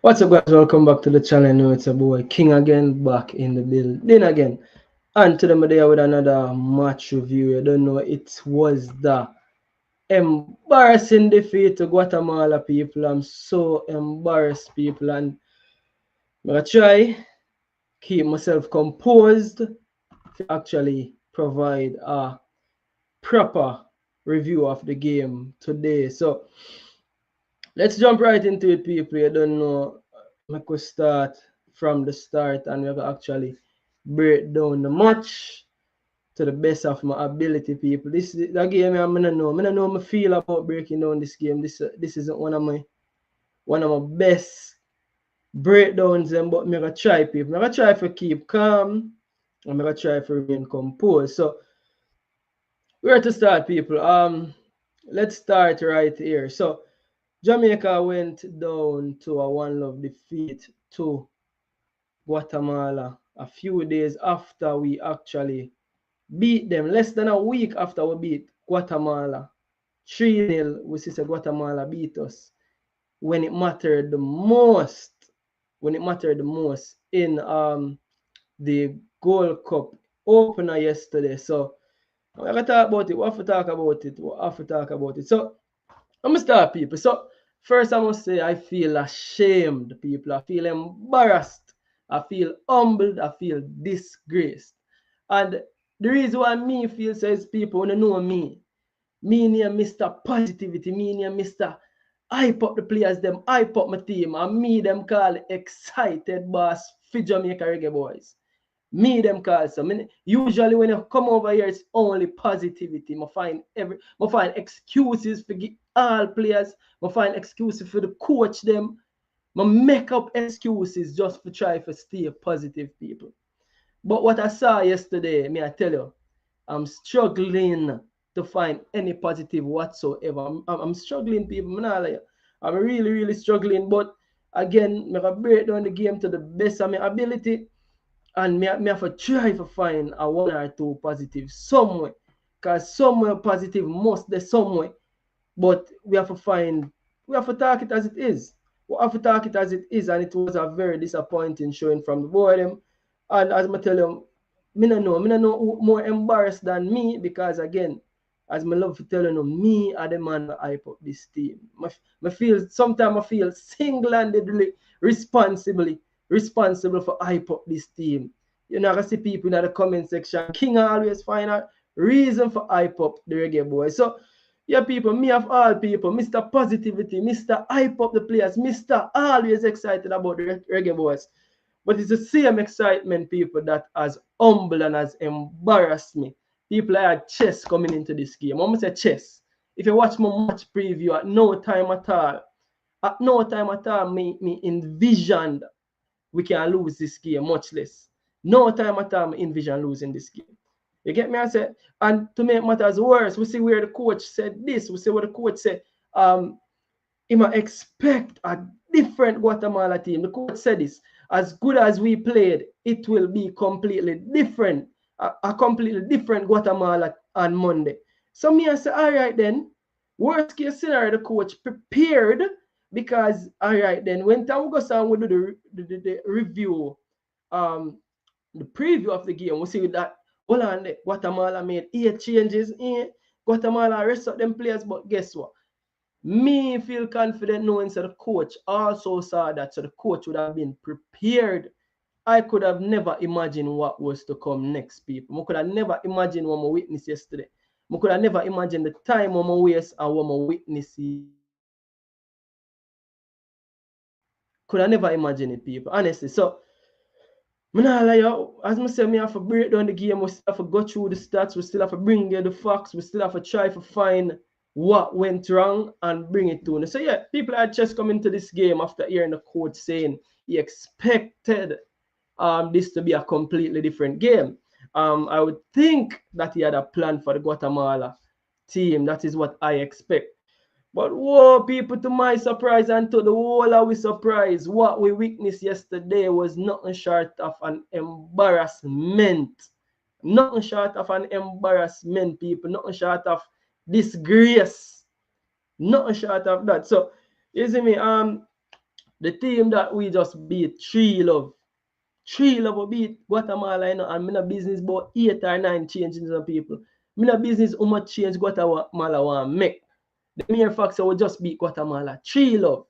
What's up, guys? Welcome back to the channel. Now it's a boy King again, back in the building again. And today I'm there with another match review. I don't know, it was the embarrassing defeat to Guatemala, people. I'm so embarrassed, people, and I'm gonna try keep myself composed to actually provide a proper review of the game today. So let's jump right into it, people. You don't know, I could start from the start and we can actually break down the match to the best of my ability, people. This is the game I'm gonna know. I don't know how I feel about breaking down this game. This isn't one of my best breakdowns, but I'm gonna try, people. I'm gonna try to keep calm. I'm gonna try to remain composed. So where to start, people? Let's start right here. So Jamaica went down to a 1-love defeat to Guatemala a few days after we actually beat them. Less than a week after we beat Guatemala 3-0, we see Guatemala beat us when it mattered the most. When it mattered the most in the Gold Cup opener yesterday. So we have to talk about it. We have to talk about it. We have to talk about it. So I'm gonna start, people. So first, I must say I feel ashamed, people. I feel embarrassed. I feel humbled. I feel disgraced. And the reason why me feel so is people want to know me. Me near Mr. Positivity. Me near Mr. Hype up the players, them hype up my team. And me them call excited boss for Jamaica Reggae Boys. Me them call so. Usually when you come over here, it's only positivity. I find excuses for all players. I find excuses for the coach them. I make up excuses just to try to stay positive, people. But what I saw yesterday, me I tell you, I'm struggling to find any positive whatsoever. I'm struggling, people. I'm really, really struggling. But again, I break down the game to the best of my ability, and me have to try to find a one or two positive somewhere. Because somewhere positive must be somewhere. But we have to talk it as it is. We have to talk it as it is, and it was a very disappointing showing from the boy them. And as I tell you, me no know more embarrassed than me, because again, as my love for telling you, me are the man that hype up this team. Sometimes I feel single-handedly responsible for hype up this team. You know, I see people in the comment section, King always find a reason for hype up the Reggae Boys. So yeah, people, me of all people, Mr. Positivity, Mr. Hype up the players, Mr. Always excited about the Reggae Boys. But it's the same excitement, people, that has humbled and has embarrassed me. People, I had chess coming into this game. I'm going to say chess. If you watch my match preview, at no time at all, me envisioned we can lose this game, much less. No time at all, me envision losing this game. You get me? I said, and to make matters worse, we see where the coach said this. We see what the coach said. He might expect a different Guatemala team. The coach said this. As good as we played, it will be completely different. A completely different Guatemala on Monday. So me I say, all right then. Worst case scenario, the coach prepared, because all right then, when time we go down, we do the review, um, the preview of the game, we see that hold on, Guatemala made 8 changes. Guatemala rest of them players, but guess what? Me feel confident knowing so the coach also saw that, so the coach would have been prepared. I could have never imagined what was to come next, people. I could have never imagined what I witnessed yesterday. I could have never imagined the time I waste and what I witnessed could I never imagine it, people. Honestly. So as I say, me have to break down the game, we still have to go through the stats, we still have to bring you the facts, we still have to try to find what went wrong and bring it to you. So yeah, people are just coming to this game after hearing the coach saying he expected this to be a completely different game. I would think that he had a plan for the Guatemala team. That is what I expect. But whoa, people, to my surprise and to the whole of we surprise, what we witnessed yesterday was nothing short of an embarrassment. Nothing short of an embarrassment, people. Nothing short of disgrace. Nothing short of that. So, you see me, The team that we just beat 3-love. 3-love we beat Guatemala, you know, and me no business about 8 or 9 changes in people. Me no business how much change Guatemala want make. The mere fact that we just beat Guatemala 3-love.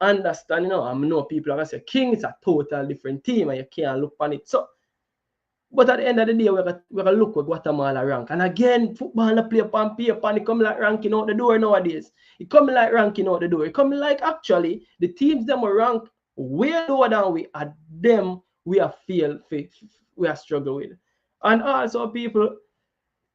I understand, you know, I know people are going to say King is a total different team and you can't look on it. So, but at the end of the day, we're going to look at Guatemala rank. And again, football no play upon paper and it come like ranking out the door nowadays. It come like ranking out the door. It come like actually the teams them are rank way lower than we at them we are we are struggle with. And also people,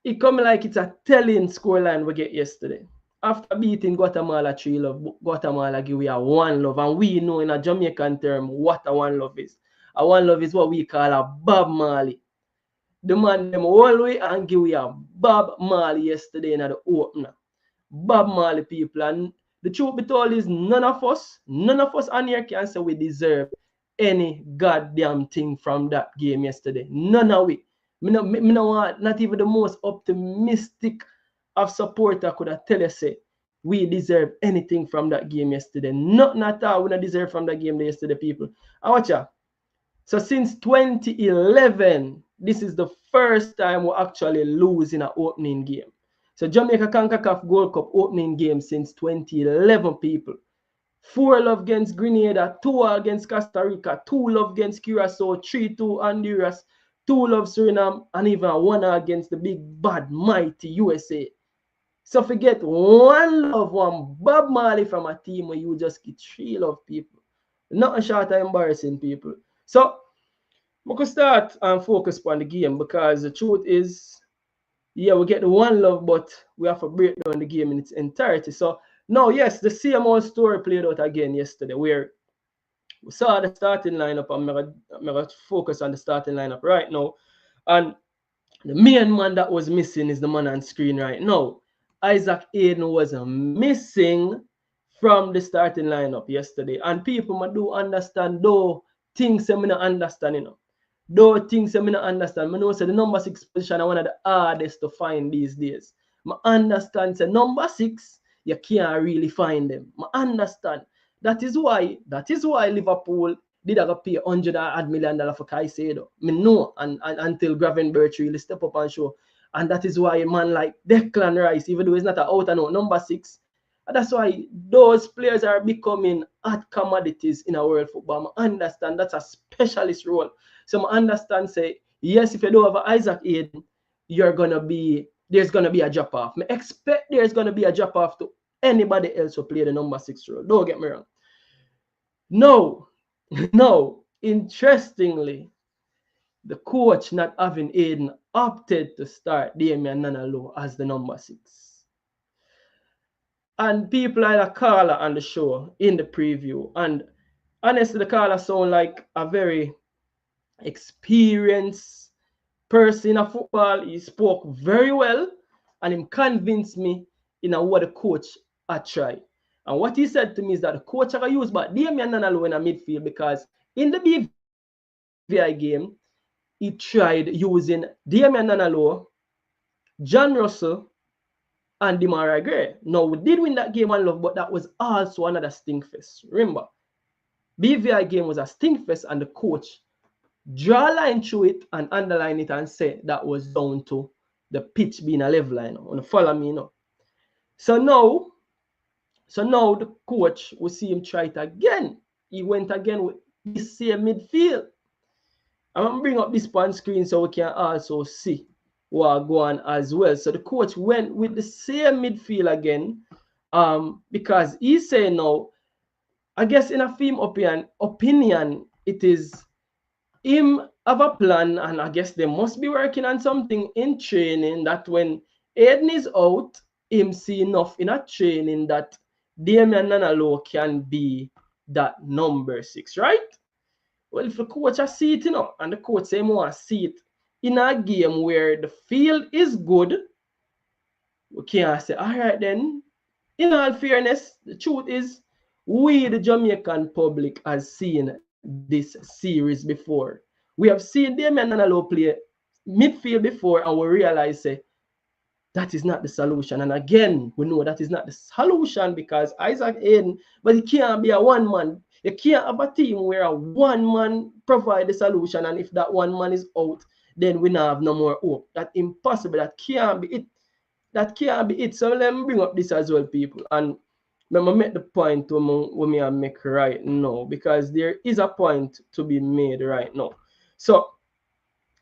it come like it's a telling scoreline we get yesterday. After beating Guatemala 3-love, Guatemala give we a 1-love. And we know in a Jamaican term what a 1-love is. A 1-love is what we call a Bob Marley. The man them all way and give we a Bob Marley yesterday in the opener. Bob Marley people. And the truth be told is none of us on here can say we deserve any goddamn thing from that game yesterday. None of we. Me no want, not even the most optimistic of supporter could have tell us say we deserve anything from that game yesterday. Nothing at all we not deserve from that game yesterday, people. I watch ya. So since 2011, this is the first time we actually lose in an opening game. So Jamaica CONCACAF Gold Cup opening game since 2011, people. 4-love against Grenada, 2 against Costa Rica, 2-love against Curacao, 3-2 Honduras, 2-love Suriname, and even 1 against the big bad mighty USA. So forget 1-love, one Bob Marley from a team where you just get 3-love, people. Not a short of embarrassing, people. So we could start and focus on the game because the truth is, yeah, we get the 1-love, but we have to break down the game in its entirety. So now, yes, the same old story played out again yesterday where we saw the starting lineup. I'm going to focus on the starting lineup right now. And the main man that was missing is the man on screen right now. Isaac Hayden was missing from the starting lineup yesterday. And people do understand, though things I'm not understanding. You know. Though things I'm not understand. I know say the number 6 position is one of the hardest to find these days. I understand say number 6, you can't really find them. I understand. That is why Liverpool did have to pay $100 million for Caicedo. I know and until Gravenberch really step up and show. And that is why a man like Declan Rice, even though he's not an out and out number 6, that's why those players are becoming hot commodities in our world football. I understand that's a specialist role. So I understand say, yes, if you don't have Isaac Hayden, there's gonna be a drop off. I expect there's gonna be a drop off to anybody else who play the number 6 role. Don't get me wrong. No, interestingly, the coach not having Hayden opted to start Damian Nanalo as the number 6. And people like a caller on the show in the preview. And honestly, the caller sound like a very experienced person in football. He spoke very well and he convinced me in what the coach had tried. And what he said to me is that the coach had used but Damian Nanalo in a midfield because in the BVI game, he tried using Damian Nanalo, John Russell, and Demarai Gray. Now, we did win that game 1-love, but that was also another stinkfest. Remember, BVI game was a stinkfest, and the coach draw a line through it and underline it and say that was down to the pitch being a level line. You know, follow me, you know. So now the coach, we see him try it again. He went again with the same midfield. I'm going to bring up this on screen so we can also see what going on as well. So the coach went with the same midfield again because he's saying now, I guess in a film opinion, it is him have a plan and I guess they must be working on something in training that when Aiden is out, him see enough in a training that Damian Nanalo can be that number 6, right? Well, if the coach has see it, you know, and the coach say more see it in a game where the field is good, we can't say, all right then. In all fairness, the truth is, we, the Jamaican public, has seen this series before. We have seen Damian Nanalo play midfield before, and we realize, say, that is not the solution. And again, we know that is not the solution because Isaac Hayden, but it can't be a one man. You can't have a team where a one man provide the solution, and if that one man is out, then we now have no more hope. That's impossible. That can't be it. That can't be it. So let me bring up this as well, people. And let me make the point when me make right now, because there is a point to be made right now. So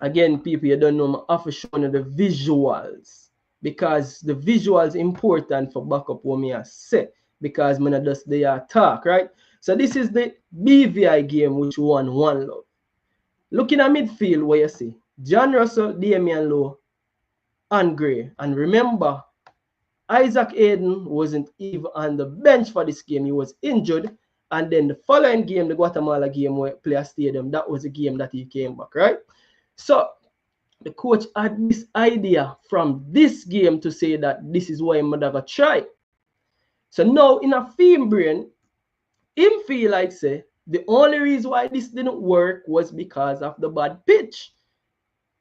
again, people, you don't know, I have to show you the visuals, because the visuals important for backup what me I say, because I'm not just there talk, right? So this is the BVI game which won 1-0. Looking at midfield, where you see John Russell, Damian Lowe, and Gray. And remember, Isaac Hayden wasn't even on the bench for this game. He was injured. And then the following game, the Guatemala game where Player Stadium, that was the game that he came back, right? So the coach had this idea from this game to say that this is why I'm gonna try. So now in a film brain, him feel like say the only reason why this didn't work was because of the bad pitch.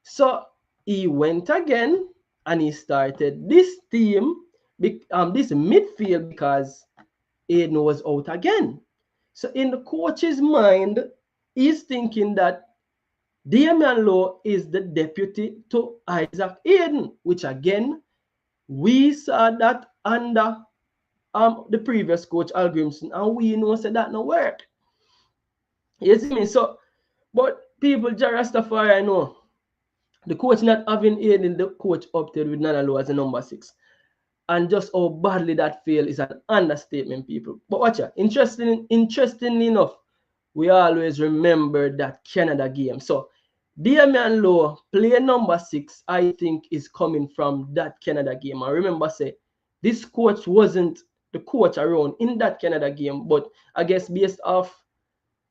So he went again and he started this team, this midfield, because Aiden was out again. So in the coach's mind, he's thinking that Damian Lowe is the deputy to Isaac Hayden, which again, we saw that under the previous coach, Al Grimson, and we know so that no work. You see me? So, but people, Jarastafari, know the coach not having Hayden, the coach up there with Nana Lowe as a number 6. And just how badly that failed is an understatement, people. But watch out, interestingly enough, we always remember that Canada game. So Damian Lowe, player number 6, I think is coming from that Canada game. I remember say this coach wasn't the coach around in that Canada game, but I guess based off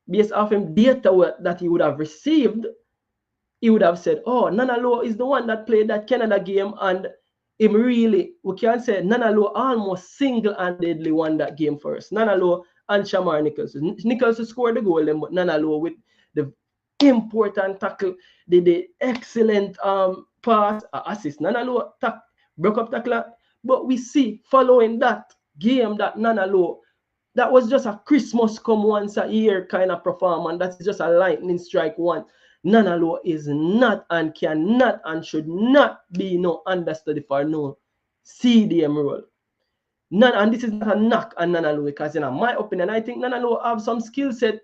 him data that he would have received, he would have said, oh, Nana Lowe is the one that played that Canada game, and him really, we can say Nana Lowe almost single-handedly won that game for us. Nana Lowe and Shamar Nicholson. Nicholson scored the goal, but Nana Lowe with the important tackle, the excellent pass, assist. Nana Lowe broke up tackle. But we see following that game that Nana Lowe, that was just a Christmas come once a year kind of performance. That's just a lightning strike one. Nana Lowe is not and cannot and should not be no understudy for no CDM role. And this is not a knock on Nana Lowe, because in my opinion, I think Nana Lowe have some skill set.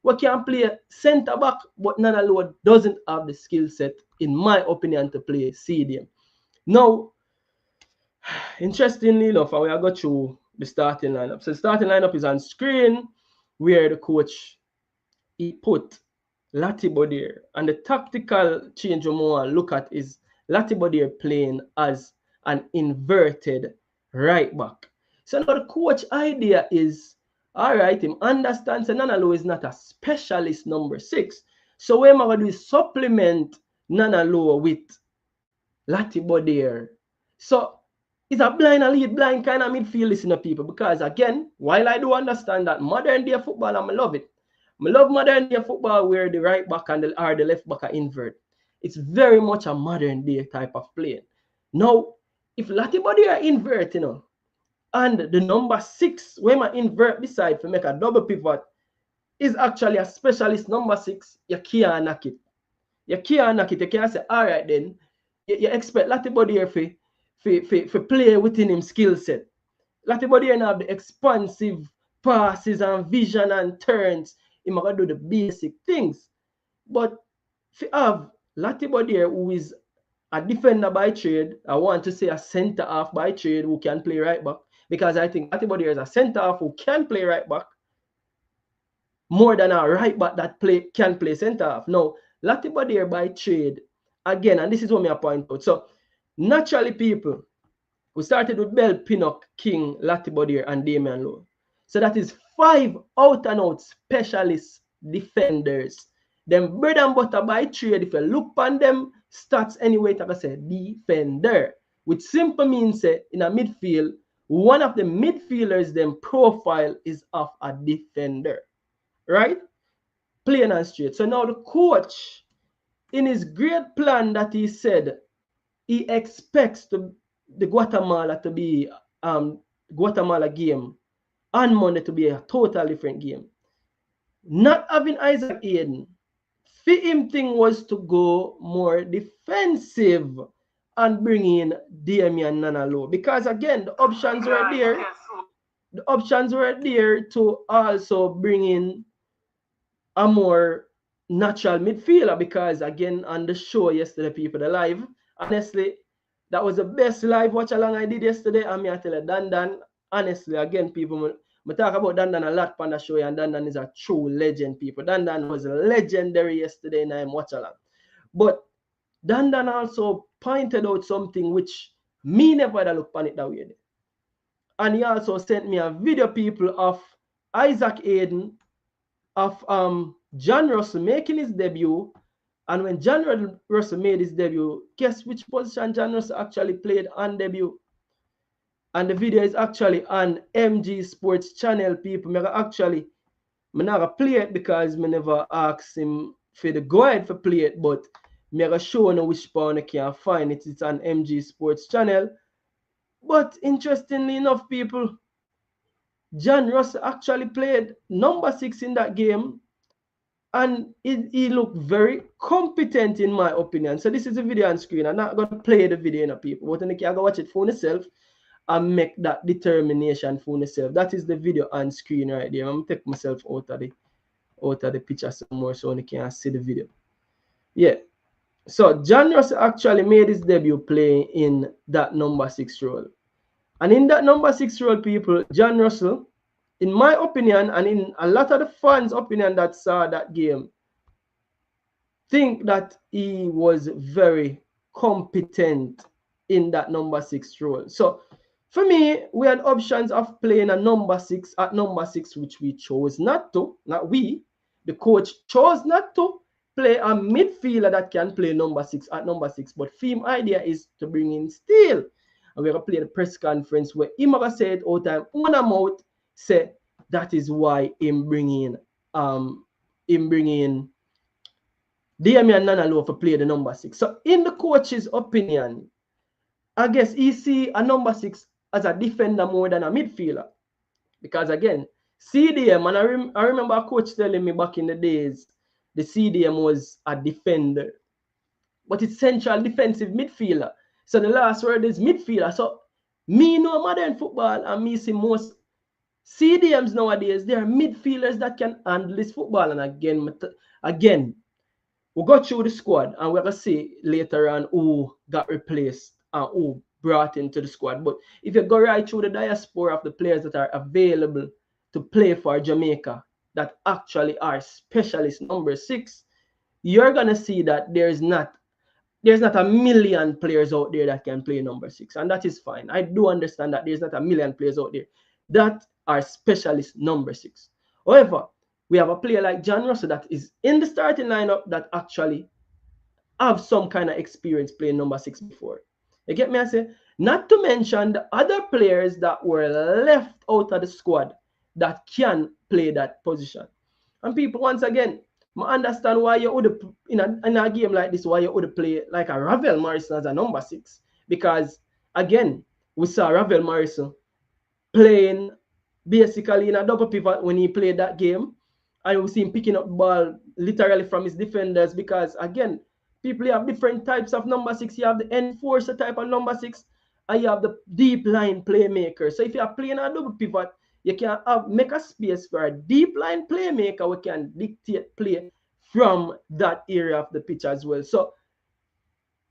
We can play center back, but Nana Lowe doesn't have the skill set, in my opinion, to play CDM. Now, interestingly enough, we are going through the starting lineup. So the starting lineup is on screen, where the coach he put Latibo there. And the tactical change we want to look at is Latibo there playing as an inverted right back. So now the coach idea is, all right, him understands that Nana Lowe is not a specialist number 6. So what I'm going to do is supplement Nana Lowe with Latibo there. So it's a blind and lead blind kind of midfield, listener people, because again, while I do understand that modern day football, I love it. I love modern day football where the right back and the left back are invert. It's very much a modern day type of play. Now, if Latibo there invert, and the number 6, when I invert beside to make a double pivot, is actually a specialist number 6, you can't knock it. You can't knock it. You can't say, all right then, you expect Latibo there for play within him skill set. Latibo there have the expansive passes and vision and turns. He might do the basic things. But if you have Latibo there who is a defender by trade, I want to say a centre half by trade who can play right back, because I think Latibo there is a centre half who can play right back more than a right back that can play centre half. Now, Latibo there by trade, again, and this is what I point out. So, naturally, people, we started with Bell, Pinnock, King, Latibo there, and Damian Lowe. So that is 5 out-and-out specialist defenders. Them bread and butter by trade, if you look on them stats anyway, like I said, defender. Which simply means in a midfield, one of the midfielders, them profile is of a defender. Right? Plain and straight. So now the coach, in his great plan that he said, he expects to the Guatemala to be Guatemala game on Monday to be a total different game. Not having Isaac Aiden, for him thing was to go more defensive and bring in Damian Nanalo, because again the options were there. The options were there to also bring in a more natural midfielder, because again on the show yesterday, people, the live, honestly, that was the best live watch along I did yesterday. And me I tell you, Dan, honestly, again, people, I talk about Dan a lot on the show, and Dan is a true legend, people. Dan was legendary yesterday in I'm watch along. But Dan also pointed out something which me never had a look on it that way. And he also sent me a video, people, of Isaac Aiden, of John Russell making his debut. And when John Russell made his debut, guess which position John Russell actually played on debut? And the video is actually on MG Sports channel, people. I'm not gonna play it because I never asked him for the go ahead for play it, but I'm gonna show you which one I can find it. It's on MG Sports channel. But interestingly enough, people, John Russell actually played number 6 in that game, and he looked very competent in my opinion. So this is a video on screen. I'm not gonna play the video, people, but you can go watch it for yourself and make that determination for yourself. That is the video on screen right there. I'm gonna take myself out of the picture some more so you can see the video. Yeah. So John Russell actually made his debut playing in that number 6 role. And in that number 6 role, people, John Russell, in my opinion, and in a lot of the fans' opinion that saw that game, think that he was very competent in that number 6 role. So for me, we had options of playing a number 6 at number 6, which we chose not to. Not we. The coach chose not to play a midfielder that can play number 6 at number 6. But theme idea is to bring in Steele. And we're going to play the press conference where him gonna say it all time on a mouth, say that is why him bringing Damian Nanalo to play the number 6. So in the coach's opinion, I guess he see a number 6 as a defender more than a midfielder. Because again, CDM, and I remember a coach telling me back in the days, the CDM was a defender, but it's central defensive midfielder. So the last word is midfielder. So me know modern football, and me see most CDMs nowadays, they are midfielders that can handle this football. And again, we go through the squad and we're going to see later on who got replaced and who brought into the squad. But if you go right through the diaspora of the players that are available to play for Jamaica, that actually are specialist number 6, you're going to see that there's not a million players out there that can play number 6. And that is fine. I do understand that there's not a million players out there that are specialist number 6. However, we have a player like John Russell that is in the starting lineup that actually have some kind of experience playing number 6 before. You get me? I say, not to mention the other players that were left out of the squad that can play that position. And people, once again, I understand why you would in a game like this, why you would play like a Ravel Morrison as a number 6. Because again, we saw Ravel Morrison playing basically in a double pivot when he played that game. And we see him picking up the ball literally from his defenders, because again, people have different types of number 6. You have the enforcer type of number 6, and you have the deep line playmaker. So if you are playing a double pivot, you can make a space for a deep line playmaker who can dictate play from that area of the pitch as well. So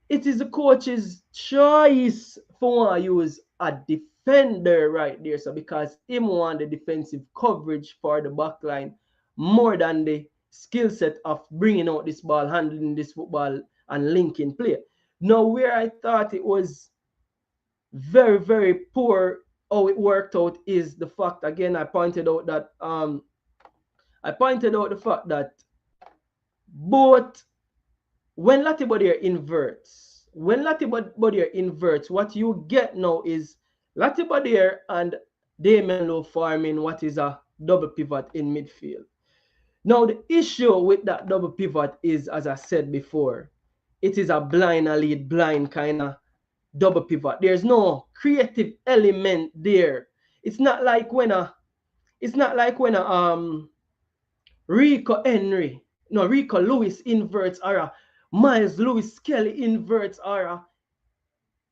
it is the coach's choice for to use a defender right there. So because him want the defensive coverage for the back line more than the skill set of bringing out this ball, handling this football, and linking play. Now, where I thought it was very, very poor how it worked out is the fact, again, I pointed out the fact that both when Latibodier inverts, what you get now is Latibodier and Damien Lowe forming what is a double pivot in midfield. Now, the issue with that double pivot is, as I said before, it is a blind, a lead blind kind of double pivot. There's no creative element there. It's not like when a Rico Lewis inverts or a Miles Lewis Kelly inverts or a,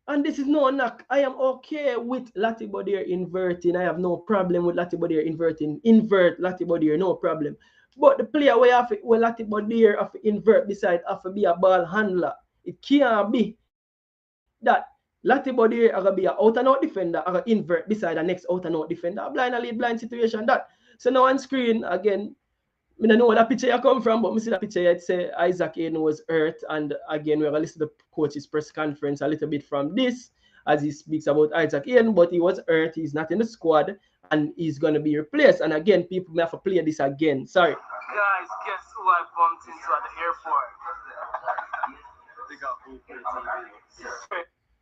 and this is no knock. I am okay with Latibodier inverting. I have no problem with Latibodier inverting. Invert Latibodier, no problem. But the player where Latibodier have to invert beside have to be a ball handler. It can't be that Latibodier are gonna be an out and out defender, are gonna invert beside the next out and out defender. A blind and lead blind situation that. So now on screen again, I don't know where that picture you come from, but I see that picture it say Isaac Aiden was hurt. And again, we're going to listen to the coach's press conference a little bit from this as he speaks about Isaac Aiden, but he was hurt. He's not in the squad and he's going to be replaced. And again, people may have to play this again. Sorry. Guys, guess who I bumped into at the airport?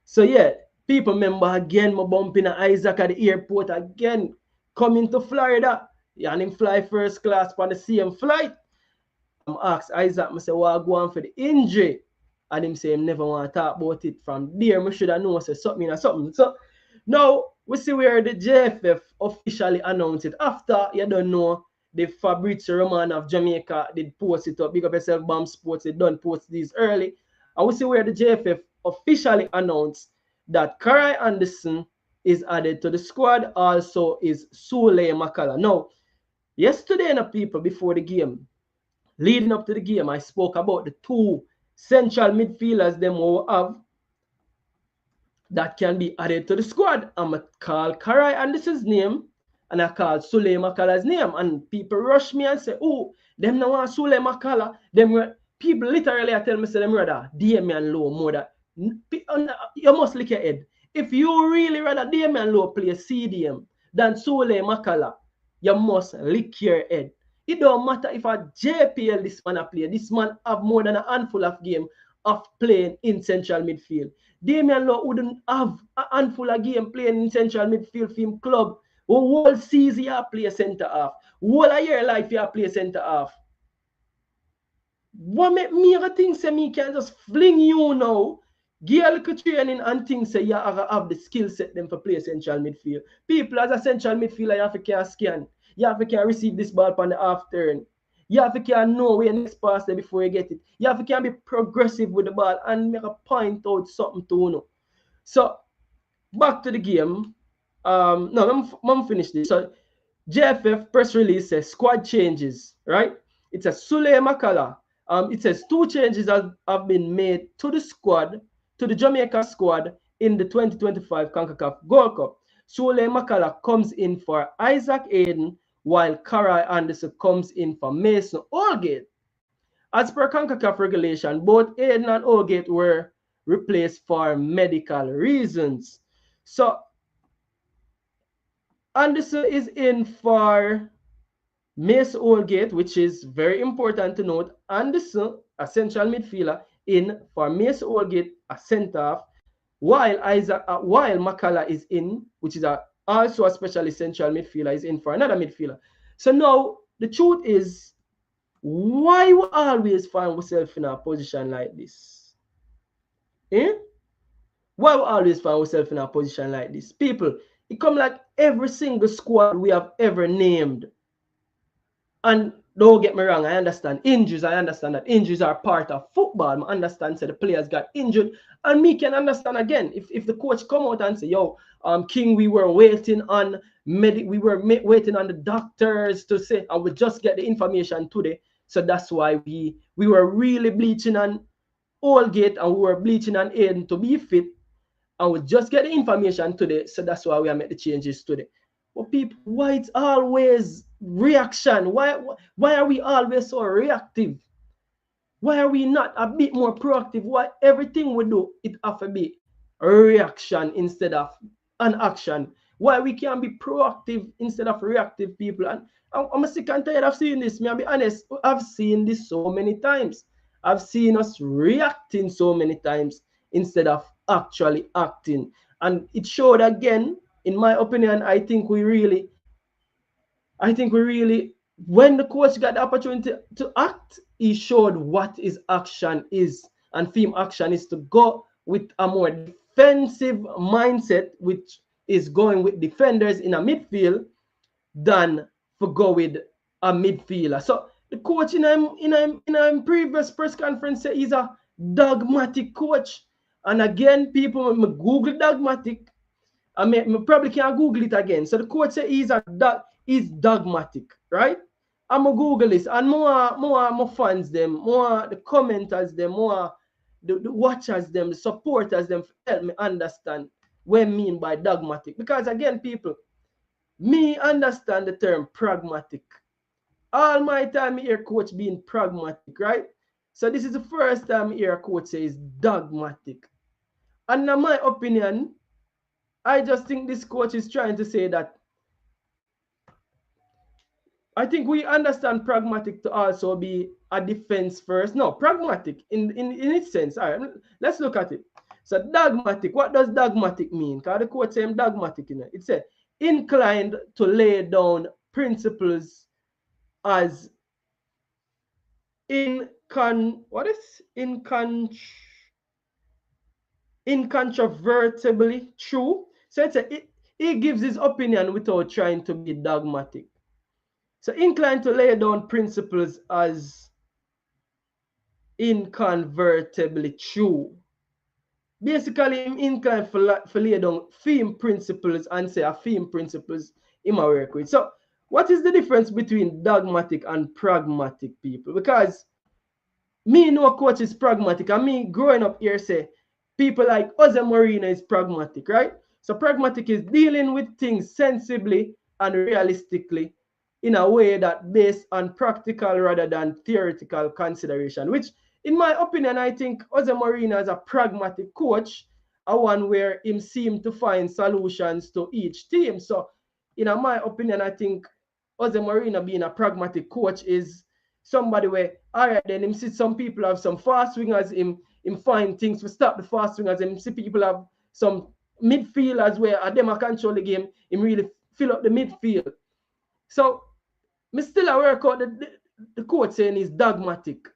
So yeah, people remember again, my bumping Isaac at the airport again, coming to Florida. Yeah, and him fly first class on the same flight. Asked Isaac, I say, what go on for the injury? And him say him never want to talk about it. From there, I should have known say something or something. So now we see where the JFF officially announced it. After you don't know, the Fabrizio Romano of Jamaica did post it up. Big up yourself, Bomb Sports. They done post these early. And we see where the JFF officially announced that Karai Anderson is added to the squad. Also is Sule Makala. Now, yesterday, people, before the game, leading up to the game, I spoke about the two central midfielders them will have that can be added to the squad. I'm going to call Karai Anderson's name and I call Sule Makala's name. And people rush me and say, oh, them now want Sule Makala. People literally tell me, say them rather Damian Lowe more than, you must lick your head. If you really rather Damian Lowe play CDM than Sule Makala, you must lick your head. It don't matter if a JPL this man play. This man have more than a handful of game of playing in central midfield. Damian Lowe wouldn't have a handful of game playing in central midfield for him club. Whole season you play centre half. Whole a year life you play centre half. What make me think say me can just fling you now? Give a little training and things say you have the skill set them for play central midfield. People as a central midfielder you have to can scan. You have to can receive this ball on the half turn. You have to can know where next pass there before you get it. You have to can be progressive with the ball and make a point out something to you know. So back to the game. No, I'm finished this. So JFF press release says squad changes, right? It says Sule Makala. It says 2 changes have been made to the squad, to the Jamaica squad in the 2025 CONCACAF Gold Cup. Sule Makala comes in for Isaac Aiden, while Karai Anderson comes in for Mason Holgate. As per CONCACAF regulation, both Aiden and Holgate were replaced for medical reasons. So Anderson is in for Mason Holgate, which is very important to note. Anderson, a central midfielder, in for Mason Holgate, a centre half, while Makala is in, which is also a specialist central midfielder, is in for another midfielder. So now the truth is, why we always find ourselves in a position like this? Why we always find ourselves in a position like this? People, it come like every single squad we have ever named. And don't get me wrong, I understand injuries. I understand that injuries are part of football. I understand so the players got injured. And me can understand again, if the coach come out and say, yo, King, we were waiting on waiting on the doctors to say, and we just get the information today. So that's why we were really bleaching on Holgate and we were bleaching on Aiden to be fit. And we just get the information today. So that's why we are making the changes today. But people, why it's always reaction? Why are we always so reactive? Why are we not a bit more proactive? Why everything we do, it have to be a reaction instead of an action? Why we can't be proactive instead of reactive, people? And I'm sick and tired of seeing this. May I be honest? I've seen this so many times. I've seen us reacting so many times instead of actually acting. And it showed again, in my opinion, I think we really, when the coach got the opportunity to act, he showed what his action is. And theme action is to go with a more defensive mindset, which is going with defenders in a midfield, than for go with a midfielder. So the coach in a previous press conference said he's a dogmatic coach. And again, people when me Google dogmatic, I probably can't Google it again. So the coach said he's dogmatic, right? I'm gonna Google this and more fans them, more the commenters them, more the watchers them, the supporters them help me understand what I mean by dogmatic. Because again, people, me understand the term pragmatic. All my time I hear coach being pragmatic, right? So this is the first time I hear a coach say is dogmatic. And in my opinion, I just think this coach is trying to say that I think we understand pragmatic to also be a defense first. No, pragmatic in its sense. All right, let's look at it. So dogmatic, what does dogmatic mean? Because the quote saying dogmatic in it. It said inclined to lay down principles as incontrovertibly true. So it's he gives his opinion without trying to be dogmatic. So inclined to lay down principles as inconvertibly true. Basically, I'm inclined for lay down theme principles and say a theme principles in my work with. So what is the difference between dogmatic and pragmatic people? Because me know coach is pragmatic, and me growing up here say people like Jose Mourinho is pragmatic, right? So pragmatic is dealing with things sensibly and realistically in a way that based on practical rather than theoretical consideration, which in my opinion, I think Jose Mourinho is a pragmatic coach, a one where him seem to find solutions to each team. So in my opinion, I think Jose Mourinho being a pragmatic coach is somebody where, all right, then him see some people have some fast wingers, him find things to stop the fast wingers, him see people have some midfielders where them a control the game, him really fill up the midfield. So me still work out the coach saying is dogmatic.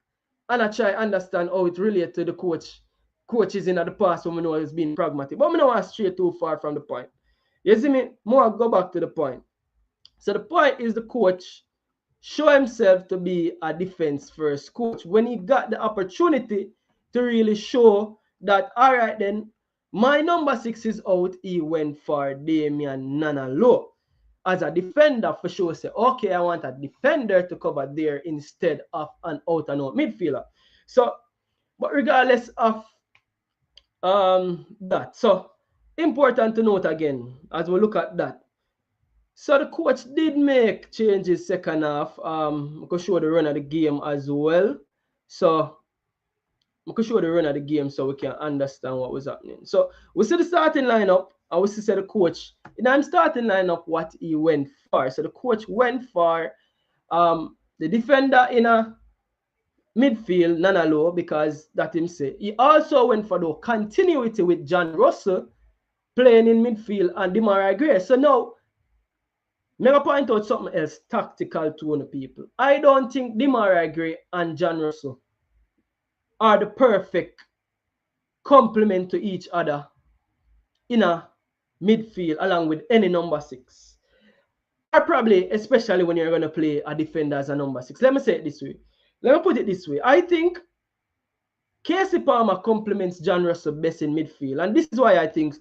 And I try understand how it relates to the coaches in the past when we know it's being pragmatic. But I don't want to stray too far from the point. You see me? More go back to the point. So the point is the coach show himself to be a defense first coach when he got the opportunity to really show that, all right, then my number 6 is out. He went for Damian Nanalo as a defender for sure. Say, okay, I want a defender to cover there instead of an out and out midfielder. So, but regardless of that, so important to note again as we look at that. So the coach did make changes second half. I could show the run of the game as well. So I could show the run of the game so we can understand what was happening. So we see the starting lineup, and we see the coach in the starting lineup what he went for. So the coach went for the defender in a midfield, Nanalo, because that him say. He also went for the continuity with John Russell playing in midfield and Demarai Gray. So now may I point out something else tactical to the people. I don't think Demarai Gray and John Russell are the perfect complement to each other in a midfield along with any number 6. Or probably, especially when you're going to play a defender as a number 6. Let me say it this way. Let me put it this way. I think Casey Palmer complements John Russell best in midfield. And this is why I think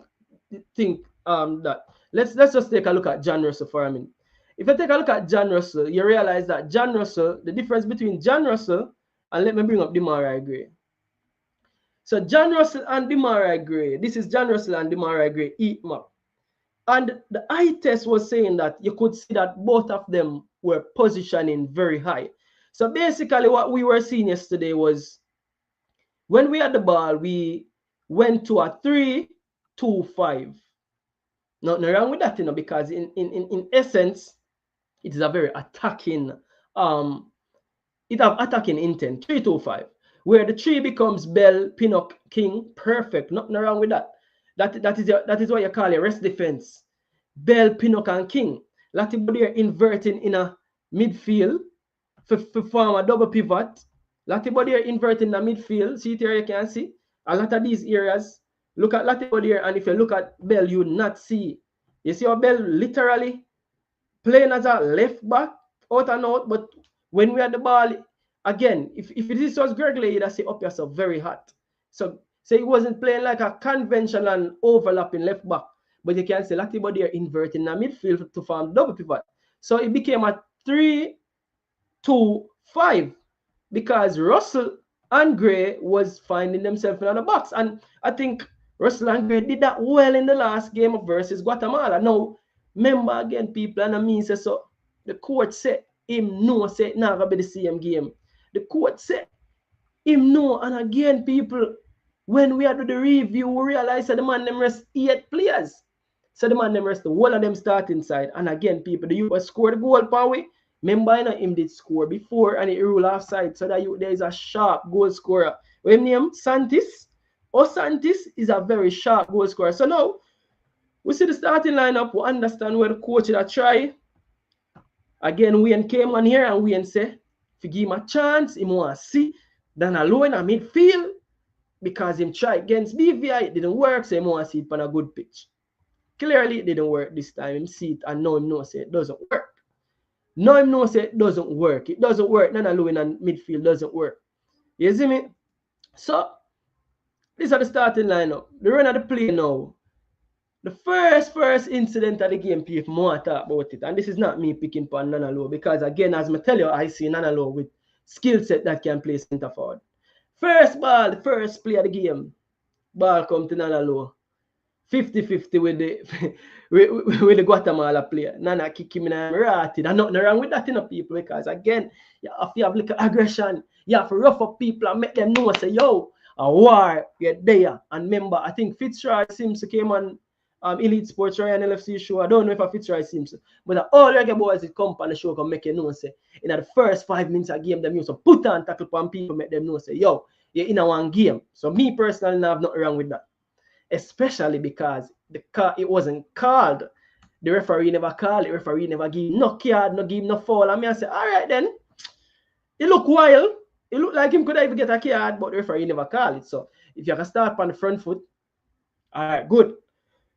that. Let's just take a look at John Russell for a minute. If you take a look at John Russell, you realize that John Russell, the difference between John Russell, and let me bring up Demarai Gray. So John Russell and Demarai Gray, this is John Russell and Demarai Gray heat map. And the eye test was saying that you could see that both of them were positioning very high. So basically what we were seeing yesterday was when we had the ball, we went to a 3-2-5. Nothing wrong with that, because in essence, it is a very attacking, it have attacking intent, 3-2-5, where the 3 becomes Bell, Pinnock, King, perfect, nothing wrong with that. That is what you call a rest defense. Bell, Pinnock, and King. Latibody are inverting in a midfield for form a double pivot. Latibody are inverting in a midfield. See it here, you can see. A lot of these areas, Look at Latipo there, and if you look at Bell, you not see. You see how Bell literally playing as a left back out and out, but when we had the ball, again, if this was Gregory, you'd say up yourself very hot. So he wasn't playing like a conventional overlapping left back, but you can see Latipo there inverting the midfield to form double pivot. So it became a 3-2-5 because Russell and Gray was finding themselves in the box. And I think Russell and Gray did that well in the last game versus Guatemala. Now, remember again, people, and I mean, say so the coach said him know say it not gonna be the same game. The coach said him know, and again, people, when we had to do the review, we realized that the man them rest 8 players. So the man them rest the whole of them start inside. And again, people, the US scored the goal per way. Remember, you know, him did score before and it rule offside. So that there is a sharp goal scorer. What him name? Santis. Santis is a very sharp goal scorer. So now we see the starting lineup. We understand where the coach is try. Again, Wayne came on here and Wayne said, if you give him a chance, he want to see Dan alone in midfield because him try against BVI, it didn't work, so he want to see it on a good pitch. Clearly, it didn't work this time. Him see it and now him know say it doesn't work. Now him know say it doesn't work. It doesn't work. Dan alone in midfield doesn't work. You see me? So, these are the starting lineup. The run of the play now. The first incident of the game, people more talk about it. And this is not me picking on Nanalo because, again, as I tell you, I see Nanalo with skill set that can play centre forward. First ball, the first play of the game, ball come to Nanalo. 50-50 with the with the Guatemala player. Nana kick him in and rotted. And nothing wrong with that, you know, people, because, again, you have to have little aggression. You have to rough up people and make them know, say, yo, a war, you're there. And remember, I think Fitzroy Simpson came on Elite Sports Ryan LFC show. I don't know if I Fitzroy Simpson, but all Reggae Boyz that come on the show can make you know, say, in the first 5 minutes of game, them used to put on tackle on people, make them know, say, yo, you're in a one game. So me personally, I have nothing wrong with that. Especially because it wasn't called. The referee never called it. The referee never give no card, no give no foul. And I say, all right then. It look wild. It look like him could even get a card, but the referee never called it. So if you can start on the front foot, all right, good.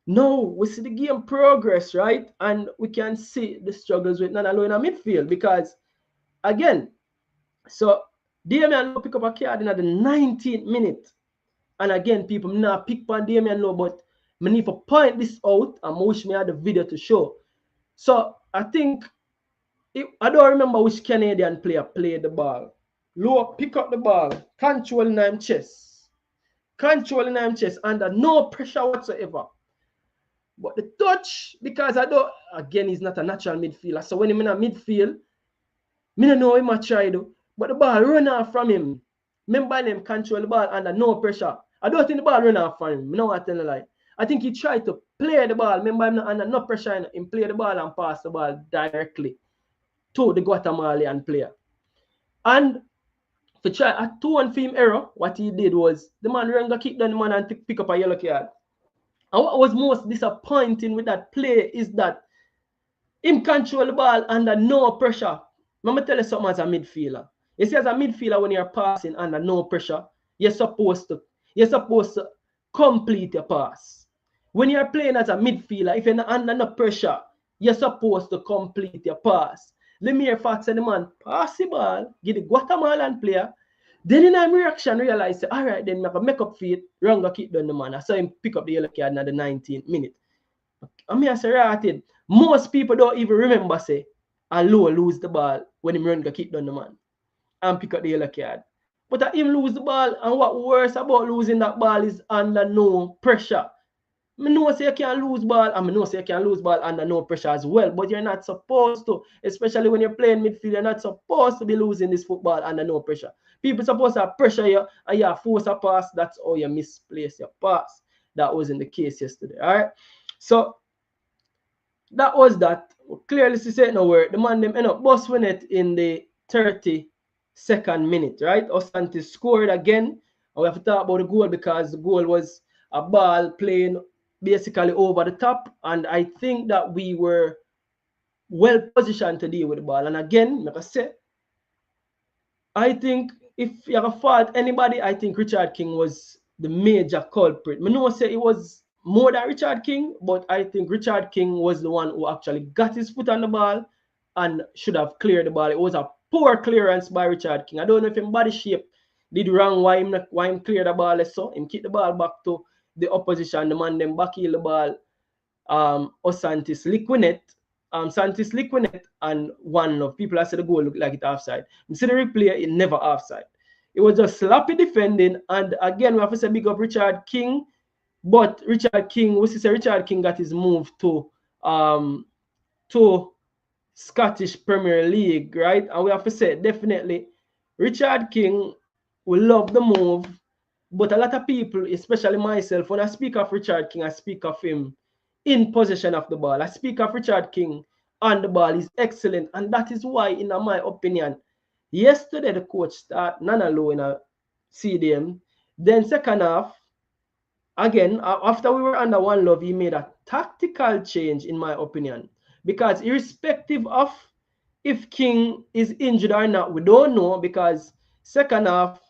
Now we see the game progress, right? And we can see the struggles with Nanalo in a midfield because, again, so Damian Lowe pick up a card in the 19th minute. And again, people not pick on Damian Lowe, but I need to point this out and I wish me had the video to show. So I think, I don't remember which Canadian player played the ball. Lowe pick up the ball, controlling him chest. Controlling him chest under no pressure whatsoever. But the touch, because I don't, again, he's not a natural midfielder. So when he's in a midfield, I don't know him much try do. But the ball run off from him. Remember him control the ball under no pressure. I don't think the ball run off from him. I know what I tell you like. I think he tried to play the ball. Remember him under no pressure. Him play the ball and pass the ball directly to the Guatemalan player. And to try a 2-1 error, what he did was the man ran to kick down the man and pick up a yellow card. And what was most disappointing with that play is that him control the ball under no pressure. Let me tell you something as a midfielder. You see, as a midfielder, when you're passing under no pressure, you're supposed to complete your pass. When you're playing as a midfielder, if you're not under no pressure, you're supposed to complete your pass. Lemire Fox and the man pass the ball, give the Guatemalan player. Then in a reaction, realize, all right, then make up for it, wrong go kick down the man. I saw him pick up the yellow card in the 19th minute. I mean, I say, right, most people don't even remember, say, Lowe lose the ball when him run go kick down the man and pick up the yellow card. But him lose the ball, and what worse about losing that ball is under no pressure. I know say you can lose ball, and I know say you can lose ball under no pressure as well, but you're not supposed to, especially when you're playing midfield, you're not supposed to be losing this football under no pressure. People supposed to pressure you, and you force a pass, that's how you misplace your pass. That wasn't the case yesterday, all right? So, that was that. Clearly, she said no word. The man them end up busting it in the 32nd minute, right? Osanti scored again. And we have to talk about the goal because the goal was a ball playing basically over the top. And I think that we were well positioned to deal with the ball. And again, like I said, I think if you have fault anybody, I think Richard King was the major culprit. I know say it was more than Richard King, but I think Richard King was the one who actually got his foot on the ball and should have cleared the ball. It was a poor clearance by Richard King. I don't know if him body shape did wrong why him clear the ball so him kick the ball back to the opposition, the man them back heel the ball or Santis Liquinet, Santis Liquinet and one of people I said the goal looked like it offside. You see the replay, it never offside. It was just sloppy defending, and again we have to say big up Richard King, but Richard King, we say Richard King got his move to Scottish Premier League, right? And we have to say definitely Richard King will love the move, but a lot of people, especially myself, when I speak of Richard King, I speak of him in possession of the ball. I speak of Richard King on the ball. He's excellent, and that is why, in my opinion, yesterday the coach started Nana Low in a CDM. Then second half, again, after we were under one love, he made a tactical change, in my opinion. Because irrespective of if King is injured or not, we don't know, because second half,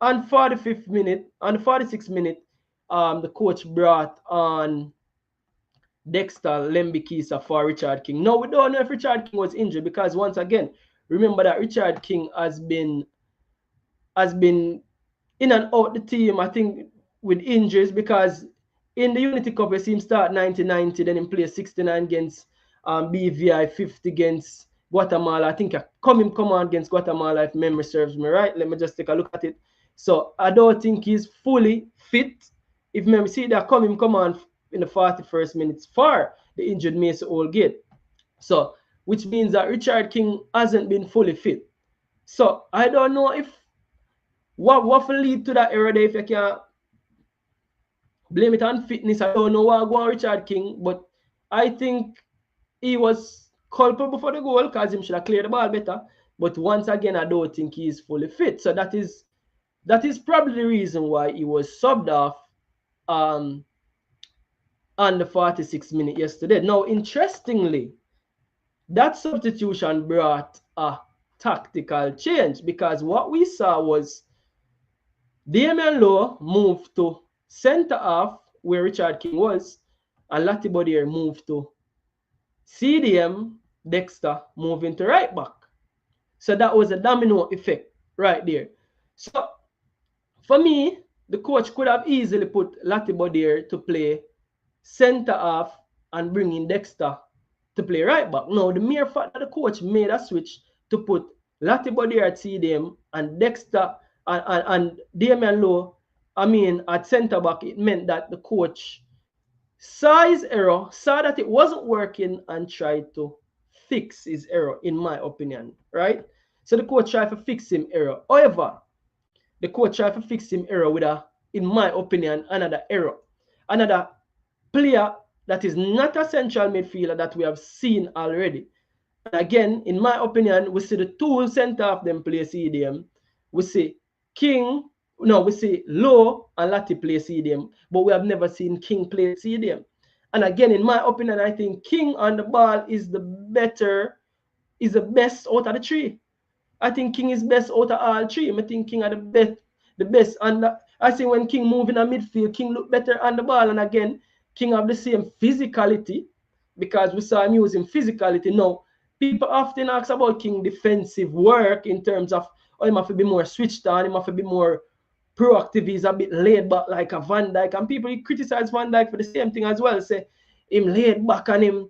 on 45th minute, on the 46th minute, the coach brought on Dexter Lembikisa for Richard King. Now, we don't know if Richard King was injured because, once again, remember that Richard King has been in and out the team, I think, with injuries, because in the Unity Cup, we see him start 90-90, then him play 69 against BVI, 50 against Guatemala. I think I come on against Guatemala, if memory serves me right. Let me just take a look at it. So I don't think he's fully fit. If memory see that come on in the 41st minutes for the injured Mason Oldgate. So, which means that Richard King hasn't been fully fit. So I don't know if what will lead to that error there, if you can blame it on fitness. I don't know what going on Richard King, but I think he was culpable for the goal because he should have cleared the ball better. But once again, I don't think he's fully fit. So that is probably the reason why he was subbed off on the 46th minute yesterday. Now, interestingly, that substitution brought a tactical change, because what we saw was Damian Lowe moved to centre half where Richard King was, and Lati Bodier moved to CDM, Dexter moving to right back. So that was a domino effect right there. So for me, the coach could have easily put Lati Bodier to play centre half and bring in Dexter to play right back. Now, the mere fact that the coach made a switch to put Lati Bodier at CDM and Dexter and Damian Lowe, at centre back, it meant that the coach saw his error, saw that it wasn't working, and tried to fix his error, in my opinion, right? So the coach tried to fix him error. However, the coach tried to fix him error with in my opinion, another error. Another player that is not a central midfielder that we have seen already. And again, in my opinion, we see the two centre of them play CDM. We see we see Lowe and Lati play CDM, but we have never seen King play CDM. And again, in my opinion, I think King on the ball is the best out of the three. I think King is best out of all three. I think King are the best. And I see when King move in a midfield, King look better on the ball. And again, King have the same physicality, because we saw him using physicality. Now, people often ask about King defensive work in terms of, he have to be more switched on, he have to be more proactive, he's a bit laid back like a Van Dijk. And people criticize Van Dijk for the same thing as well. Say him laid back and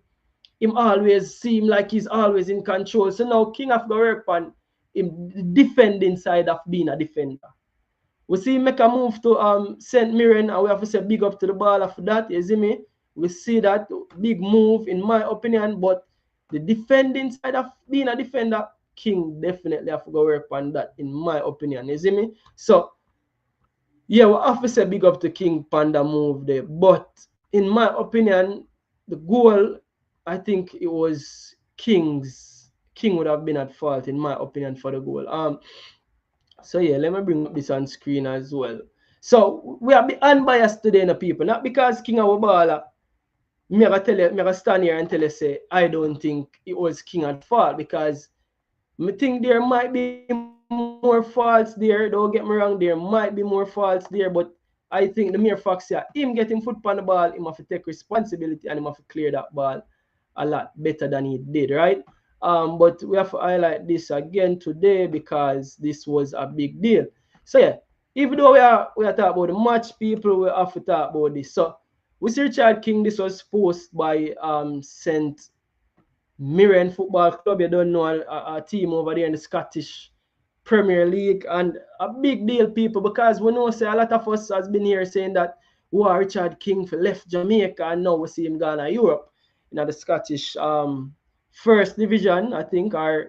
him always seem like he's always in control. So now King have to work on him defending side of being a defender. We see him make a move to St. Mirren, and we have to say big up to the ball after that. You see me? We see that big move, in my opinion, but the defending side of being a defender, King definitely have to go work on that, in my opinion. You see me? So, yeah, we have to say big up to King Panda move there. But in my opinion, the goal, I think it was King's. King would have been at fault, in my opinion, for the goal. So yeah, let me bring up this on screen as well. So we are unbiased today, no people. Not because King of baller. Me gonna stand here and tell you say I don't think it was King at fault, because I think there might be more faults there. Don't get me wrong, there might be more faults there, but I think the mere fact that him getting foot on the ball, him have to take responsibility and him have to clear that ball a lot better than he did, right? But we have to highlight this again today because this was a big deal. So yeah, even though we are talking about the match, people we have to talk about this. So we see Richard King, this was posted by St. Mirren Football Club. You don't know a team over there in the Scottish Premier League, and a big deal, people, because we know say a lot of us has been here saying that Richard King left Jamaica and now we see him gone to Europe in the Scottish first division, I think, or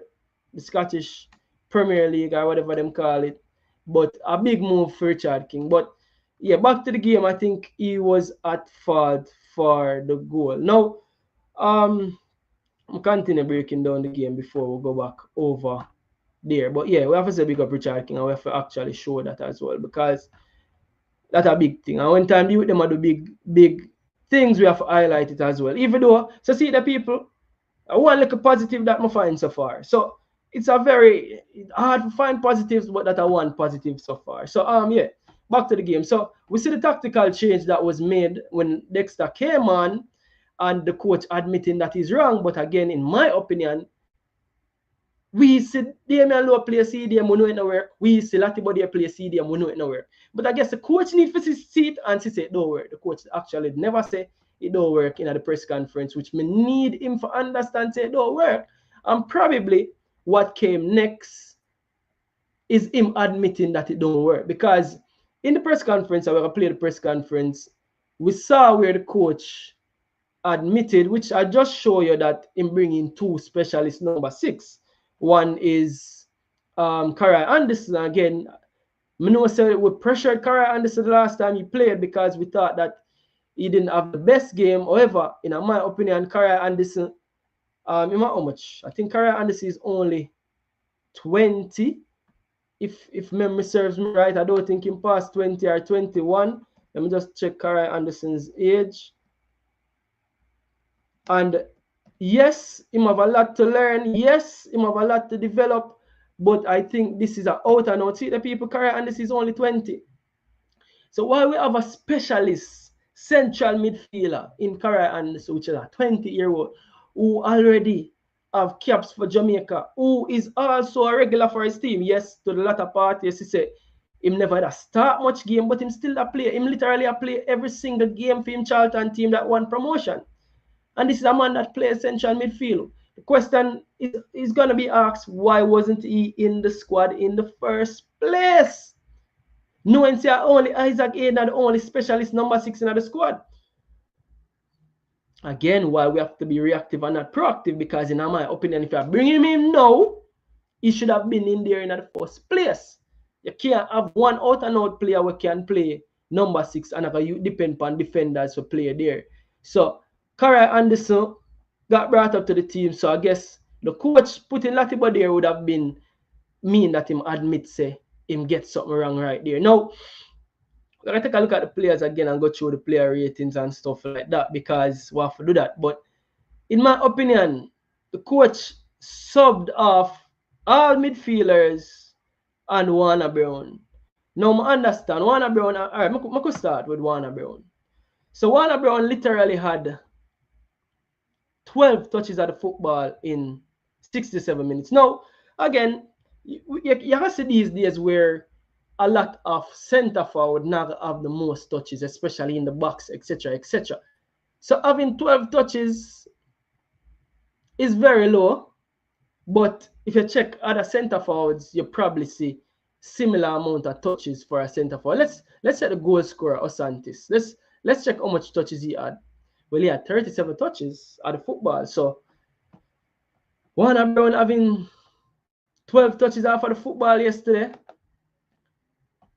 the Scottish Premier League or whatever them call it. But a big move for Richard King. But yeah, back to the game, I think he was at fault for the goal. Now, we'll continue breaking down the game before we go back over there. But yeah, we have to say big up Richard King and we have to actually show that as well because that's a big thing. And when time you with them are the big things, we have to highlight it as well. Even though, so see the people, one little positive that I find so far. So it's a very hard to find positives, but that I want positive so far. So yeah, back to the game. So we see the tactical change that was made when Dexter came on and the coach admitting that he's wrong. But again, in my opinion, we see Damian Lowe play CDM, we know it no work. We see Latibody play CDM, we know it no work. But I guess the coach need to see it and say it don't work. The coach actually never say it don't work in the press conference, which me need him to understand say it don't work. And probably what came next is him admitting that it don't work. Because in the press conference, I will play the press conference, we saw where the coach admitted, which I just show you that in bringing two specialists number 6. One is Kara Anderson. Again, I know we pressured Kara Anderson the last time he played because we thought that he didn't have the best game. However, in my opinion, Kara Anderson, how much? I think Kara Anderson is only 20. If memory serves me right, I don't think he passed 20 or 21. Let me just check Kara Anderson's age. And yes, him have a lot to learn. Yes, him have a lot to develop. But I think this is an out and out. See the people career and this is only 20. So while we have a specialist central midfielder in career and which is a 20-year-old who already have caps for Jamaica, who is also a regular for his team. Yes, to the latter part, yes, he said him never had a start much game, but him still a play. Him literally a play every single game for him Charlton team that won promotion. And this is a man that plays central midfield. The question is going to be asked, why wasn't he in the squad in the first place? Knowing say only Isaac Aiden the only specialist number 6 in the squad. Again, why we have to be reactive and not proactive, because in my opinion, if you are bringing him now, he should have been in there in the first place. You can't have one out and out player who can play number 6 and you depend on defenders to play there. So Kara Anderson got brought up to the team, so I guess the coach putting Latiba there would have been mean that him admit say him get something wrong right there. Now, we're gonna take a look at the players again and go through the player ratings and stuff like that because we have to do that. But in my opinion, the coach subbed off all midfielders and Warner Brown. Now I understand Warner Brown. All right, I could start with Warner Brown. So Warner Brown literally had 12 touches at the football in 67 minutes. Now, again, you have to see these days where a lot of centre forward now have the most touches, especially in the box, etc., etc. So having 12 touches is very low, but if you check other centre forwards, you probably see similar amount of touches for a centre forward. Let's set the goal scorer Osantis. Let's check how much touches he had. Well, he had 37 touches at the football. So Warner Brown having 12 touches off of the football yesterday.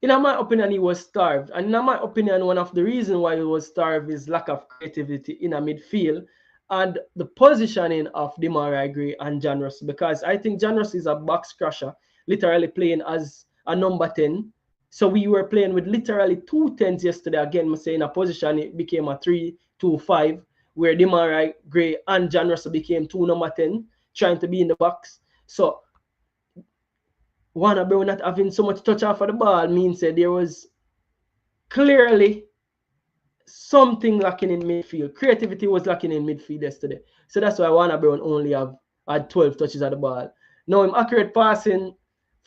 In my opinion, he was starved. And in my opinion, one of the reasons why he was starved is lack of creativity in a midfield and the positioning of Demarai Gray and John Ross. Because I think John Ross is a box crusher, literally playing as a number 10. So we were playing with literally 2 10s yesterday. Again, I'm saying a position, it became a 3-2-5, where Demarai Gray and John Russell became 2 number 10, trying to be in the box. So Warner Brown not having so much touch off of the ball means that there was clearly something lacking in midfield. Creativity was lacking in midfield yesterday. So that's why Warner Brown only had 12 touches at the ball. Now, him accurate passing,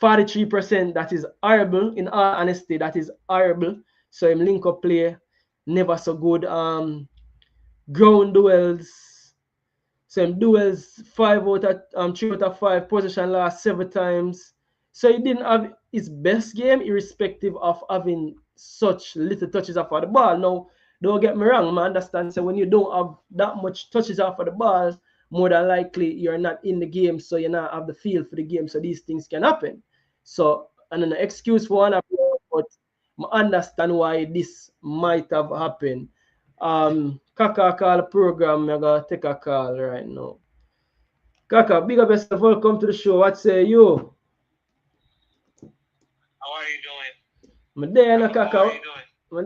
43%, that is horrible. In all honesty, that is horrible. So him link up play, never so good. Ground duels, same duels, 3 out of 5, possession lost 7 times. So he didn't have his best game, irrespective of having such little touches off of the ball. Now, don't get me wrong, man. Understand? So when you don't have that much touches off of the ball, more than likely you're not in the game, so you not have the feel for the game. So these things can happen. So, and an excuse for one, but I understand why this might have happened. Kaka call program. I gotta take a call right now. Kaka, big up yourself. Welcome to the show. What say you? How are you doing? My day, no, How Kaka. are you doing? My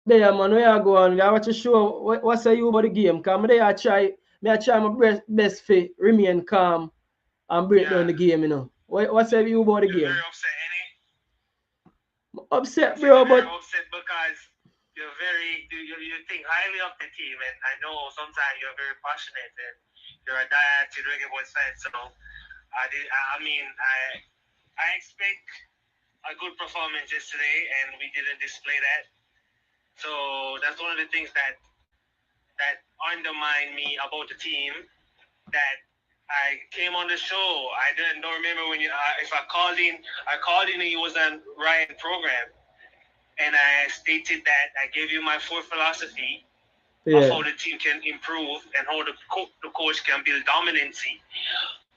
day, man. Where you go on? I watch the show. What say you about the game? Cause my day, I try my best for remain calm and break down Yeah, the game. What say you about the you're very game? upset, any? Upset, You say bro, you're very but upset because you think highly of the team, and I know sometimes you're very passionate and you're a diehard Reggae Boyz fan. So I expect a good performance yesterday, and we didn't display that. So that's one of the things that undermine me about the team. That I came on the show. I don't remember when if I called in. I called in and he was on Ryan program, and I stated that I gave you my four philosophy of yeah, how the team can improve and how the coach can build dominancy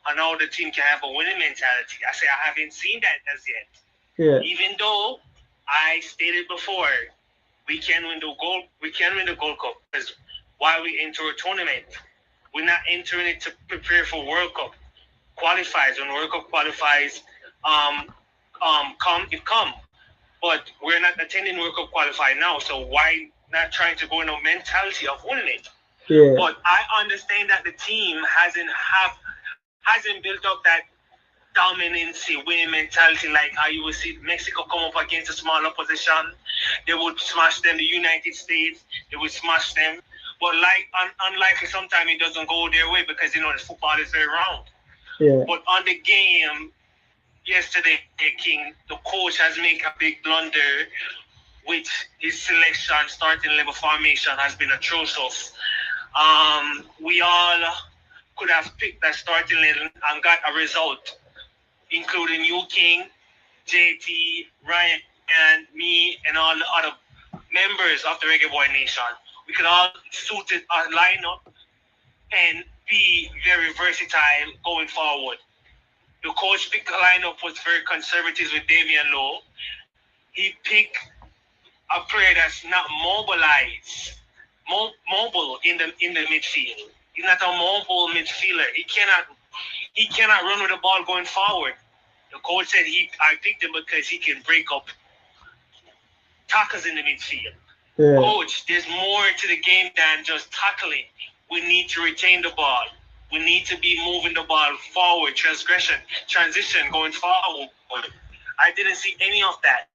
and how the team can have a winning mentality. I say I haven't seen that as yet. yeah, Even though I stated before we can win the Gold Cup because why we enter a tournament. We're not entering it to prepare for World Cup qualifiers. When World Cup qualifies, come. But we're not attending World Cup qualifier now, so why not trying to go in a mentality of winning it? yeah, But I understand that the team hasn't built up that dominancy, winning mentality like how you would see Mexico come up against a smaller opposition. They would smash them. The United States, they would smash them. But unlikely, sometimes it doesn't go their way because the football is very round. yeah, But on the game yesterday, King, the coach has made a big blunder with his selection, starting level formation has been atrocious. We all could have picked that starting level and got a result, including you, King, JT, Ryan, and me, and all the other members of the Reggae Boy Nation. We could all suited our lineup and be very versatile going forward. The coach picked the lineup was very conservative with Damian Lowe. He picked a player that's not mobile in the midfield. He's not a mobile midfielder. He cannot run with the ball going forward. The coach said I picked him because he can break up tackles in the midfield. yeah, Coach, there's more to the game than just tackling. We need to retain the ball. We need to be moving the ball forward, transition going forward. I didn't see any of that.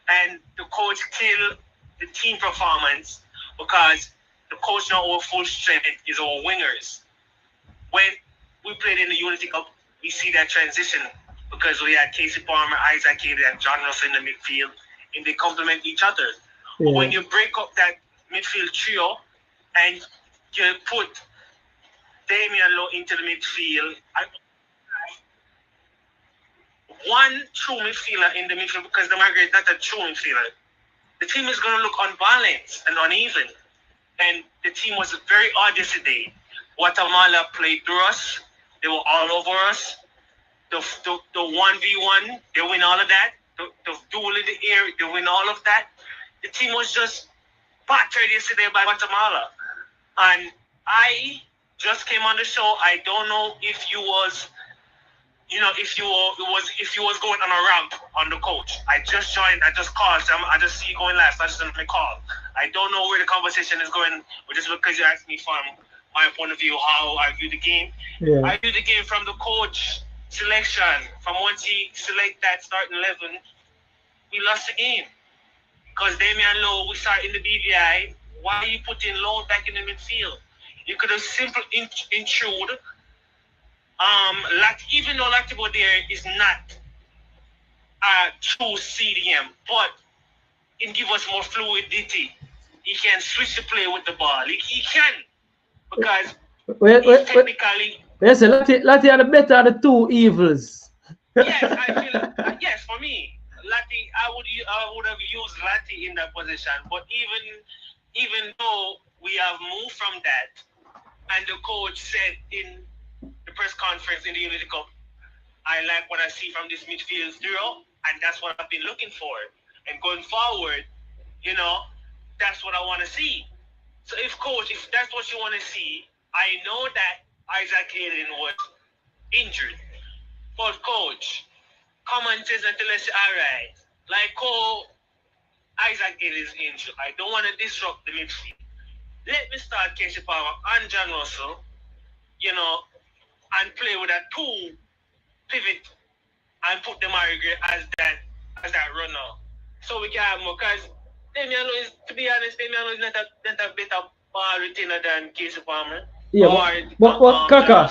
And the coach killed the team performance because the coach now our full strength is our wingers. When we played in the Unity Cup, we see that transition because we had Casey Palmer, Isaac Cady, and John Russell in the midfield, and they complement each other. But when yeah, you break up that midfield trio and you put Damian Lowe into the midfield, one true midfielder in the midfield because the Margaret is not a true midfielder. The team is going to look unbalanced and uneven. And the team was very odd yesterday. Guatemala played through us. They were all over us. The 1v1, they win all of that. The duel in the air, they win all of that. The team was just battered yesterday by Guatemala. And I just came on the show. I don't know if you was if you was going on a ramp on the coach. I just joined. I just called. So I just see you going last. I just let me call. I don't know where the conversation is going, but just because you asked me from my point of view how I view the game. yeah, I view the game from the coach selection. From once he select that starting 11, we lost the game. Because Damian Lowe, we start in the BVI. Why are you putting Lowe back in the midfield? You could have simply intrude. Even though Latibo there is not a true CDM, but it give us more fluidity. He can switch the play with the ball. He can, because he's technically. Yes, Lati are the better of the two evils. Yes, I feel. Yes, for me, Lati, I would have used Lati in that position. But even though we have moved from that, and the coach said in the press conference in the Unity Cup, I like what I see from this midfield trio, and that's what I've been looking for. And going forward, that's what I want to see. So if that's what you want to see, I know that Isaac Hayden was injured. But coach, come and tell us, all right, like Isaac Hayden is injured. I don't want to disrupt the midfield. Let me start Casey Palmer and John Russell, and play with a two pivot and put the Margaret as that runner. So we can have more, because Damian Lowe is, to be honest, Damian Lowe is not a better ball retainer than Casey Palmer. Yeah, but Kaka,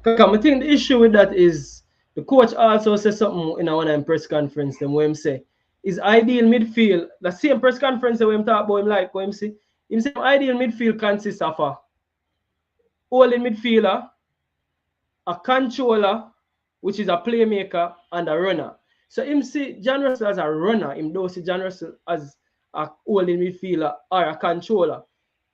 I think the issue with that is the coach also said something in one press conference, then where him say his ideal midfield, the same press conference that we talk about him like what him say ideal midfield consists of a holding midfielder, a controller, which is a playmaker, and a runner. So him see John Russell as a runner, him don't see John Russell as a holding midfielder or a controller.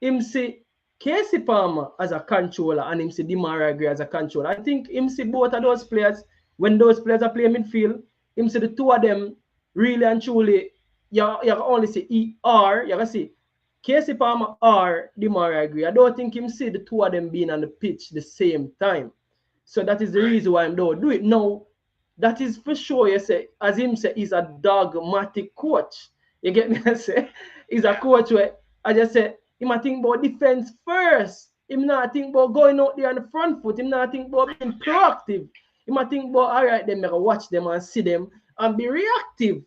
Him see Casey Palmer as a controller and him see Demara Gray as a controller. I think him see both of those players, when those players are playing midfield, him see the two of them really and truly, you can only see ER, you can see Casey Palmer or Demara Gray. I don't think him see the two of them being on the pitch the same time. So that is the reason why I'm don't do it. Now, that is for sure, you say, as him say, he's a dogmatic coach. You get me? I say, he's a coach where I just say, he might think about defense first. He not think about going out there on the front foot. He not think about being proactive. He might think about, all right, then I watch them and see them and be reactive.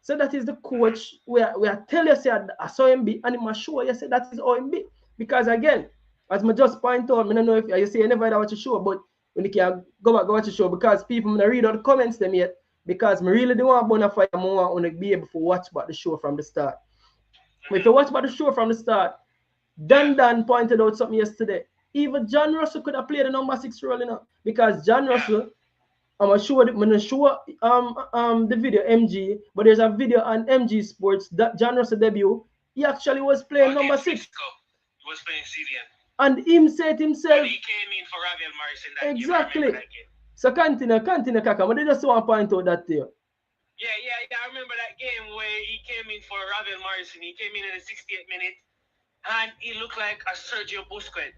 So that is the coach where I tell you, say, I saw him be, and I'm sure you say that is how him be. Because again, as I just point out, I don't know if you say you never watch a show, but when you can go back, go watch the show, because people may read out the comments them yet, because I really don't want to fire more, I want to be able to watch about the show from the start. But if you watch about the show from the start, Dan pointed out something yesterday. Even John Russell could have played the number 6 role, because John Russell, I'm going to show the video MG, but there's a video on MG Sports that John Russell debut. He actually was playing number 6. He was playing CDM. And him said himself. But he came in for Ravel Morrison that exactly. That game. So continue, Kaka. But they just want to point out that there. Yeah. I remember that game where he came in for Ravel Morrison. He came in the 68th minute, and he looked like a Sergio Busquets.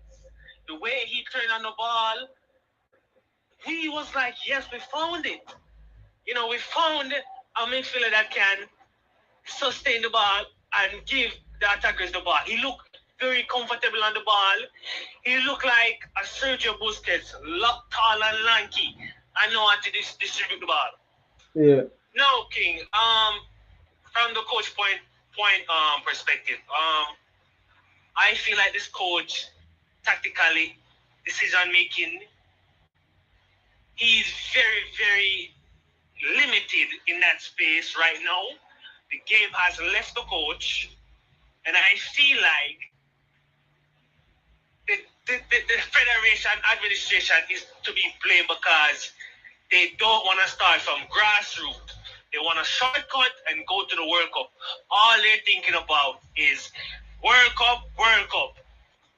The way he turned on the ball, he was like, yes, we found it. We found a midfielder that can sustain the ball and give the attackers the ball. He looked very comfortable on the ball. He looked like a Sergio Busquets, tall and lanky. I know how to distribute the ball. Yeah. Now, King, from the coach point perspective, I feel like this coach, tactically, decision making, he's very, very limited in that space right now. The game has left the coach, and I feel like the federation administration is to be blamed, because they don't want to start from grassroots. They want to shortcut and go to the World Cup. All they're thinking about is World Cup, World Cup.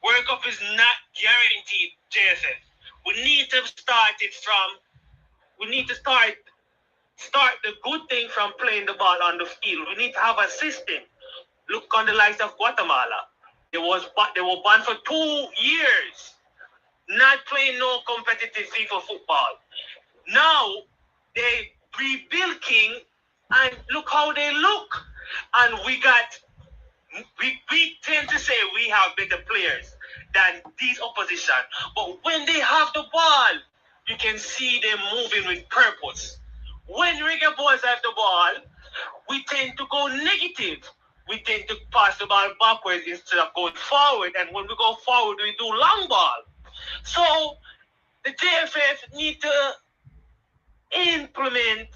World Cup is not guaranteed, JFF. We need to start the good thing from playing the ball on the field. We need to have a system. Look on the likes of Guatemala. They were banned for 2 years, not playing no competitive FIFA football. Now they rebuild King, and look how they look. And we tend to say we have better players than these opposition. But when they have the ball, you can see them moving with purpose. When Reggae Boyz have the ball, we tend to go negative. we tend to pass the ball backwards instead of going forward. And when we go forward, we do long ball. So the JFF need to implement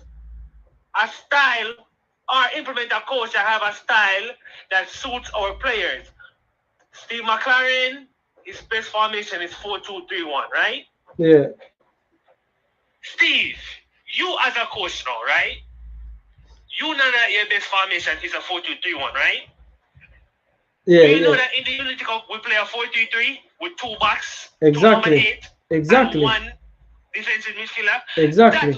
a style or implement a coach that have a style that suits our players. Steve McLaren, his best formation is 4-2-3-1, right? Yeah. Steve, you as a coach now, right? You know that your best formation is a 4-2-3-1, right? Yeah, Do you know yeah. that in the Unity Cup we play a 4-3-3 with two backs, Exactly. two number 8, Exactly. and one defensive midfielder? Exactly.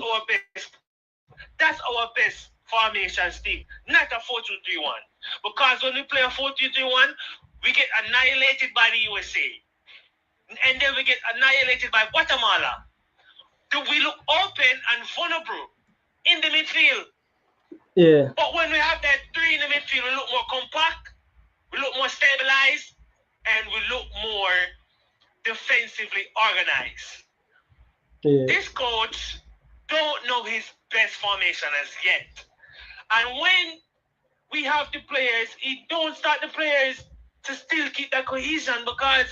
That's our best formation, Steve. Not a 4-2-3-1. Because when we play a 4-2-3-1, we get annihilated by the USA. And then we get annihilated by Guatemala. We look open and vulnerable in the midfield. Yeah. But when we have that three in the midfield, we look more compact, we look more stabilized, and we look more defensively organized. Yeah. This coach don't know his best formation as yet. And when we have the players, he don't start the players to still keep that cohesion, because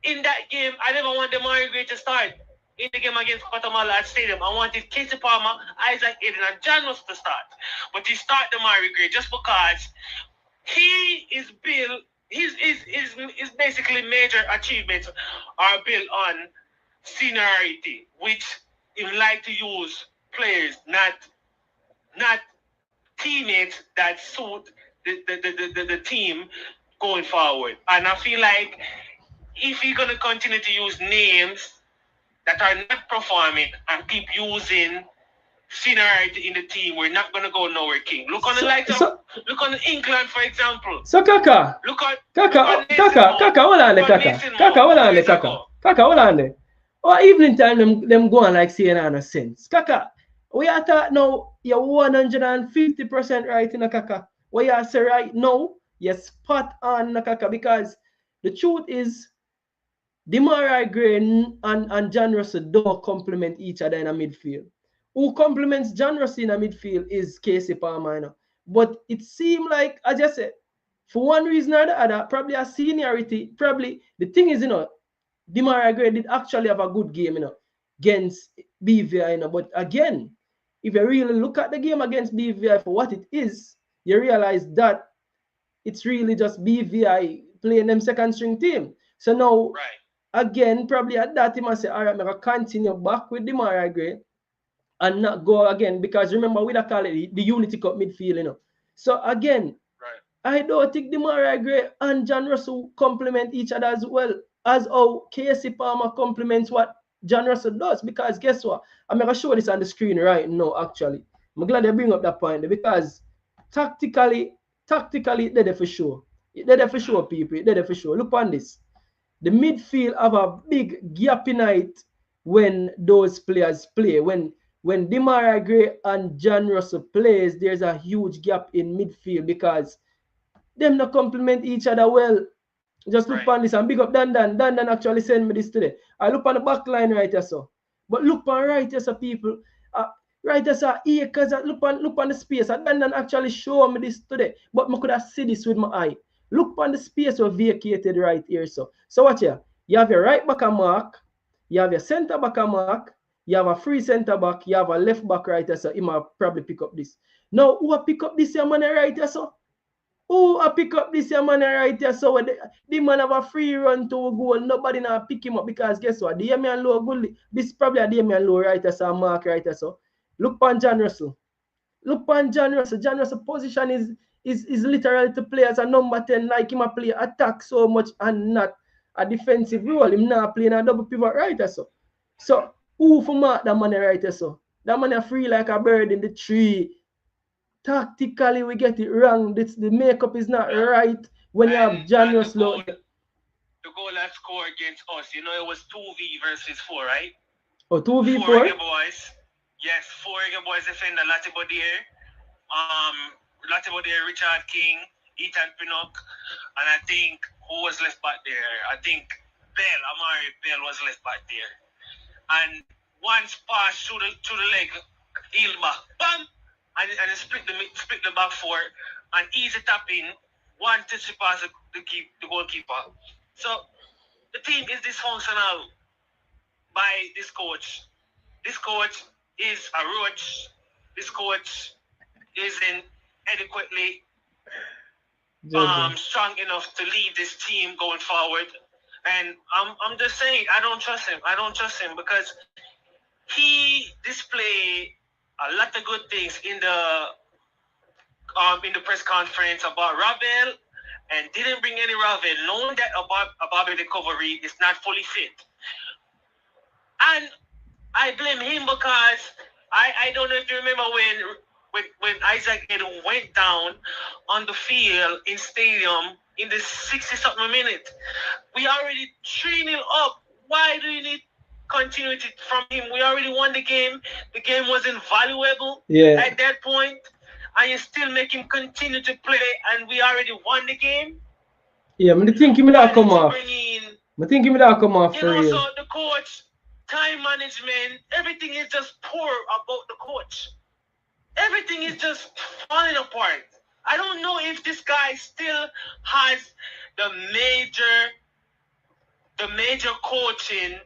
in that game, I never want Demari Gray to start. In the game against Guatemala at Stadium, I wanted Casey Palmer, Isaac Aiden, and Janos to start. But he started Demari Gray just because he is built, his basically major achievements are built on seniority, which he like to use players, not teammates that suit the team going forward. And I feel like if you're gonna continue to use names that are not performing and keep using seniority in the team, we're not gonna go nowhere, King. Look on the look on England, for example. So Kaka, Look on Kaka, hold on there, Kaka, hold on there, Kaka, hold on there. Or evening time, them go on like saying no sense. Kaka, we are talking now, you're 150% right in a Kaka. What you say right now, you're spot on, Kaka, because the truth is, Demarai Gray and John Russell don't complement each other in a midfield. Who complements John Russell in a midfield is Casey Palmer. But it seemed like, as I said, for one reason or the other, probably a seniority, probably the thing is, Demarai Gray did actually have a good game, against BVI, But again, if you really look at the game against BVI for what it is, you realize that it's really just BVI playing them second string team. So now, again, probably at that time I say, all right, I'm going to continue back with Demarai Gray and not go again, because remember, we call it the Unity Cup midfield, So again, I don't think Demarai Gray and John Russell complement each other as well as how Casey Palmer complements what John Russell does. Because guess what? I'm going to show this on the screen right now, actually. I'm glad they bring up that point, because tactically, they're there for sure. They're there for sure, people. They're there for sure. Look on this. The midfield have a big gap in it when those players play. When Demarai Gray and John Russell plays, there's a huge gap in midfield, because them not complement each other well. Just look on this and big up Dan. Dan actually sent me this today. I look on the back line right here, so. But look on right here, so people. Right here, so because look on the space. Dan actually show me this today. But I could have seen this with my eye. Look on the space we vacated right here, so. So watch here. You have your right back a mark. You have your center back a mark. You have a free center back. You have a left back right here, so he might probably pick up this. Now, who pick up this here, man, right here, so? Who pick up this here, man, right here? So the man have a free run to a goal. Nobody now pick him up, because guess what? The Damian Low goal. This is probably a Damian Low right here, so mark right here. So look on John Russell. Look on John Russell. John Russell's position is literally to play as a number 10, like him a play attack so much and not a defensive role. Him not playing a double pivot right here. So who for mark that man right here? So that man is free like a bird in the tree. Tactically, we get it wrong. The makeup is not right when you have John Russell. The goal that scored against us, it was 2v versus 4, right? Oh, 2v4? 4 Reggae Boyz. Yes, 4 Reggae Boyz defender, Latibodier, Richard King, Ethan Pinnock, and I think who was left back there? I think Amari Bell was left back there. And once pass through the leg, heel back, bam! and split the back four, and easy tap in, one touch pass the goalkeeper. So the team is dysfunctional by this coach. This coach is a roach. This coach isn't adequately strong enough to lead this team going forward. And I'm just saying, I don't trust him. I don't trust him because he displayed a lot of good things in the press conference about Ravel, and didn't bring any Ravel, knowing that about the recovery is not fully fit. And I blame him because I don't know if you remember when Isaac Edu went down on the field in stadium in the 60-something minute. We already 3-0 up. Why do you need continuity from him? We already won the game. The game wasn't valuable at that point. And you still make him continue to play, and we already won the game. Yeah, I think him that come off. I think him that come off for real. So the coach, time management, everything is just poor about the coach. Everything is just falling apart. I don't know if this guy still has the major coaching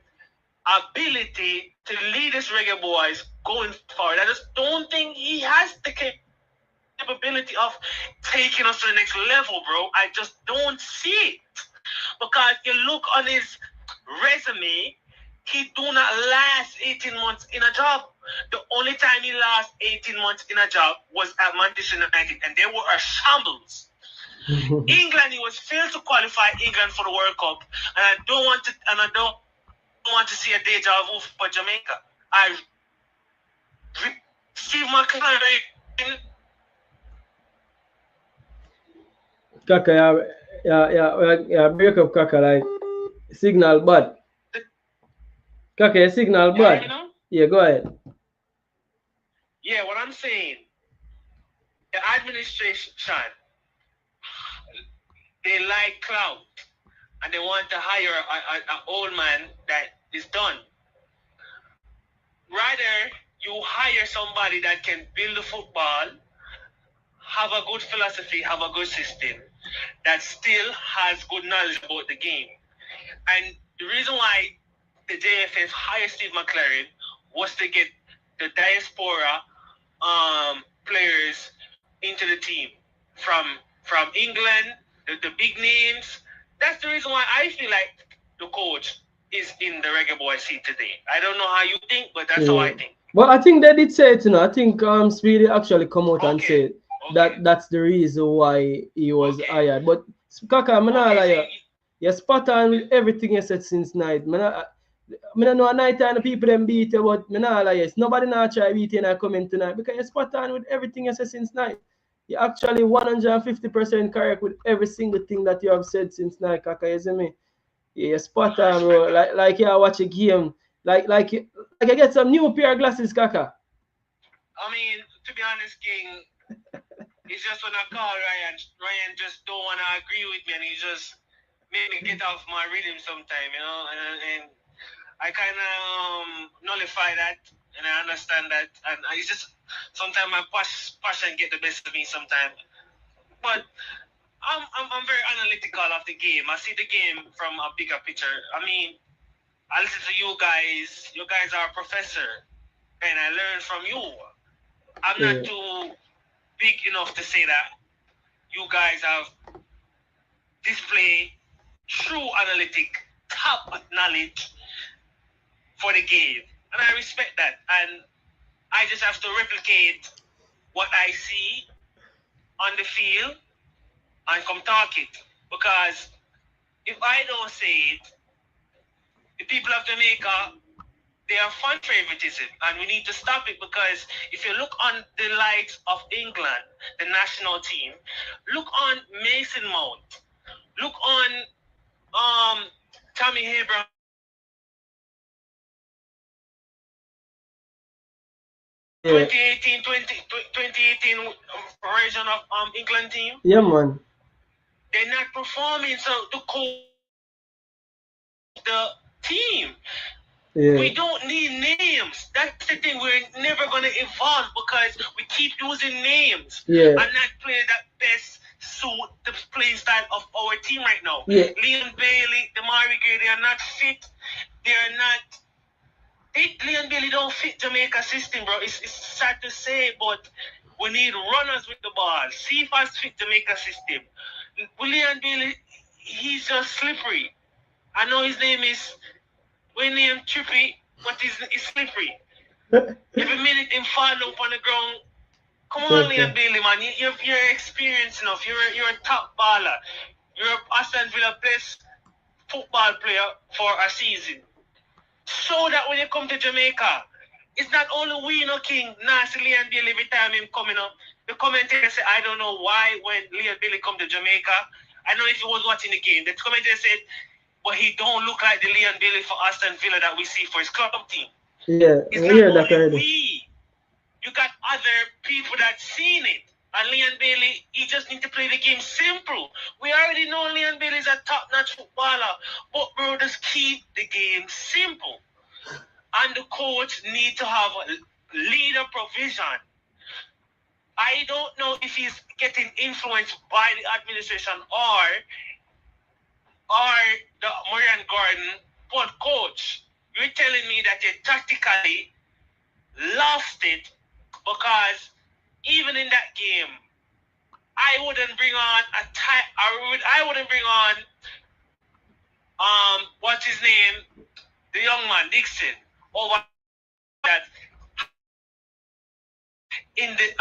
ability to lead this Reggae Boyz going forward. I just don't think he has the capability of taking us to the next level, bro. I just don't see it. Because you look on his resume, he do not last 18 months in a job. The only time he last 18 months in a job was at Manchester United, and they were a shambles. England, he was failed to qualify England for the World Cup, and I don't want to see a deja vu for Jamaica. Steve McLaren. Kaka, yeah, break up Kaka, like signal bad. Kaka, your signal bad. You know? Yeah, go ahead. Yeah, what I'm saying, the administration, they like clout, and they want to hire an old man that is done. Rather, you hire somebody that can build the football, have a good philosophy, have a good system, that still has good knowledge about the game. And the reason why the JFF hired Steve McLaren was to get the diaspora players into the team from England, the big names. That's the reason why I feel like the coach is in the Reggae Boyz seat today. I don't know how you think, but that's how I think. Well, I think they did say it, I think Speedy actually come out and said that's the reason why he was hired. But Kaka, I'm not like you're spot on with everything you said since night. I don't know a night time the people them beat you, but I not like yes. Nobody not try beat you and I come in tonight because you're spot on with everything you said since night. You're actually 150% correct with every single thing that you have said since night, Kaka. You see me? Yeah, you're spot on, bro. Like you watch a game. Like you get some new pair of glasses, Kaka. I mean, to be honest, King, it's just when I call Ryan just don't want to agree with me, and he just made me get off my rhythm sometime, you know, and I kind of nullify that, and I understand that, and it's just sometimes my passion get the best of me sometimes, but I'm very analytical of the game. I see the game from a bigger picture. I mean, I listen to you guys. You guys are a professor, and I learn from you. I'm not too big enough to say that you guys have displayed true analytic, top knowledge for the game. And I respect that. And I just have to replicate what I see on the field and come talk it. Because if I don't say it, the people of Jamaica, they are fan favoritism, and we need to stop it. Because if you look on the likes of England, the national team, look on Mason Mount, look on Tommy Abraham. Yeah. 2018 version of England team. Yeah, man. They're not performing, so the team. We don't need names. That's the thing. We're never gonna evolve because we keep using names and not play that best suit the playing style of our team right now. Leon Bailey, Damari Gray, they are not fit. They are not. Leon Bailey don't fit Jamaica system, bro. It's sad to say, but we need runners with the ball. Cephas fit Jamaica system. Leon Bailey, he's just slippery. I know his name is. We name Trippy, but it's slippery. Every minute him fall up on the ground. Come on, Leon Bailey, man. You're experienced enough. You're a top baller. You're a Aston Villa best football player for a season. So that when you come to Jamaica, it's not only we, no King, Nasty Leon Bailey every time him coming up. The commentator say, I don't know why when Leon Bailey come to Jamaica. I don't know if he was watching the game. The commentator said, but he don't look like the Leon Bailey for Aston Villa that we see for his club team. It's not only we. You got other people that seen it. And Leon Bailey, he just need to play the game simple. We already know Leon Bailey is a top-notch footballer. But bro, just keep the game simple. And the coach need to have a leader provision. I don't know if he's getting influenced by the administration or the Marian Gordon, but coach, you're telling me that you tactically lost it because even in that game, I wouldn't bring on I wouldn't bring on what's his name, the young man Dixon over that in the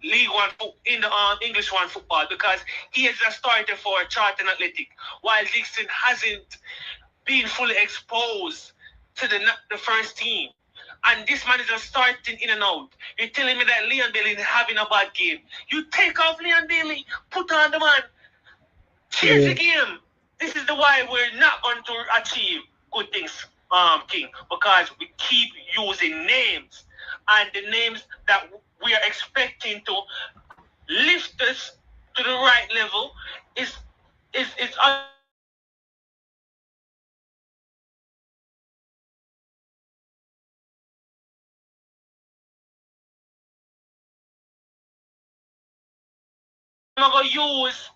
League One, in the English One football, because he is a starter for Charlton Athletic, while Dixon hasn't been fully exposed to the first team. And this man is just starting in and out. You're telling me that Leon Bailey is having a bad game. You take off Leon Bailey, put on the man, change the game. This is the why we're not going to achieve good things, King, because we keep using names, and the names that we are expecting to lift us to the right level is I'm going to use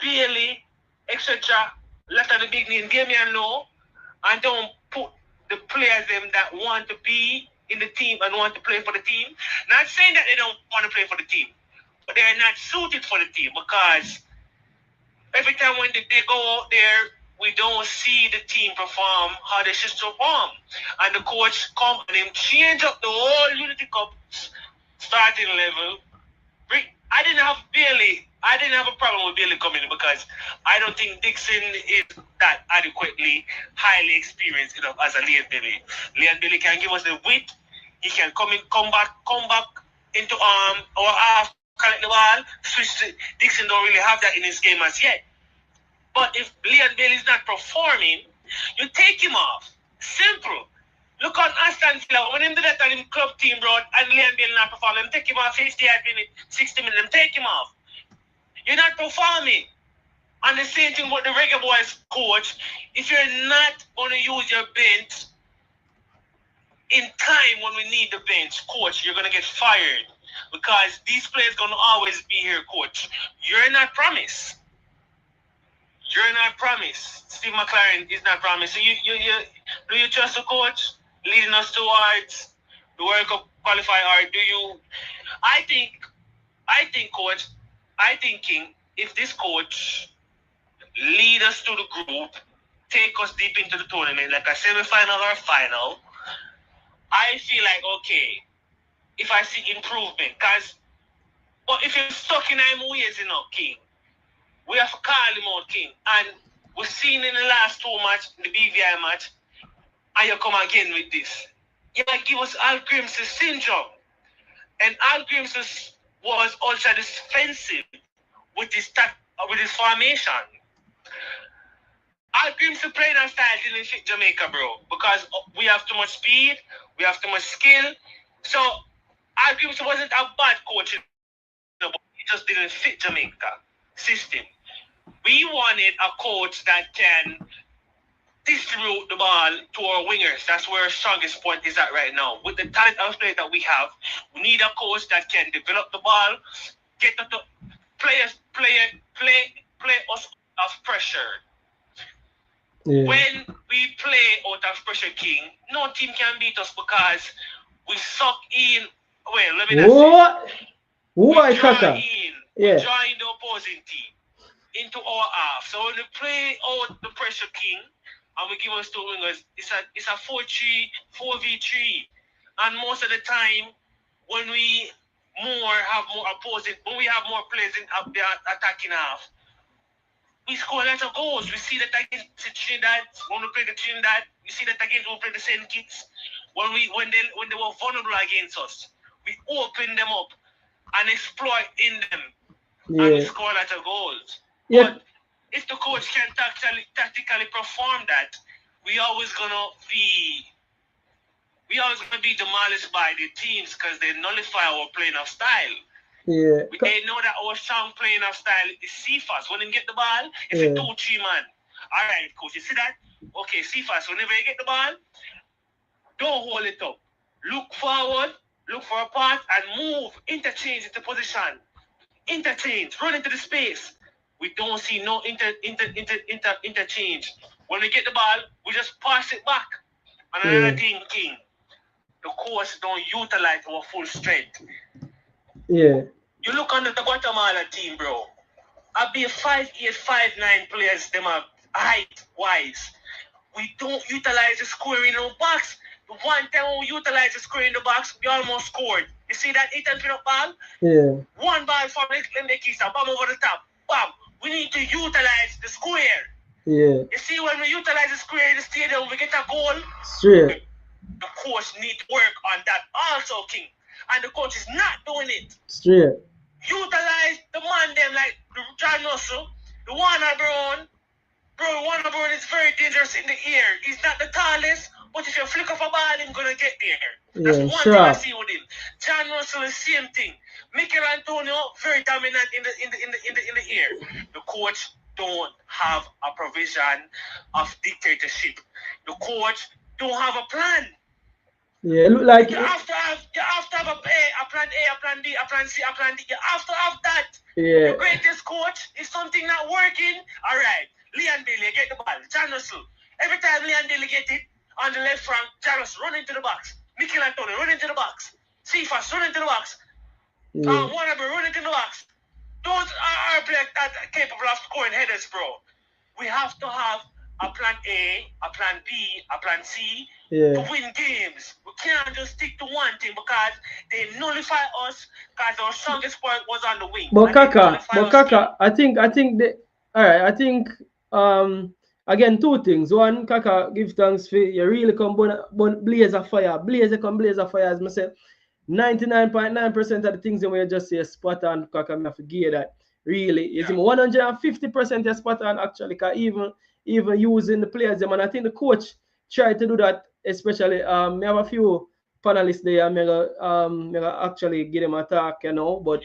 Bailey, etc. Let the big name give me a no, and don't put the players them that want to be in the team and want to play for the team. Not saying that they don't want to play for the team, but they are not suited for the team because every time when they go out there, we don't see the team perform how they should perform. And the coach come and him change up the whole Unity Cup starting level. I didn't have a problem with Bailey coming in because I don't think Dixon is that adequately highly experienced enough as a Leon Bailey. Leon Bailey can give us the width. He can come back into our half, collect the ball, switch to Dixon. Don't really have that in his game as yet. But if Leon Bailey is not performing, you take him off. Simple. Look on Aston Villa. When him do that on him club team, bro, and Leon Bailey not performing, take him off 58 minutes, 60 minutes, take him off. You're not performing. And the same thing with the Reggae Boyz coach. If you're not going to use your bench in time when we need the bench, coach, you're going to get fired. Because these players going to always be here, coach. You're not promised. You're not promised. Steve McLaren is not promised. So do you trust the coach leading us towards the World Cup qualify, or do you? I think, coach. I thinking if this coach lead us to the group, take us deep into the tournament, like a semi-final or final, I feel like okay. If I see improvement, but if you're stuck in I'm ways, King. We have to call him out, King. And we've seen in the last 2 matches, the BVI match, and you come again with this. You give us Al Grims's syndrome. And Al Grims was ultra defensive with his formation. Al Grims' playing style didn't fit Jamaica, bro. Because we have too much speed, we have too much skill. So Al Grims wasn't a bad coach, but he just didn't fit Jamaica system. We wanted a coach that can distribute the ball to our wingers. That's where our strongest point is at right now. With the talent of players that we have, we need a coach that can develop the ball, get the players play us out of pressure. Yeah. When we play out of pressure, King, no team can beat us because we suck in. Well, let me not say. What? Why, We draw Kaka? in. Yeah. We draw in the opposing team into our half. So when we play out the pressure, King, and we give us two wingers, it's a 4-3, 4v3. And most of the time, when we have more opposing, when we have more players in up the attacking half, we score a lot of goals. We see that against Trinidad, when we play the Trinidad, we see that against when we play the Saint Kitts, when they were vulnerable against us, we open them up and exploit in them, and we Yeah. score a lot of goals. Yeah. But if the coach can tactically perform that, we always gonna be demolished by the teams because they nullify our playing of style. Yeah. They know that our strong playing of style is CFAS. When they get the ball, it's Yeah. a 2-3 man. All right, coach, you see that? Okay, CFAS, whenever you get the ball, don't hold it up. Look forward, look for a pass, and move. Interchange into position. Interchange. Run into the space. We don't see no interchange. When we get the ball, we just pass it back. And another Yeah. thing, King, the coach don't utilize our full strength. Yeah. You look on the Guatemala team, bro. I'll be 5'8", 5'9" players, them are height-wise. We don't utilize the scoring in the box. The one time when we utilize the scoring in the box, we almost scored. You see that 8 and 3 ball? Yeah. One ball from the Kisa, bam over the top. Bam. We need to utilize the square. Yeah. You see, when we utilize the square in the stadium, we get a goal. Straight. The coach need to work on that also, King. And the coach is not doing it. Straight. Utilize the man them like John Russell, the Warner Brown. Bro, Warner Brown is very dangerous in the air. He's not the tallest, but if you flick off a ball, he's gonna get there. That's Yeah, one sure. thing I see with him. John Russell is same thing. Mikel Antonio, very dominant in the air. The coach don't have a provision of dictatorship. The coach don't have a plan. Yeah, look like You have to have a plan A, a plan B, a plan C, a plan D. You have to have that. yeah. The greatest coach is something not working. All right, Leon Bailey get the ball. John Russell. Every time Leon Bailey get it on the left flank, John Russell run into the box. Mikel Antonio run into the box. Cephas run into the box. Yeah. Whatever run into the box. Those are players that are capable of scoring headers, bro. We have to have a plan A, a plan B, a plan C Yeah. to win games. We can't just stick to one thing because they nullify us because our strongest point was on the wing. But And they Kaka, nullify us, King. I think the all right. I think again two things. One, Kaka, give thanks for you really come blaze of fire, blaze of fire. As I said, 99.9% of the things that we just say spot on. Kaka, me have to give you that. Really, it's 150% you spot on actually. Cause even using the players them, and I think the coach tried to do that. Especially me have a few panelists there. Me gonna actually give them a talk, you know, but.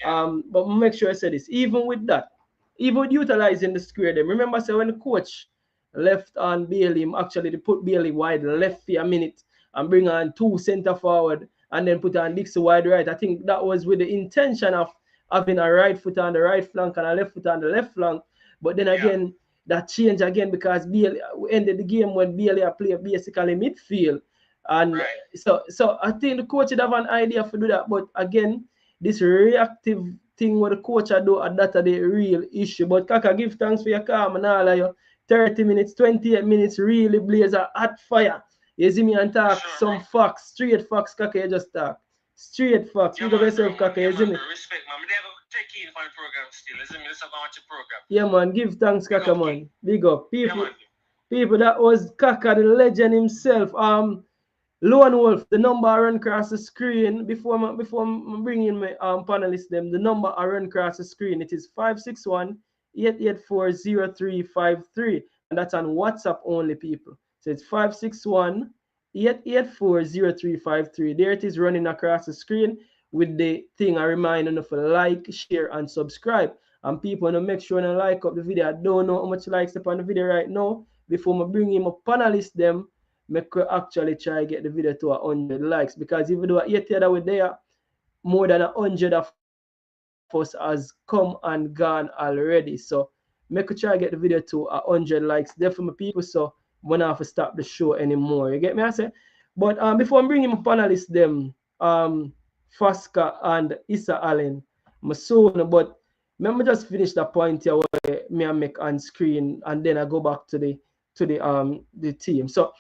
But make sure I say this. Even with that, even with utilizing the square, them remember say when the coach left on Bailey, actually they put Bailey wide left for a minute and bring on two center forward and then put on Dixie wide right. I think that was with the intention of having a right foot on the right flank and a left foot on the left flank. But then again, that changed again because Bailey ended the game when Bailey played basically midfield. And so I think the coach would have an idea to do that. But again, this reactive thing what the coach do at that the real issue. But Kaka, give thanks for your calm and all of you. 30 minutes, 28 minutes, really blaze a hot fire. You see me and talk some facts, straight facts, Kaka, you just talk. Straight facts. Yeah, Big up man, yourself, bro, Kaka, yeah, you see man, me? bro. Respect, man. They have a check in for the program still. Listen, me, let's have a program. Yeah, man, give thanks, Big Kaka, up, man. King. Big up. Yeah, man. People, that was Kaka, the legend himself. Lone Wolf, the number I run across the screen before I bring in my panelists them. The number I run across the screen, it is 561-884-0353. And that's on WhatsApp only, people. So it's 561-884-0353. There it is running across the screen with the thing I remind you to like, share, and subscribe. And people want to make sure to like up the video. I don't know how much likes upon the video right now, before I bring him a panelist them, make we actually try get the video to 100 likes. Because even though yet the other way there, more than 100 of us has come and gone already. So make we try get the video to 100 likes. Definitely my people, so we don't have to stop the show anymore. You get me? I say. But before I bring him a panelist them, Fasca and Issa Allen, my son, but let me just finish that point here where me I make on screen and then I go back to the team. So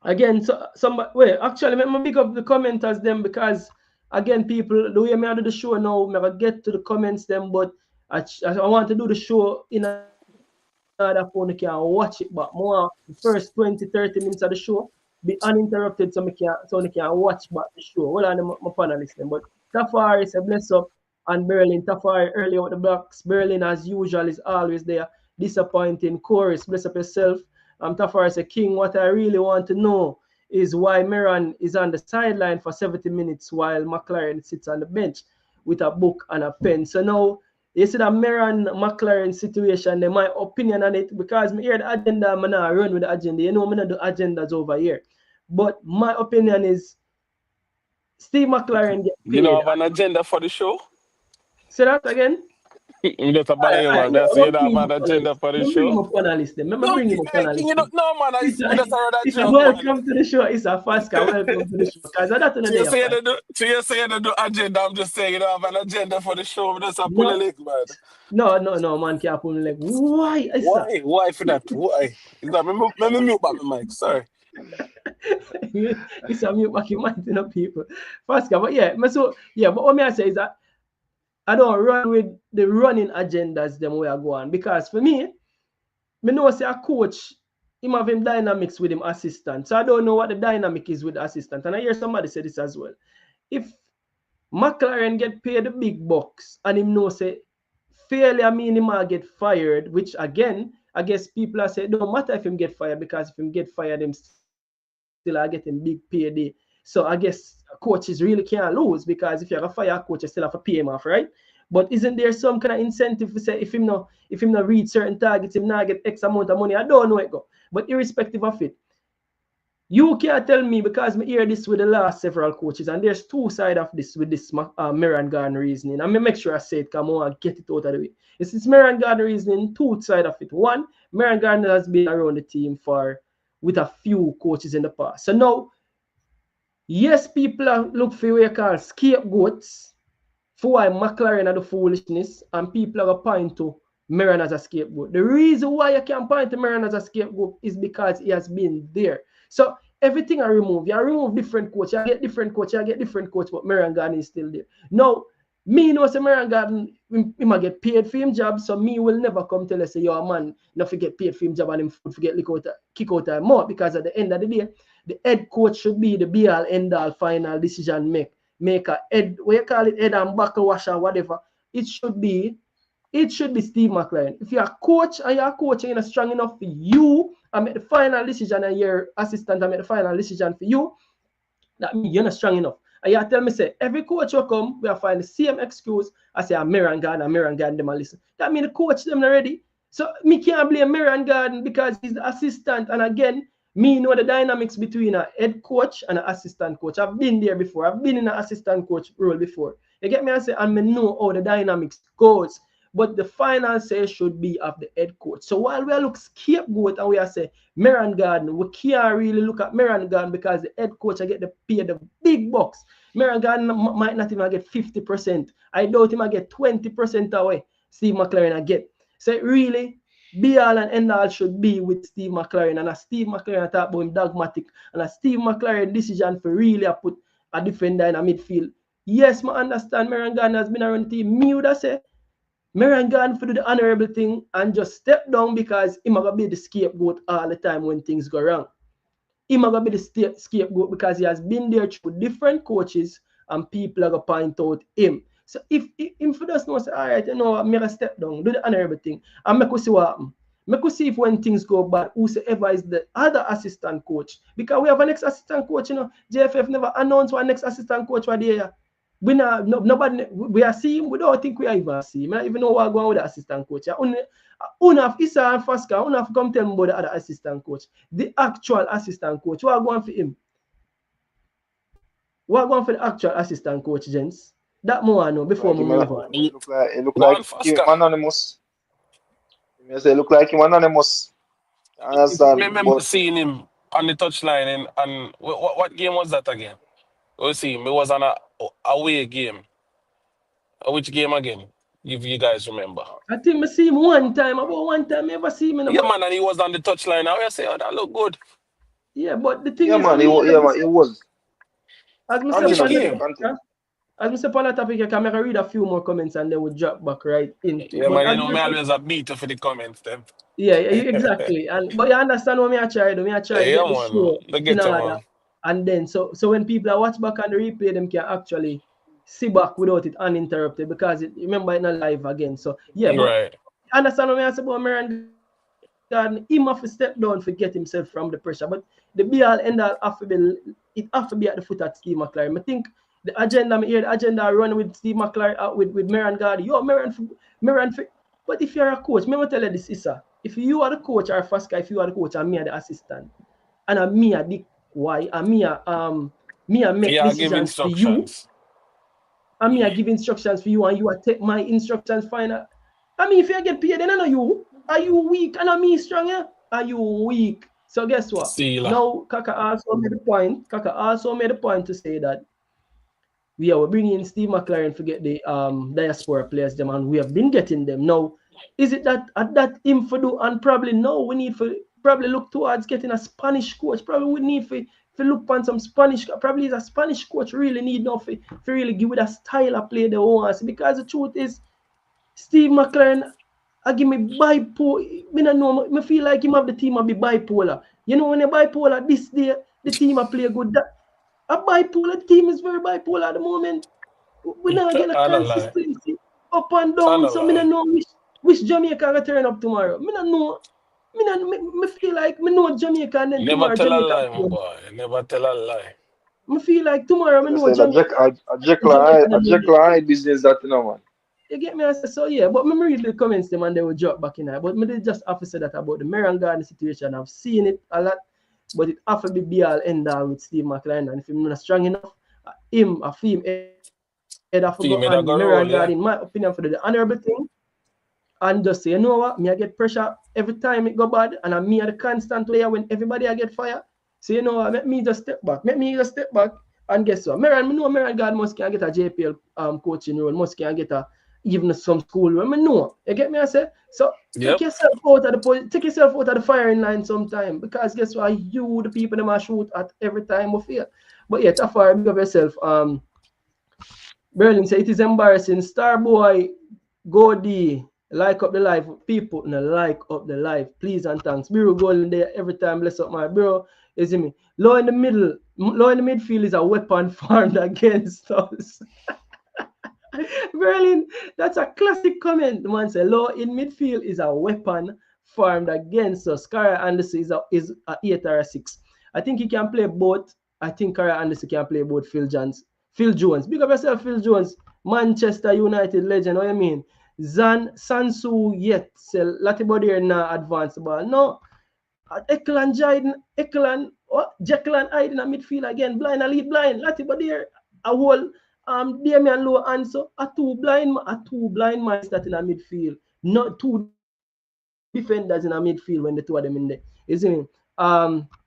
again, so some wait, actually let me pick up the commenters them because again people the way me I do the show now, me I get to the comments them, but I want to do the show in order for you can watch it, but more the first 20-30 minutes of the show be uninterrupted so you can watch back the show. Well, I'm my panelists them, but Tafari is a bless up and Berlin. Tafari earlier with the blocks. Berlin as usual is always there. Disappointing. Chorus, bless up yourself. Tafari is a king. What I really want to know is why Meran is on the sideline for 70 minutes while McLaren sits on the bench with a book and a pen. So now you see that Meran McLaren situation, my opinion on it, because me hear the agenda, I'm not run with the agenda. You know, I'm not do agendas over here. But my opinion is Steve McLaren get paid. You don't have an agenda for the show? Say that again? Just a bother you, man. That's you don't have an agenda for the Bring him show? a panelist then. No, Bring him a panelist. you don't, no, man. I just heard that It's a joke, man. welcome to the show. It's a fast car. Welcome to the show. Because I don't know You say you say do agenda. I'm just saying you don't have an agenda for the show. That's a pull a leg, man. No, man can't pull like why? Why for that? Why? Is that let me mute back my mic. Sorry. It's a mute back your mind, you know, people. Fast car, but but what I say is that I don't run with the running agendas them way I go on. Because for me know say a coach, him have him dynamics with him assistant. So I don't know what the dynamic is with the assistant. And I hear somebody say this as well. If McLaren get paid the big bucks and him know say fairly I mean him get fired, which again, I guess people are saying don't matter if him get fired because if him get fired, him still are getting big payday. So I guess coaches really can't lose because if you're a fire coach, you still have to pay him off, right? But isn't there some kind of incentive to say if him not reach certain targets, him not get X amount of money? I don't know it go. But irrespective of it, you can't tell me because I hear this with the last several coaches, and there's two sides of this with this Meran Garden reasoning. I'm gonna make sure I say it come on and get it out of the way. It's Meran Garden reasoning, two sides of it. One, Meran Garden has been around the team with a few coaches in the past. So now, yes, people are look for what you call scapegoats for why McLaren are the foolishness, and people are going to point to Meran as a scapegoat. The reason why you can point to Meran as a scapegoat is because he has been there. So everything I remove, you remove different coach, you get different coach, but Meran Garden is still there. Now, me know say Meran Garden, he might get paid for him job, so me will never come tell us say, yo man, not forget paid for him job and him forget kick out time more, because at the end of the day, the head coach should be the be-all, end-all, final decision maker. Head, what you call it, head and buckle washer, whatever. It should be Steve McLaren. If you're a coach and you're coaching and strong enough for you, I make the final decision and your assistant I make the final decision for you, that means you're not strong enough. And you tell me, say, every coach will come, we'll find the same excuse. I say, I'm Meran Garden, them and listen. That means the coach them already. So me can't blame Meran Garden because he's the assistant. And again, me know the dynamics between a head coach and an assistant coach. I've been there before. I've been in an assistant coach role before. You get me? I say, and me know how the dynamics goes. But the final say should be of the head coach. So while we look scapegoat and we are say Meran Garden, we can't really look at Meran Garden because the head coach I get the pay the big bucks. Meran Garden might not even get 50%. I doubt him I get 20% away. Steve McLaren I get. So it really be all and end all should be with Steve McLaren. And a Steve McLaren talk about him dogmatic. And a Steve McLaren decision for really put a defender in a midfield. Yes, I understand Meran Garden has been around the team. Me would say Meran Garden for do the honorable thing and just step down because he's going to be the scapegoat all the time when things go wrong. He's going to be the scapegoat because he has been there through different coaches and people are going to point out him. So if does not say, all right, you know, I'm going to step down, do the honorable thing, and make us see what happens. Make us see if when things go bad, whosoever is the other assistant coach. Because we have an next assistant coach, you know, JFF never announced what next assistant coach was there. We not nobody we are seeing. We don't think we are even see him. I don't even know what going with the assistant coach. Unaf Issa and Faska, unaf come tell me about the other assistant coach. The actual assistant coach. What going for him? What going for the actual assistant coach, gents? That more I know before Like we him, move on. it look Go on, like him Fasca. anonymous. You say look like him anonymous. I I understand, remember but seeing him on the touchline and what game was that again? We see him. It was on a away game. Which game again? If you guys remember. I think I see him one time. About one time, I ever see him in Yeah, but man, and he was on the touchline. Now I say, oh, that look good. yeah, but the thing yeah, is, I man, mean, yeah, man, it was. as I say Which upon Continue, the King, game? topic, continue. as I say upon the topic, I can make read a few more comments and then we'll drop back right into it. Yeah, But man, as you know I me say, always a beat for the comments, them. yeah, exactly. And but you understand what me I try to do? Me I try to Yeah, get the man. show Look in at you, order. man. And then so when people are watch back on the replay, them can actually see back without it uninterrupted because remember it's not live again. So yeah, but Right. understand what I say about Marion Garden, him have to step down to get himself from the pressure. But the be all end all have to be it have to be at the foot of Steve McLaren. I think the agenda, me hear the agenda run with Steve McLaren with Marion Garden. Yo, Marion, but if you're a coach, me tell you this, Issa. If you are the coach or Fasca, if you are the coach and me are the assistant, and me are the why, and me are make Yeah, I give decisions for you, instructions. and me I give instructions for you and you are take my instructions final. I mean, if you get paid, then I know you. Are you weak? And I me strong, yeah? Are you weak? So guess what? Sealer. Now Kaka also made the point. Kaka also made the point to say that we're bringing Steve McLaren to get the diaspora players them, and we have been getting them. Now, is it that at that him for do and probably no, we need to probably look towards getting a Spanish coach. Probably we need to look on some Spanish. Probably is a Spanish coach really need now to really give it a style of play the ones because the truth is Steve McLaren I give me bipolar. Me not know. Me feel like him have the team a be bipolar. You know when you bipolar this day the team a play good. That a bipolar team is very bipolar at the moment. We not get a I don't lie. consistency up and I down. don't So me not lie. know which Jamaica will turn up tomorrow. Me not know. Me feel like me know Jamaica and then Never tomorrow tell a Jamaica. lie, my boy. Never tell a lie. Me feel like tomorrow me Like I know said, Jamaica. a Jamaica Jekyll Hyde business that you know, man. you get me? I say, so yeah, but me read the comments them and they will drop back in there. But me just have to say that about the Marion Garden situation. I've seen it a lot, but it have to be all end all with Steve McLaren. And if he's not strong enough, I feel him head have to go on Marion Team Garden, it a in go my roll, opinion, yeah. for the honorable thing. And just say, you know what, me I get pressure every time it go bad, and I'm me are the constant player when everybody I get fire. So you know what, let me just step back. Let me just step back. And guess what? Marion, me know Marion God must can get a JPL coaching role, must can get a even some school role. I know. You get me? I say, so Yep. take yourself out of the firing line sometime. Because guess what? You the people that shoot at every time we fail. But yeah, Tafari, big of yourself. Berlin say it is embarrassing. Starboy, go D, like up the life. People, no, like up the life. Please and thanks. Bro going there every time. Bless up my bro. You see me? Low in the middle, low in the midfield is a weapon formed against us. Berlin, that's a classic comment. The man say low in midfield is a weapon formed against us. Kara Anderson is a 8 or a 6. I think he can play both. I think Kara Anderson can play both Phil Jones. Big up yourself, Phil Jones. Manchester United legend. What you mean? Sansu yet. Sell Latibody now advance the ball. No. Jekyll and Hyde in the midfield again. Blind, a lead blind. Latibody a whole Damian Lowe answer. A two blind man that in a midfield. Not two defenders in a midfield when the two of them in there. You see me?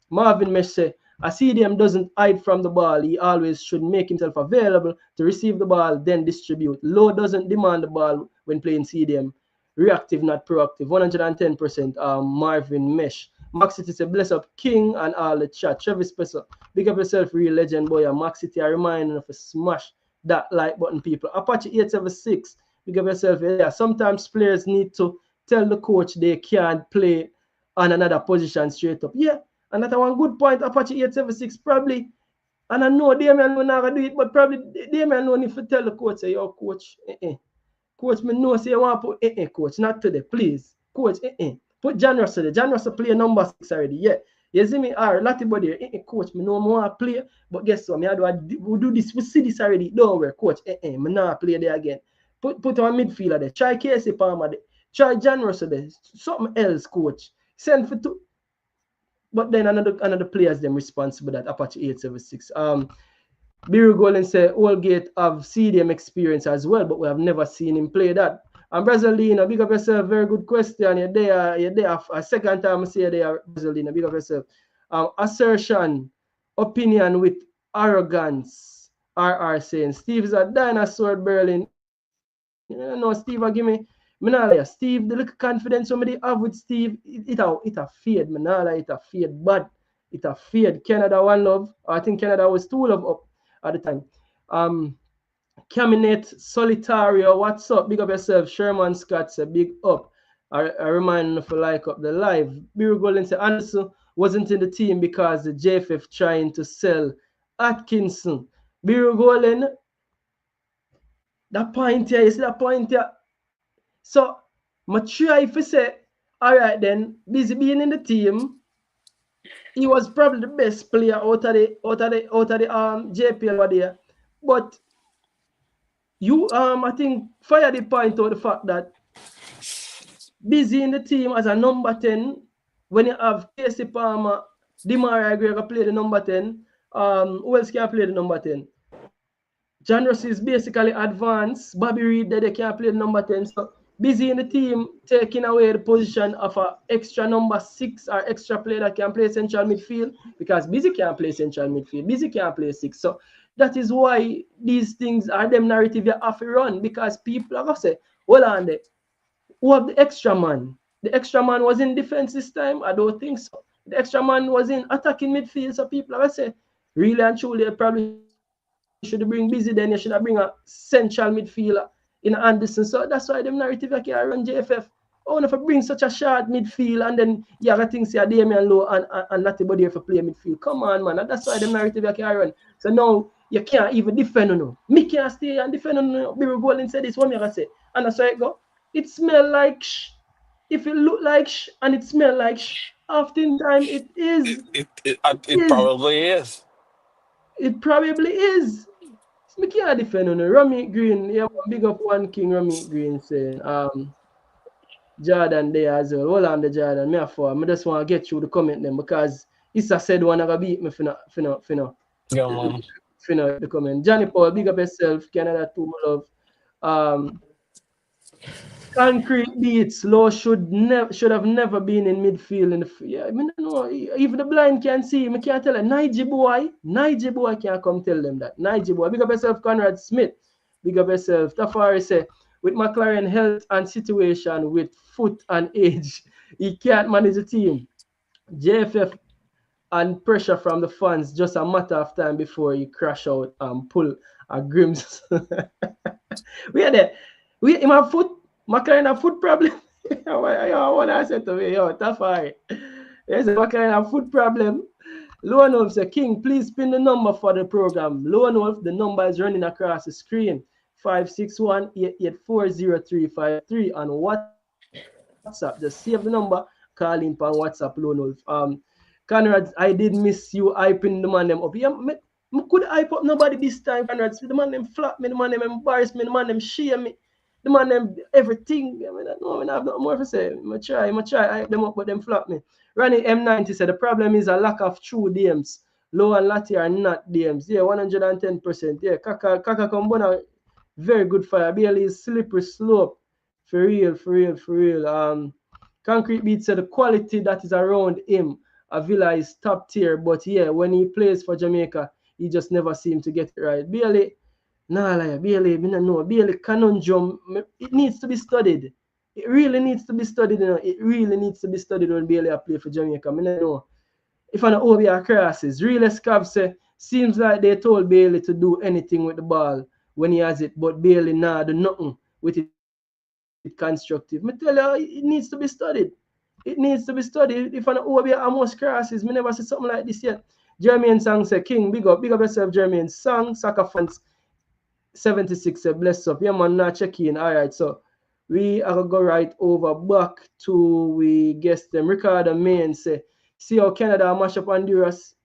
Marvin Mesh say, a CDM doesn't hide from the ball. He always should make himself available to receive the ball, then distribute. Low doesn't demand the ball when playing CDM. Reactive, not proactive. 110%. Marvin Mesh. Max City say, bless up King and all the chat. Travis Spencer, big up yourself, real legend boy. And Max City, I remind of a smash that like button, people. Apache 876, big up yourself. Yeah, sometimes players need to tell the coach they can't play on another position straight up. Yeah, and that's one good point. Apache 876 probably, and I know Damian will not do it, but probably Damian will need to tell the coach, say, yo, coach, coach, me know say you want to put coach, not today, please. Coach, Put John Russell there. John Russell play number 6 already. Yeah. You see me, or Lottie body, coach, me know more play, but guess what? We do this, we see this already. Don't worry, coach. Me not play there again. Put on midfielder there. Try Casey Palmer there. Try John Russell there. Something else, coach. Send for two. But then another players them responsible that Apache 876. Biru Golden say Allgate have CDM experience as well, but we have never seen him play that. And Brazilina, big up yourself, very good question. You're there. A second time I say you're there, Brazilina, big up yourself. Assertion, opinion with arrogance. RR saying Steve is a dinosaur, Berlin. No, Steve, give me. Steve, the little confidence somebody have with Steve, it a fade. Manala, it a fade bad. It a fade. Canada one love. I think Canada was two love up at the time. Caminate Solitario, what's up? Big up yourself. Sherman Scott say big up. I remind you to like up the live. Biru Golden say Anderson wasn't in the team because the JFF trying to sell Atkinson. Biru Golden, that point here, you see that point here? So, I try if you say, all right then, busy being in the team, he was probably the best player out of the JPL over there. But you I think fire the point out the fact that busy in the team as a number 10, when you have Casey Palmer, Demarai Gregor play the number 10, who else can play the number 10? John Ross is basically advanced. Bobby Reed they can't play the number 10. So busy in the team taking away the position of an extra number 6 or extra player that can play central midfield, because Busy can't play central midfield. Busy can't play 6. So that is why these things are them narrative you have to run, because people are going to say, hold on there, who have the extra man? The extra man was in defense this time? I don't think so. The extra man was in attacking midfield. So people are going to say, really and truly, you probably should bring Busy, then you should have bring a central midfielder in Anderson. So that's why them narrative you can run JFF. Oh, if I bring such a short midfield and then you have to think say Damian Low and Natty Body if I play midfield. Come on, man. That's why them narrative you can run. So now you can't even defend no. Me can't stay and defend no. Biru Golden said this, what me gonna say? And that's why it go. It smell like if it look like and it smell like oftentimes it is. It probably is. It probably is. Me can't defend no. Rummy Green, yeah, big up one king Rummy Green saying, Jordan there as well. Hold on the Jordan. I just want to get through the comment them because it's a said one I gonna beat me finna Yeah, man. the comment. Johnny Paul, big up yourself, Canada 2 love. Concrete beats, Low should have never been in midfield in the I mean no, even the blind can see him. I can't tell it. Nige boy can't come tell them that. Nige boy, big up yourself, Conrad Smith. Big up yourself. Tafari say, with McLaren health and situation with foot and age, he can't manage the team. JFF and pressure from the fans, just a matter of time before he crash out and pull a Grims. We are there. We in my foot, McLaren have foot problem. What I said to me, Tafari. There's a McLaren have foot problem. Lone Wolf say, King, please pin the number for the program. Lone Wolf, the number is running across the screen. 561-884-0353 on WhatsApp. Just save the number, call in on WhatsApp, Lone Wolf. Conrad, I did miss you hyping the man them up. Yeah, me could hype up nobody this time, Conrad. The man them flap me, the man them embarrass me, the man them shame me, the man them everything. I have nothing more to say. I try hype them up, but them flap me. Ronnie M90 said the problem is a lack of true DMs. Low and Lati are not DMs. Yeah, 110%. Yeah, Kaka Kombona, very good fire. Barely is slippery slope. For real. Concrete Beat said the quality that is around him, Avila is top tier, but yeah, when he plays for Jamaica, he just never seems to get it right. Barely conundrum. It needs to be studied. It really needs to be studied. It really needs to be studied when Bailey play for Jamaica. I know if I know OBR crosses, real Escav say seems like they told Bailey to do anything with the ball when he has it, but Bailey do nothing with it constructive. I tell you, it needs to be studied. It needs to be studied. If I know OBR Amos crosses, I never see something like this yet. Jermaine Sang say, King, big up yourself, Jermaine Sang, soccer fans 76 say, bless up. Yeah, man, now check in. All right, so we are going to go right over back to we guess them. Ricardo Main say, See how Canada mash up Honduras.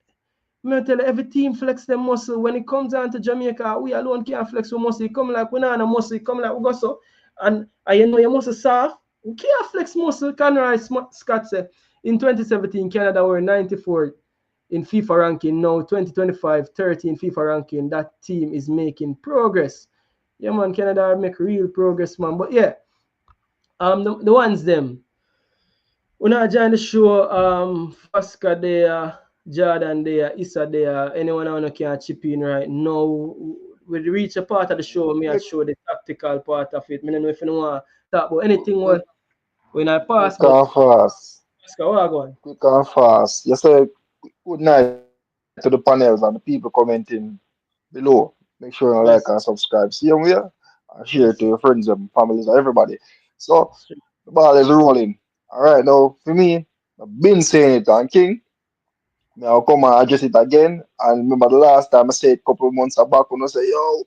Me tell you, every team flex them muscle. When it comes down to Jamaica, we alone can't flex with muscle. It come like we not a muscle. It come like we go so. And you know your muscle soft. We can't flex muscle. Conroy Scott said in 2017, Canada were 94 in FIFA ranking. Now 2025, 30 in FIFA ranking. That team is making progress. Yeah, man, Canada make real progress, man. But yeah, the ones them. When I join the show, Fasca there, Jordan there, Issa there, anyone who can chip in right now. We reach a part of the show, me I Quick, show the tactical part of it. I don't know if you want to talk about anything quick, when I pass, quick but and fast. Fasca, what go on? Quick and fast. Yes, sir. Good night to the panels and the people commenting below. Make sure you like and Yes. subscribe. See you here and share it to your friends and families and everybody. So the ball is rolling. All right, now for me, I've been saying it on King. Me, I'll come and address it again. And remember the last time I said a couple of months back when I say, yo,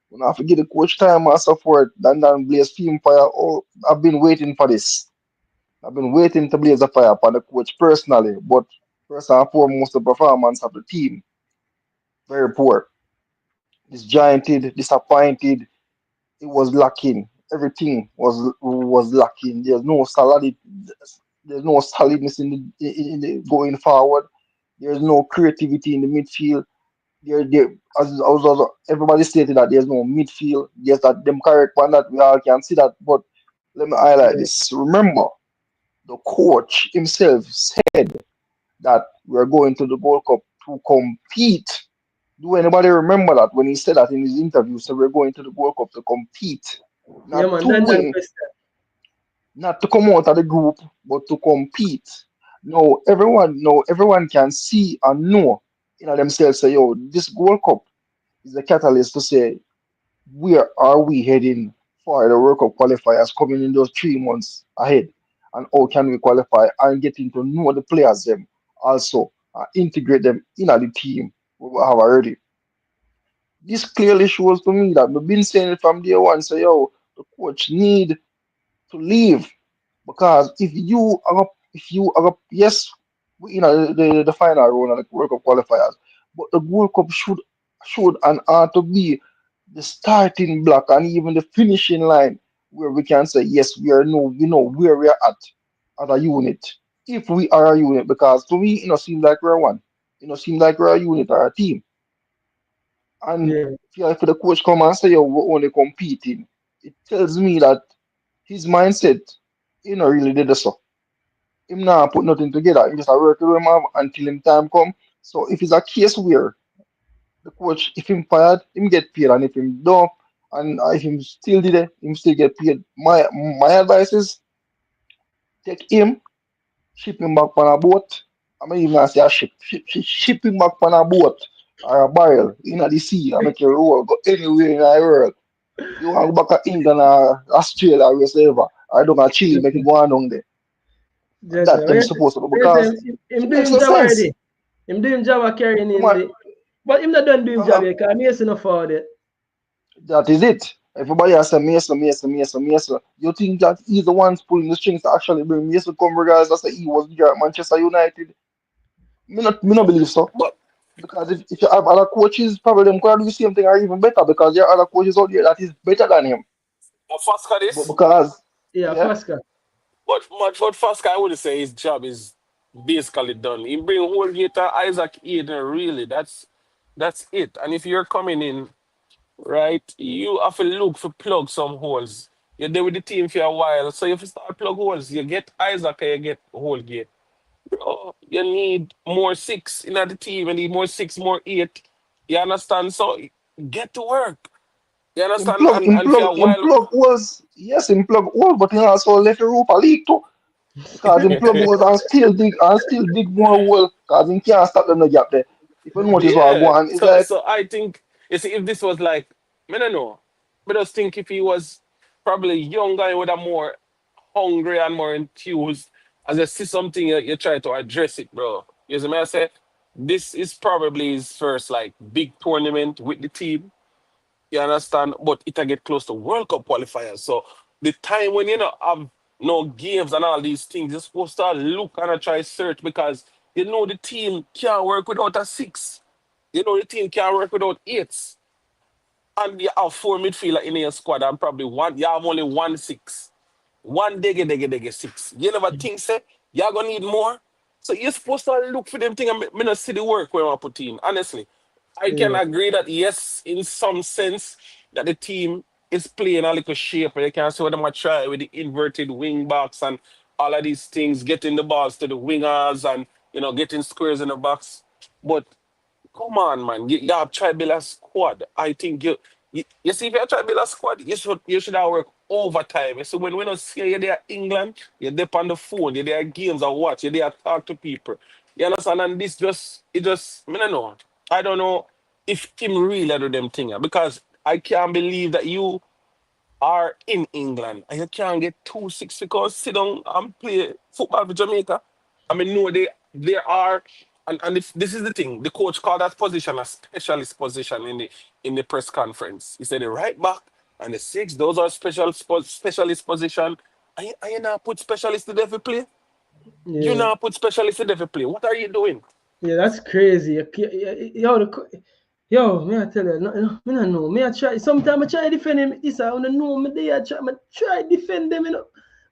when I forget the coach time and so forth, then Blaze Film Fire. Oh, I've been waiting for this. I've been waiting to blaze a fire upon the coach personally, but first and foremost, the performance of the team very poor. Disjointed, disappointed. It was lacking. Everything was lacking. There's no solidness in the going forward. There's no creativity in the midfield. There as everybody stated that there's no midfield. Yes, that them correct one that we all can see that. But let me highlight Yeah. this. Remember, the coach himself said that we're going to the World Cup to compete. Do anybody remember that when he said that in his interview? So we're going to the World Cup to compete, Yeah, not man, to then tell win, not to come out of the group, but to compete. No, everyone can see and know themselves say, yo, this World Cup is a catalyst to say where are we heading for the World Cup qualifiers coming in those 3 months ahead, and how can we qualify and getting to know the players them also integrate them in the team we have already. This clearly shows to me that we've been saying it from day one. So yo, the coach need to leave because if you are up, yes, we in the final round of the World Cup qualifiers, but the World Cup should and ought to be the starting block and even the finishing line where we can say yes, we know where we are at as a unit. If we are a unit, because to me, seems like we're one. Seems like we're a unit or a team. And yeah. if the coach come and say, "Yo, we're only competing," it tells me that his mindset, really did so. Him not put nothing together. He just a work with him have until him time come. So if it's a case where the coach, if him fired, him get paid, and if him don't, and if him still did it, him still get paid. My advice is take him, ship him back on a boat. I mean, even say a ship, ship him back on a boat or a barrel in the sea. I make a roll, go anywhere in the world. You want to go back to England or Australia or wherever. I don't know Chile, make it go on down there. And Just that them wait, supposed to do wait, because him it do makes him no job sense. already. Him do him job of carrying The in man, the. But him not done do him job uh-uh, yet, because Mason not forward it. that is it. Everybody has a Mason, Mason, Mason, Mason. You think that he's the one pulling the strings to actually bring Mason come regardless that he was here at Manchester United? Me not believe so. But Because if you have other coaches, probably them could do the same thing or even better because there are other coaches out there that is better than him. Fasca But this. because, Yeah, yeah, Fasca. But Fasca, I would say his job is basically done. He bring Holgate and Isaac Eden, really. That's it. And if you're coming in, right, you have to look for plug some holes. You're there with the team for a while. So if you start plug holes, you get Isaac and you get Holgate. Bro, you need more six in the team. You need more six, more eight. You understand? So get to work. You understand? And for a while, Implug was yes, Implug was, but he also left the Europa League too. Because Implug was and still dig more hole because he can't stop them the gap there. If you notice what I go yeah. on, it's So like so I think you see if this was like I don't know. I just think if he was probably younger, he would have more hungry and more enthused. As I see something, you try to address it, bro. You see me I say? This is probably his first like big tournament with the team. You understand? But it get close to World Cup qualifiers. So the time when you know have no games and all these things, you're supposed to look and try search because You know the team can't work without a six. You know the team can't work without eights. And you have four midfielder in your squad and probably one, you have only one six. One dege six. You never think, say, you're gonna need more. So you're supposed to look for them thing and me not see the work where I put in. Honestly. I can Yeah, agree that yes, in some sense, that the team is playing a little shape. You can see what them are trying with the inverted wing backs and all of these things, getting the balls to the wingers and getting squares in the box. But come on, man. You have tried to build a squad. I think you see, if you try to build a squad, you should have work overtime. You see, when we don't see you there England, you're there on the phone, you're there games or watch, you're there talk to people. You understand? And this I don't know. I don't know if Kim really do them thing because I can't believe that you are in England and you can't get 2-6 because sit down and play football for Jamaica. I mean, no, they are, and if this is the thing, the coach called that position a specialist position in the press conference. He said the right back and the six, those are specialist position. And you not put specialist to the play. You yeah. not put specialist to the play. What are you doing? Yeah, that's crazy. Yo, yo, me I tell you, me not know. Me I try. Sometimes I try defend him. It's I wanna know me there. I try defend them.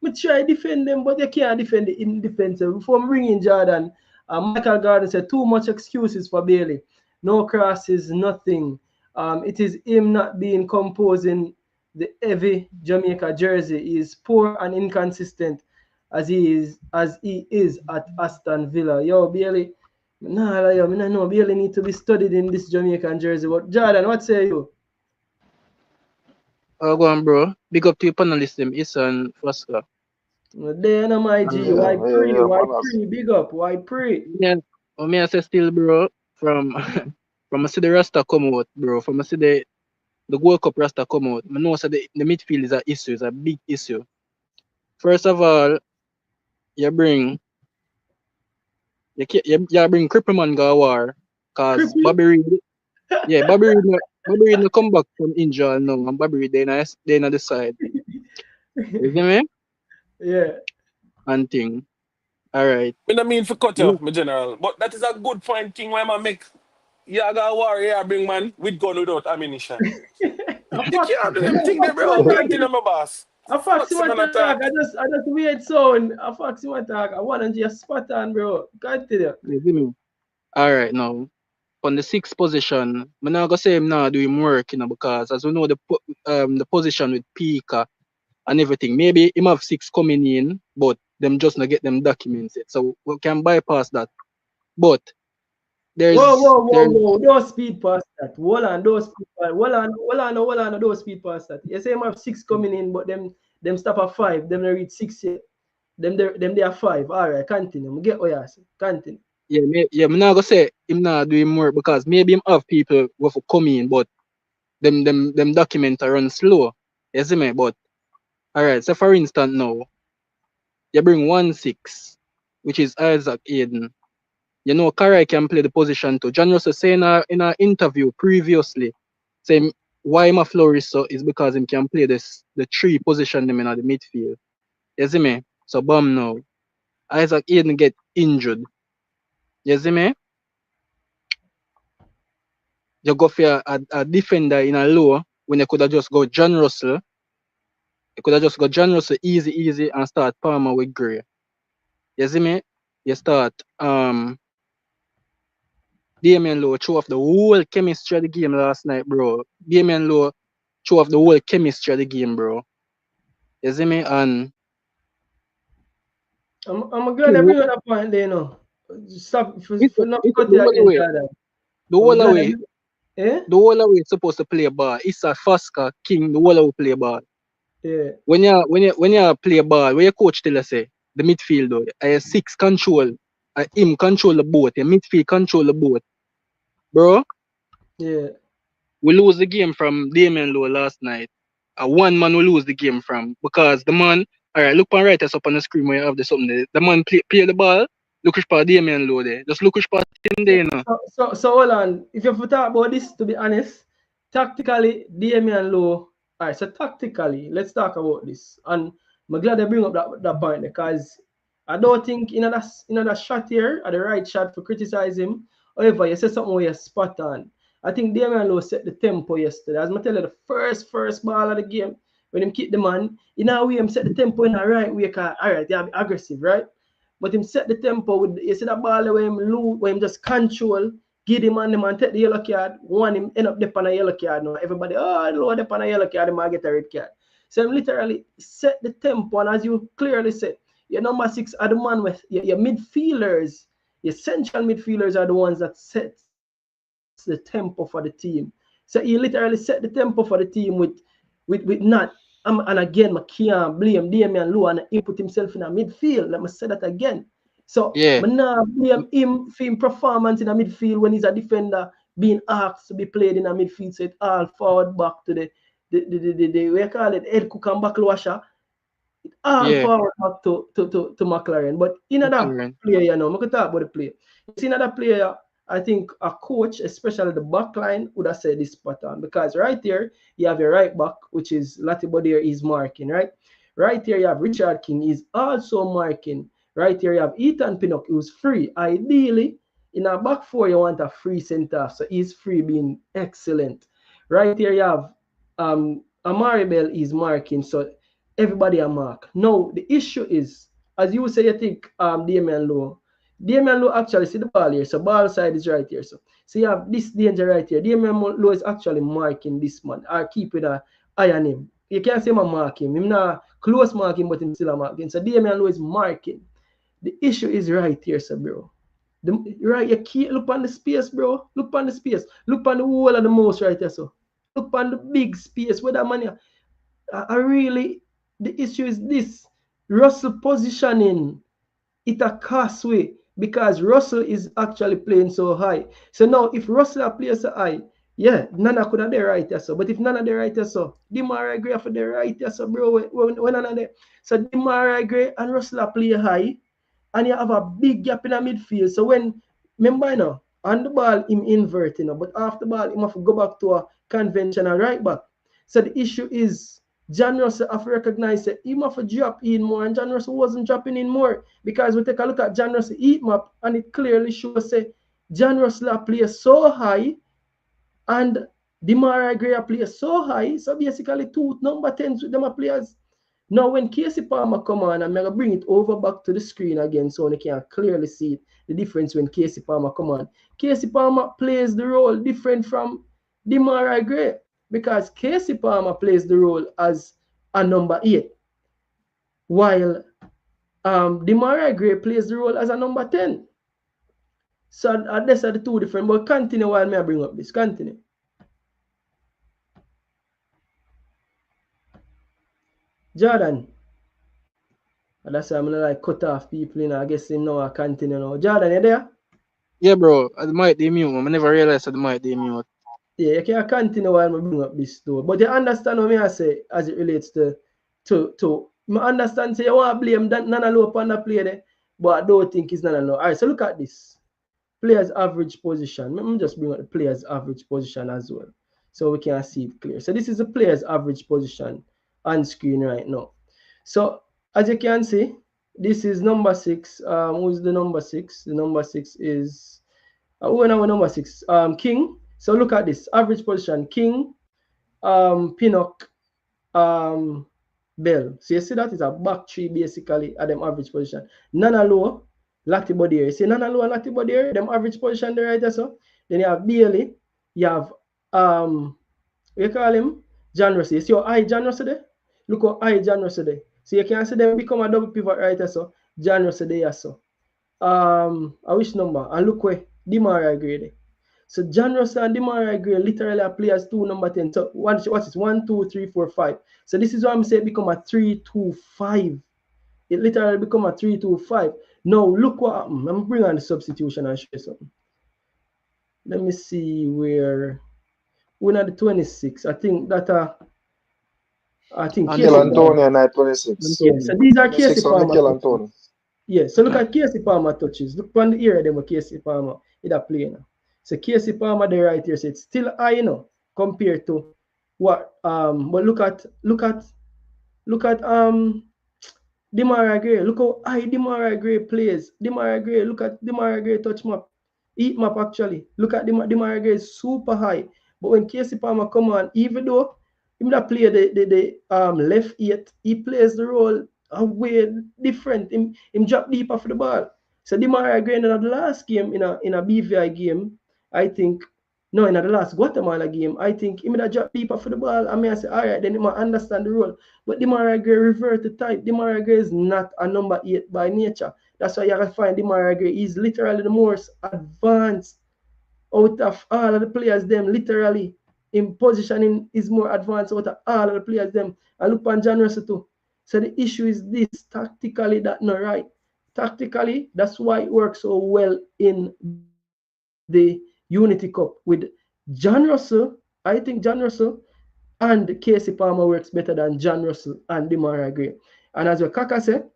Me try defend them, but you can't defend the indefensible. Before me bring in Jordan, Michael Gordon said too much excuses for Bailey. No crosses, nothing. It is him not being composing the heavy Jamaica jersey. He is poor and inconsistent as he is at Aston Villa. Yo, Bailey. Nah, like, I mean, I know Bailey need to be studied in this Jamaican jersey. But Jordan, what say you? Oh, go on, bro. Big up to your panelists, them, Isan, Fosca. There no my G. And Why pre? Yeah, Why Panas. pre? Big up. Why pre? yeah, me I say still, bro, from from I see the Rasta come out, bro. From I see the World Cup Rasta come out. I know so the midfield is a issue, it's a big issue. First of all, you bring you bring Crippleman go war, cause Crippy? Bobby Reed, yeah, Bobby Reed no come back from injury now, and Bobby Reed they on the side. You see me? Yeah. And thing. All right. I don't mean for cut you, my general, but that is a good point thing where I make Yaga warrior bring man with gun without ammunition. A You fox, can't do them yo, thing there, foxy bro. man talk. Continue, my boss. A foxy Foxy man man talk. attack. I just weird sound. A foxy man talk. I want to just spot on, bro. Continue. You see me? All right now. On the sixth position, I'm not gonna say him now do him work, because as we know the position with Pika and everything, maybe him have six coming in, but them just not get them documents yet. So we can bypass that. But Whoa, there's whoa, whoa, there's whoa. Don't speed past that. Hold on, don't speed past that. You say him have six coming in, but them stop at five. Them they reach six yet. Them they are five. All right, continue. Me get what you say. Continue. I'm not gonna say him not do him work because maybe him have people who for come in, but them documents are run slow. You see me? But all right, so for instance now, you bring 1-6, which is Isaac Aiden. You know, Karai can play the position too. John Russell say in a interview previously, saying why him a flourish so is because him can play the three position them in the midfield. You see me? So bomb now. Isaac Aiden get injured. You see me? You go for a defender in a low when you could have just go John Russell. You could have just go John Russell easy and start Palmer with Gray. You see me? You start Damian Lowe show off the whole chemistry of the game last night, bro. Damian Lowe show off the whole chemistry of the game, bro. You see me? And I'm glad I King, bring up that point there, you know. Stop for not it's cut the it whole again, way. Jordan. The I'm whole glad I way. eh? The whole way is supposed to play ball. It's a Fasca King, the whole way play ball. Yeah. When you play ball, when your coach tell us say the midfield though, I six control, him control the boat, your midfield control the boat. Bro, Yeah. we lose the game from Damian Lowe last night. One man we lose the game from because the man, alright, look on right us up on the screen where you have the something there. The man play the ball, look which part Damian Lowe there. Just look which part him there, you know. So hold on. If you have to talk about this, to be honest, tactically, Damian Lowe. Alright, so tactically, let's talk about this. And I'm glad I bring up that point because I don't think in that shot here, at the right shot for criticize him. However, you said something where you're spot on. I think Damian Lowe set the tempo yesterday. As I tell you, the first ball of the game, when him kick the man, in a way, him set the tempo in a right way, cause, all right, they have aggressive, right? But him set the tempo with, you see that ball where him loose, where him just control, give him and the man take the yellow card, one him end up dip on a yellow card now. Everybody, oh, Lowe dip on a yellow card, him might get a red card. So him literally set the tempo, and as you clearly said, your number 6 are the man with your midfielders, your central midfielders are the ones that sets the tempo for the team. So he literally set the tempo for the team with not. And again, I can't blame Damian Lowe and he put himself in a midfield. Let me say that again. So Yeah, I not blame him for his performance in a midfield when he's a defender being asked to be played in a midfield. So it all forward back to the we call it head cook and buckle washer. All yeah, forward back to McLaren. But in another McLaren. player, you know, I can talk about the player. You see another player, I think a coach, especially the back line, would have said this pattern. Because right there, you have your right back, which is Latibodier is marking, right? Right here, you have Richard King, is also marking. Right here, you have Ethan Pinnock, who's free. Ideally, in a back four, you want a free center, so he's free being excellent. Right here, you have Amari Bell is marking, so everybody a mark. Now, the issue is, as you say, you think Damian Lowe. Damian Lowe actually see the ball here, so ball side is right here. So you have this danger right here. Damian Lowe is actually marking this man, or keeping an eye on him. You can't say him mark him. Him not close marking, but him still a marking. So Damian Lowe is marking. The issue is right here, so bro. Right, you can't look on the space, bro. Look on the space. Look on the wall of the mouse right there, so. Look on the big space where that man. I really, the issue is this. Russell positioning it a castway because Russell is actually playing so high. So now if Russell plays so high, yeah, Nana could have the right there, so. But if Nana the right there, so Demara Gray for the right there, so bro, when Nana there. So Demara Gray and Russell play high, and you have a big gap in the midfield. So when, remember now, on the ball, him invert, you know, but after the ball, he have to go back to a conventional right back. So the issue is, John Russell have to recognize that he have to drop in more, and John Russell wasn't dropping in more because we take a look at John Russell heat map, and it clearly shows that John Russell plays so high, and Demara Gray plays so high. So basically, two number 10s with them players. Now, when Casey Palmer come on, I'm going to bring it over back to the screen again so you can clearly see it, the difference when Casey Palmer come on. Casey Palmer plays the role different from Demara Gray because Casey Palmer plays the role as a number 8, while Demara Gray plays the role as a number 10. So these are the two different, but continue while I bring up this. Continue. Jordan. That's why I'm gonna like cut off people, you know. I guess you know I continue now. Jordan, you there? Yeah, bro. I might be mute. I never realized I might be mute. Yeah, you can continue while I bring up this story. But you understand what I say as it relates to I understand say you want to blame Nana Lowe upon the play there, but I don't think it's Nana Lowe. Alright, so look at this. Player's average position. Let me just bring up the player's average position as well. So we can see it clear. So this is the player's average position on screen right now. So as you can see, this is number 6. Who's the number 6? The number 6 is who now number 6? King. So look at this average position: King, Pinnock, Bell. So you see that is a back three basically at them average position. Nana Lowe, Latibodier. You see Nana Lowe and Latibodier, them average position there right there. So then you have Bailey, you have you call him John Russell. You see how high John Russell there? Look how high John Russell there. So you can see them become a double pivot right there. So John Russell there. So I wish number and look where Demara Gray there. So John Russell and Demara Gray literally play as two number 10. So what's this? 1, 2, 3, 4, 5. So this is why I'm saying it become a 3-2-5. It literally become a 3-2-5. Now look what happened. I'm bring on the substitution and show you something. Let me see where we're at the 26. I think that Mikel Antonio and 26. Yeah, so these are Casey Palmer. Mikel Antonio. Yeah, so look at Casey Palmer touches. Look on the ear of them with Casey Palmer. It a play now. So Casey Palmer there right here. So it's still high, you know, compared to what but look at the Demarai Gray, look how high Demarai Gray plays. Demarai Gray, look at Demarai Gray touch map. Heat map actually. Look at Demarai Gray is super high. But when Casey Palmer come on, even though him that play the left eight, he plays the role a way different. Him drop deeper for the ball. So Demarai Gray in the last game in a BVI game, I think no, in the last Guatemala game, I think him that drop deeper for the ball. I mean, I say, all right, then he might understand the role. But Demarai Gray revert the type. Demarai Gray is not a number 8 by nature. That's why you can find Demarai Gray. He's literally the most advanced out of all of the players, them literally in positioning is more advanced out of all of the players, them. And look on John Russell too. So the issue is this tactically that not right. Tactically, that's why it works so well in the Unity Cup with John Russell. I think John Russell and Casey Palmer works better than John Russell and Demarai Gray. And as your Kaka said,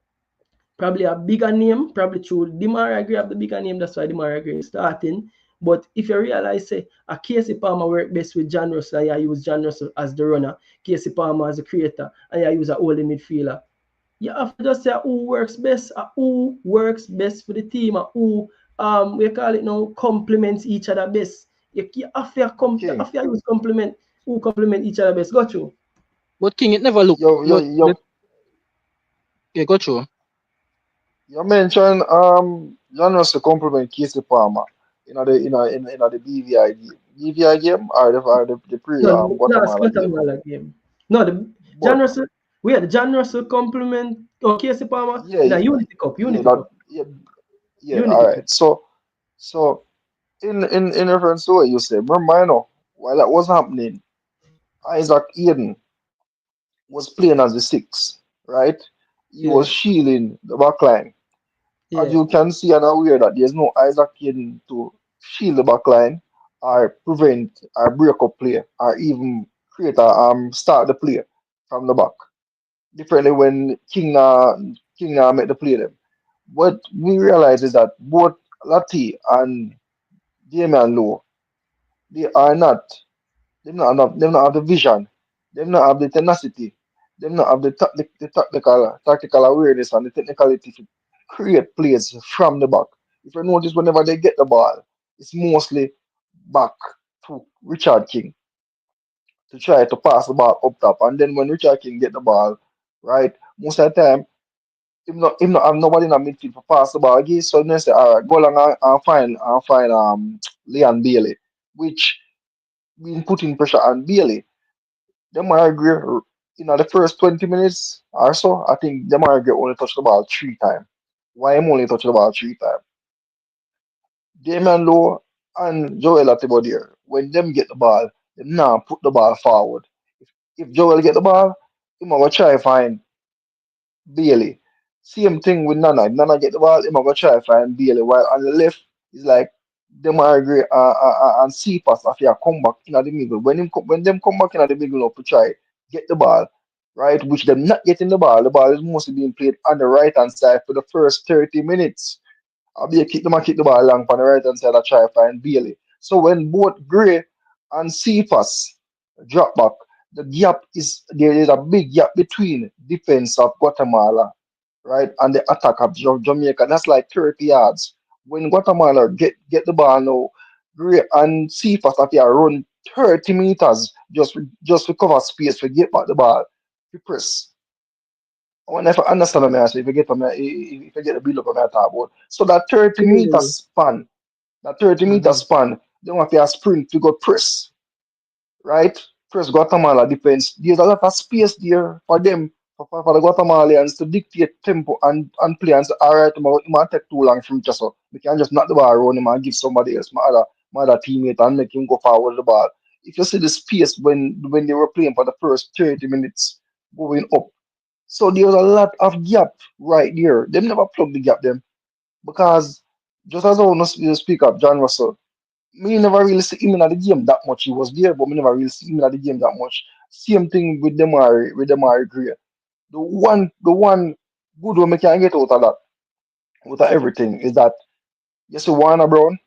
probably a bigger name, probably true. Demarai Gray have the bigger name, that's why Demarai Gray is starting. But if you realize, say, a Casey Palmer work best with John Russell, and you use John Russell as the runner, Casey Palmer as the creator, and you use a holding midfielder. You have to just say who works best, who works best for the team, who we call it now complements each other best. You have to King, use complement who complement each other best. Got you? But King, it never look. you you But you yeah, got you. you mentioned John Russell compliment Casey Palmer in the BVI game. BVI game or the pre No, last Guatemala game. Guatemala game. No, the John But Russell. We had John Russell compliment or Casey Palmer yeah, in a Unity Cup. yeah, Unity that Cup. yeah, yeah, all Unity Cup. right. So in reference to what you said, remember, you know, while that was happening, Isaac Eden was playing as the six, right? He was Yeah, shielding the back line. As yeah. you can see and aware that there's no Isaac Eden to shield the back line or prevent or break up play or even create a start the play from the back. Differently when King make the play them. What we realize is that both Lati and Damian Lowe, they are not they not have the vision, they not have the tenacity, they not have the tactical awareness and the technicality to create plays from the back. If you notice, whenever they get the ball, it's mostly back to Richard King to try to pass the ball up top. And then when Richard King get the ball, right, most of the time, if not have nobody in the midfield for pass the ball again, so they say, all right, go along and find Leon Bailey, which been putting pressure on Bailey. Them agree the first 20 minutes or so, I think them agree only touched the ball 3 times. Why am only touched the ball 3 times? Damian Lowe and Joel Atiba there, when them get the ball, them now put the ball forward. If Joel get the ball, he might try find Bailey. Same thing with Nana. If Nana get the ball, he might try find Bailey. While on the left, it's like them agree and see pass after you come back in the middle. When them come back in the middle up to try get the ball, right? Which them not getting the ball is mostly being played on the right hand side for the first 30 minutes. I'll be a kick them and kick the ball along on the right hand side. I try to find Bailey. So when both Gray and Cephas drop back, the gap is there is a big gap between defense of Guatemala, right, and the attack of Jamaica. That's like 30 yards. When Guatemala get the ball now, Gray and Cephas have to run 30 meters just to cover space to get back the ball. You press. I wonder if I understand what I say, if you get from if you get the build up on that talk about. So that 30 meter Clearly. span, that 30-meter Mm-hmm. span, they want to sprint to go press, right? Press Guatemala defense. There's a lot of space there for them, for the Guatemalans to dictate tempo and play and say, all right, it might take too long for me just so we can just knock the ball around him and give somebody else, my other teammate, and make him go forward with the ball. If you see the space when they were playing for the first 30 minutes going up, so there was a lot of gap right there. Them never plug the gap them because just as I want to speak up John Russell, me never really see him in the game that much. He was there, but me never really see him in the game that much. Same thing with Demari Gray. The one good one we can get out of that, out of everything, is that you see Warner Brown,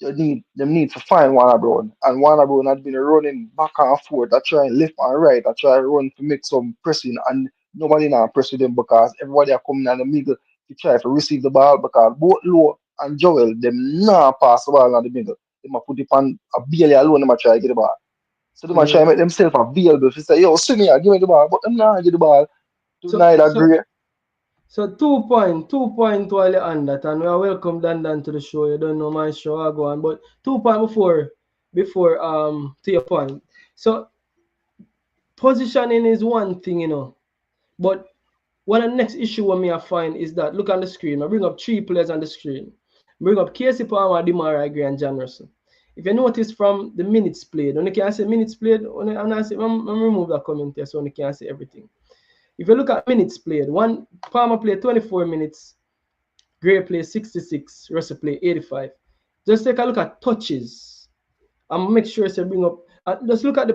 you need to find Warner Brown. And Warner Brown had been running back and forth. I try left and right. I try run to make some pressing. And nobody now press with them because everybody are coming in the middle to try to receive the ball because both Low and Joel them not pass the ball in the middle. They might put it on a barely alone, they might try to get the ball. So they might try Yeah. to make themselves available. If you say, yo, see me, give me the ball, but them not get the ball to So neither so great. so 2 point while you're on that, and we are welcome Dan to the show. You don't know my show I go on, but 2 point before to your point. So positioning is one thing, but one of the next issue what me I find is that look on the screen. I bring up three players on the screen. Bring up Casey Palmer, Demar Gray, and John Russell. If you notice from the minutes played, when you can say minutes played, I'm remove that comment here so you can say everything. If you look at minutes played, one Palmer played 24 minutes, Gray played 66, Russell played 85. Just take a look at touches and make sure to bring up. Just look at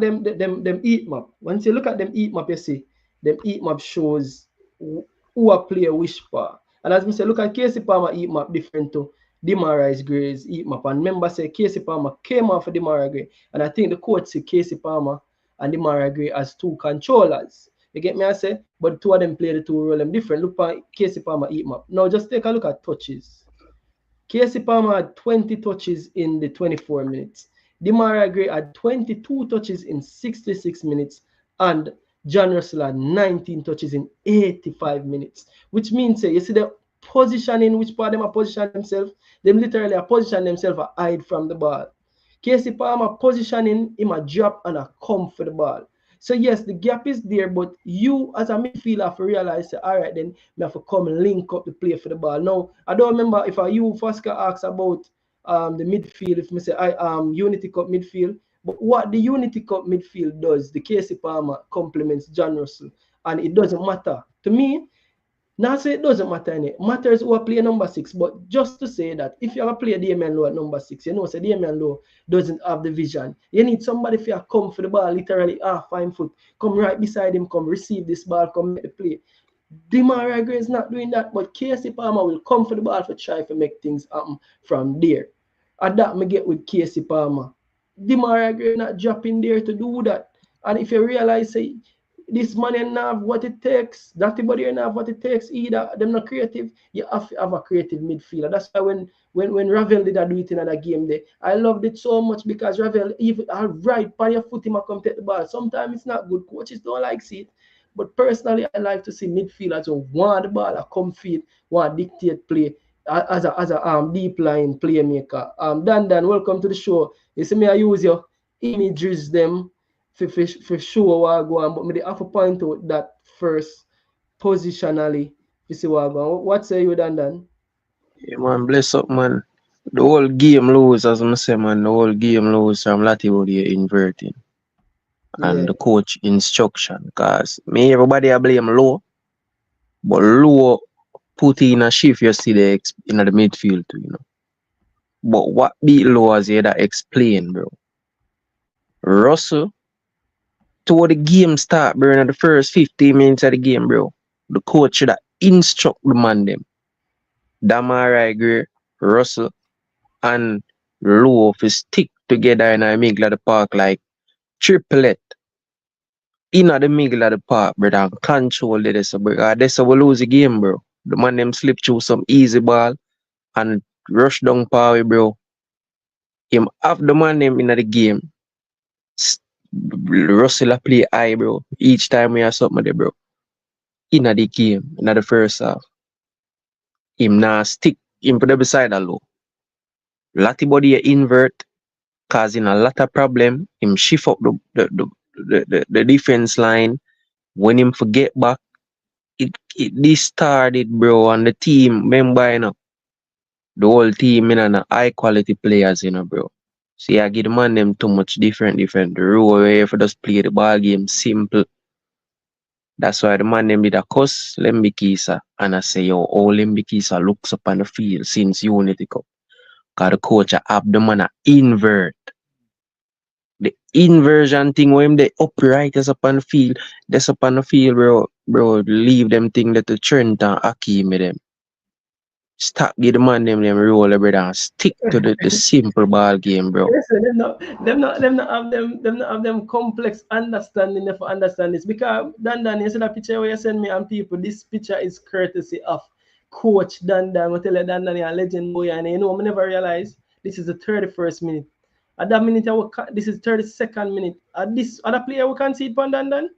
them heat map. Once you look at them heat map, you see them heat map shows who a player which part. And as I say, look at Casey Palmer heat map different to Demarice Gray's heat map. And remember, say Casey Palmer came off of Demarice Gray, and I think the coach see Casey Palmer and Demarice Gray as two controllers. You get me? I say, but two of them play the two role them different. Look at Casey Palmer heat map. Now just take a look at touches. Casey Palmer had 20 touches in the 24 minutes. Demar Gray had 22 touches in 66 minutes. And John Russell had 19 touches in 85 minutes. Which means, you see the positioning, which part of them are position themselves, them literally are position themselves a hide from the ball. Casey Palmer positioning him a drop and a come for the ball. So yes, the gap is there, but you as a midfielder have to realize, all right, then we have to come and link up the play for the ball. Now, I don't remember if you Fosca asked about the midfield, if me say Unity Cup midfield, but what the Unity Cup midfield does, the Casey Palmer complements John Russell, and it doesn't matter. To me, not say it doesn't matter in it. Matters who are play number 6, but just to say that if you have a play Damian Lowe at number 6, you know, say Damian Lowe doesn't have the vision. You need somebody for you come for the ball, literally 5 foot, come right beside him, come receive this ball, come make the play. Demar Gray is not doing that, but Casey Palmer will come for the ball for try to make things happen from there. And that me get with Casey Palmer. Demar Gray not dropping there to do that. And if you realize, say, this man and have what it takes, that body and have what it takes either. Them not creative. You have to have a creative midfielder. That's why when Ravel did do it in another game there, I loved it so much because Ravel even right by your foot him come take the ball. Sometimes it's not good. Coaches don't like see it. But personally, I like to see midfielders who want the ball, come feed, want dictate play as a deep line playmaker. Dan, welcome to the show. You see me, I use your images them for sure what I go on, but me have to point out that first positionally. You see what I go on. What say you, Dan? Yeah, man, bless up, man. The whole game lose, as I say, man. The whole game lose from Latibody inverting and Yeah, the coach instruction. Cause me, everybody I blame Low, but Low put in a shift yesterday in the midfield too, But what beat Low as you that explain, bro? Russell, toward the game start, bro, in the first 15 minutes of the game, bro, the coach should have instruct the man them. Damari Gray, Russell, and Low to stick together in the middle of the park like triplet in the middle of the park, brother, and control this, bro. That's how we lose the game, bro. The man them slip through some easy ball and rush down power, bro. Him have the man them in the game. Russell a play high, bro. Each time we have something there, bro. In the game, in the first half. Him now stick him put the beside the Low. Lotty body invert, causing a lot of problem. Him shift up the defense line. When him forget back, this started, bro, and the team member, the whole team, high quality players, bro. See, I give the man them too much different. The rule where if just play the ball game simple. That's why the man them did a cuss Lembikisa, and I say, yo, all Lembikisa looks up on the field since Unity Cup. Cause the coach have the man a invert. The inversion thing where him they upright as up on the field. That's up on the field, bro. Bro, leave them thing that the Trent and Aki with them. Stop give the man them roll, brother, and stick to the simple ball game, bro. Listen, them not have them complex understanding for understand this. Because Dan, you see that picture where you send me and people, this picture is courtesy of Coach Dan. I tell you, Dan, you're a legend boy, and you know, I never realize this is the 31st minute. At that minute, this is 32nd minute. At this other player, we can see it on Dan.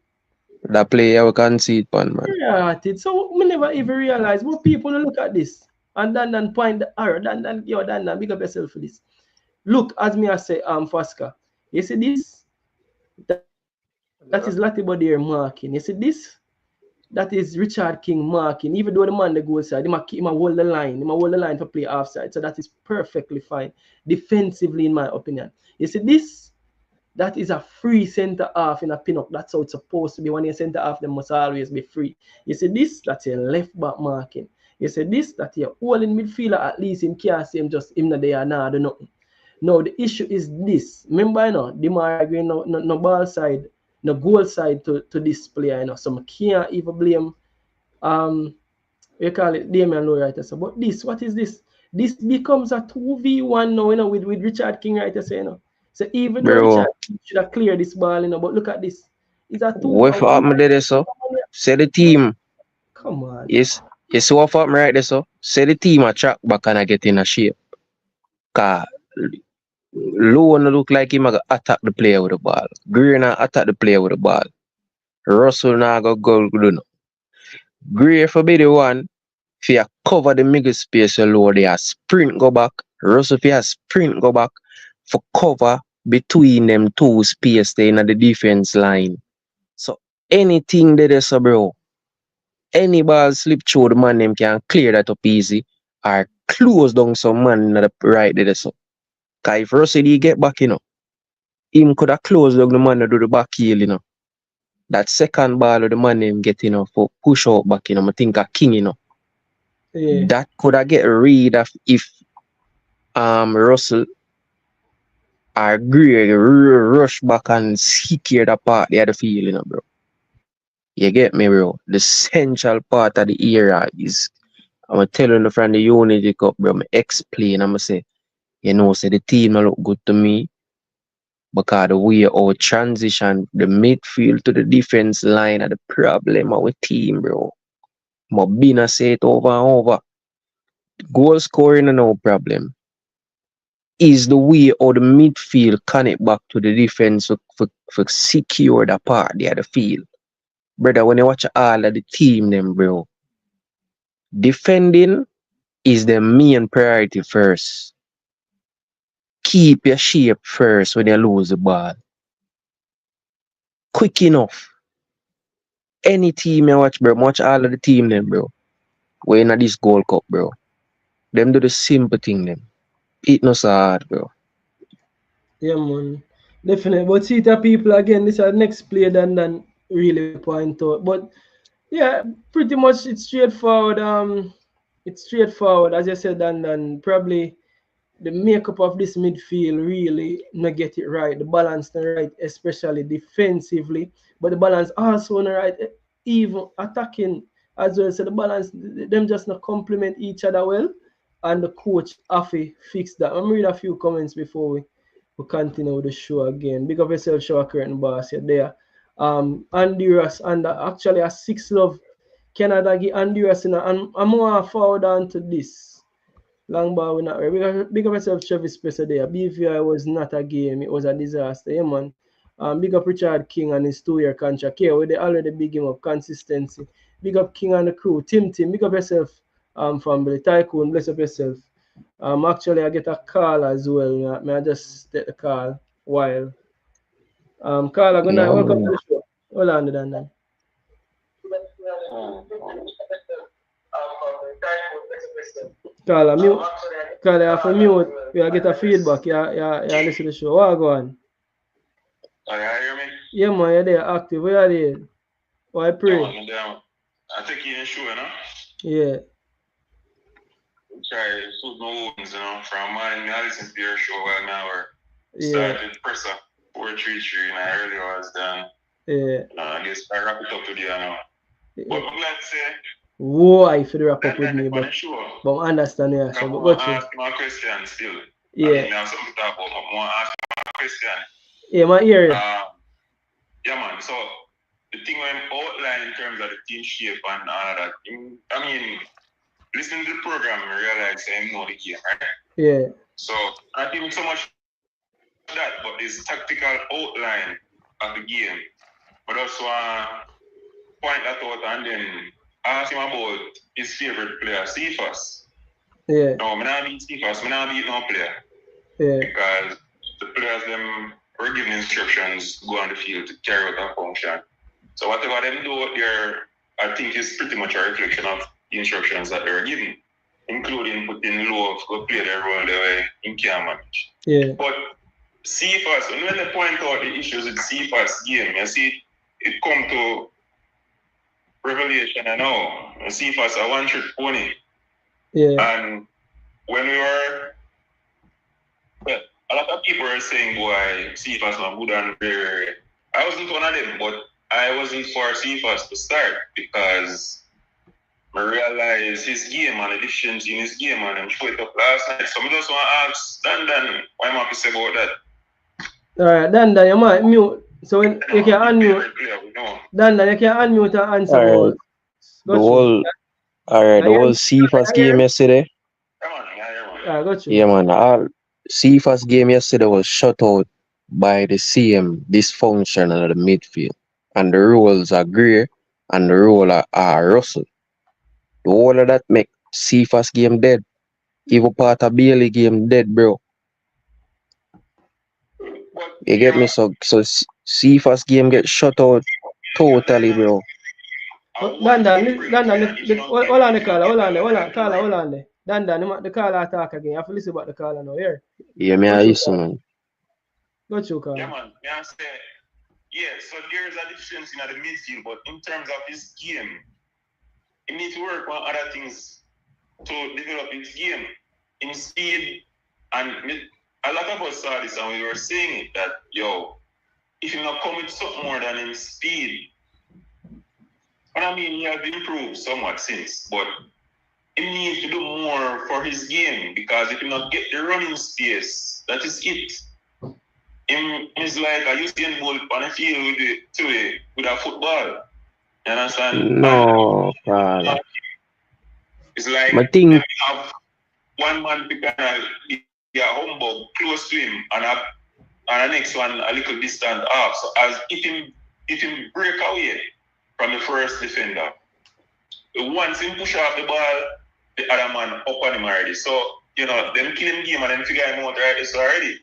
That player we can see it, man. Yeah, it. So we never even realize. But people look at this and Dan point the arrow. Dan, big up yourself for this. Look, as me I say, Fasca. You see this? That is Latibody marking. You see this? That is Richard King marking. Even though the man the goal side, he hold the line. He hold the line for play offside. So that is perfectly fine. Defensively, in my opinion. You see this? That is a free center half in a pin-up. That's how it's supposed to be. When you center half, they must always be free. You see this? That's your left back marking. You see this? That's your holding midfielder. At least him can't see him just him not there now. Do nothing. Now the issue is this. Remember, you know, Demar agreeing no ball side, no goal side to this player, you know. So I can't even blame we call it Damian Lowe right so. But this, what is this? This becomes a 2v1 now, you know, with Richard King right so, you know. So even though Bro, Richard King should have cleared this ball, you know, but look at this. It's a what for one me there, so? Say the team. come on. Yes. You see what for me right there, so? Say the team a track back and I get in a shape. Cause Low no look like him a go attack the player with the ball. Green a attack the player with the ball. Russell na go do no. Gray for be the one if you cover the middle space low there, sprint go back. Russell if you sprint go back for cover between them two space there in the defense line. So anything there so bro, any ball slip through the man them can clear that up easy or close down some man in the right there so. Cause if Russell he get back, you know, him could have closed down the man to do the back heel, you know. That second ball of the man him get, you know, for push out back, you know, I think a King, you know. Yeah. That could have get rid of if Russell or Gray rush back and secure the part the other field, you know, bro. You get me, bro? The central part of the era is I'm telling you from the Unity Cup, bro. I explain, I'm say, you know, say the team no look good to me. Because the way our transition, the midfield to the defense line are the problem of our team, bro. Mobina say it over and over. Goal scoring are no problem. Is the way how the midfield connect back to the defense for secure the part the other field. Brother, when you watch all of the team them, bro, defending is the main priority first. Keep your shape first when you lose the ball. Quick enough. Any team you watch, bro, watch all of the team them, bro. We're in this Gold Cup, bro. Them do the simple thing, them. It not so hard, bro. Yeah, man. Definitely. But see the people again, this is the next play than really point out. But yeah, pretty much it's straightforward. It's straightforward, as I said, and probably the makeup of this midfield really not get it right. The balance not right, especially defensively, but the balance also not right, even attacking as well. So the balance, them just not complement each other well, and the coach have to fix that. I'm read a few comments before we continue with the show again. Big up yourself, show curtain boss. You're there. Honduras and actually a 6 love Canada give Honduras in and I'm more forward on to this. Long ball we not ready. Big up yourself, Travis Spencer there. BVI was not a game, it was a disaster. Yeah, man. Big up Richard King and his 2 year contract. Yeah, they already big him up. Consistency. Big up King and the crew. Tim, big up yourself, family. Tycoon, bless up yourself. Actually, I get a call as well. May I just take the call while. Carla, good night. Yeah, Welcome to man. the show. Hold on, Dan. Carla, mute. Carla, you have to mute. You get a feedback. Yeah, listen to the show. What go on? Oh, you hear me? Yeah, man, you're there active. Where are you? Why pray? I think you're sure, no? Yeah. Try to suit my wounds, you know, from mine. I listen to your show while now we're Yeah. started presser 433, and I earlier was done. Yeah. I guess I wrap it up today, I know. But I'm glad to say, why for the wrap up That with time me, on the show. but I understand, yeah. I So but want got to you. ask him a question still. I Yeah, mean, I have something to talk about, but I want to ask him a question. yeah, my area. Yeah, man. So the thing when outline in terms of the team shape and all of that. I mean, listening to the program, I realize I know the game, right? Yeah, So not even so much that, but his tactical outline of the game. But also point that out and then ask him about his favorite player, Cephas. yeah, No, I'm not beat Cephas, I'm not beat no player. yeah, Because the players them were given instructions go on the field to carry out a function. So whatever them do out there, I think is pretty much a reflection of the instructions that they were given, including putting low of go play their role the way in can manage. yeah. But Cephas, when they point out the issues with Cephas game, you see it come to revelation and now. Cephas a one trick pony. Yeah. And when we were a lot of people are saying, boy, Cephas not good and very. I wasn't one of them, but I wasn't for Cephas to start because I realized his game and the deficiency in his game and him show it up last night. So I just want to ask Dan, what am I to say about that? Alright, Dan, you might mute. So when you can unmute. Dan, you can unmute and answer Alright, about. the Got you. whole alright, the whole Cephas game yesterday. Got you. Yeah, man. All Cephas game yesterday was shut out by the CM dysfunction of the midfield. And the rules are grey and the rule are Russell. The whole of that make Cephas game dead. Even part of Bailey game dead, bro. You get me? So Cephas game get shut out totally, bro. Hold on the caller, hold on there. Dan, the caller attack again. You have to listen about the caller now, here. Yeah, me I listen, man. Got you, caller. Yeah, man. I say, yeah, so there's a difference in the midfield, but in terms of his game, he needs to work on other things to develop his game in speed. And a lot of us saw this and we were saying it that, if you not come with something more than in speed, and I mean, he has improved somewhat since, but he needs to do more for his game because if you not get the running space, that is it. It's like a Usain Bolt on the field with a football. You understand? No, father. It's like My thing you have one man to kind of be a humbug close to him and the next one a little distant off. So as if him break away from the first defender, once him push off the ball, the other man up on him already. So, them killing game and then figure him out right this already.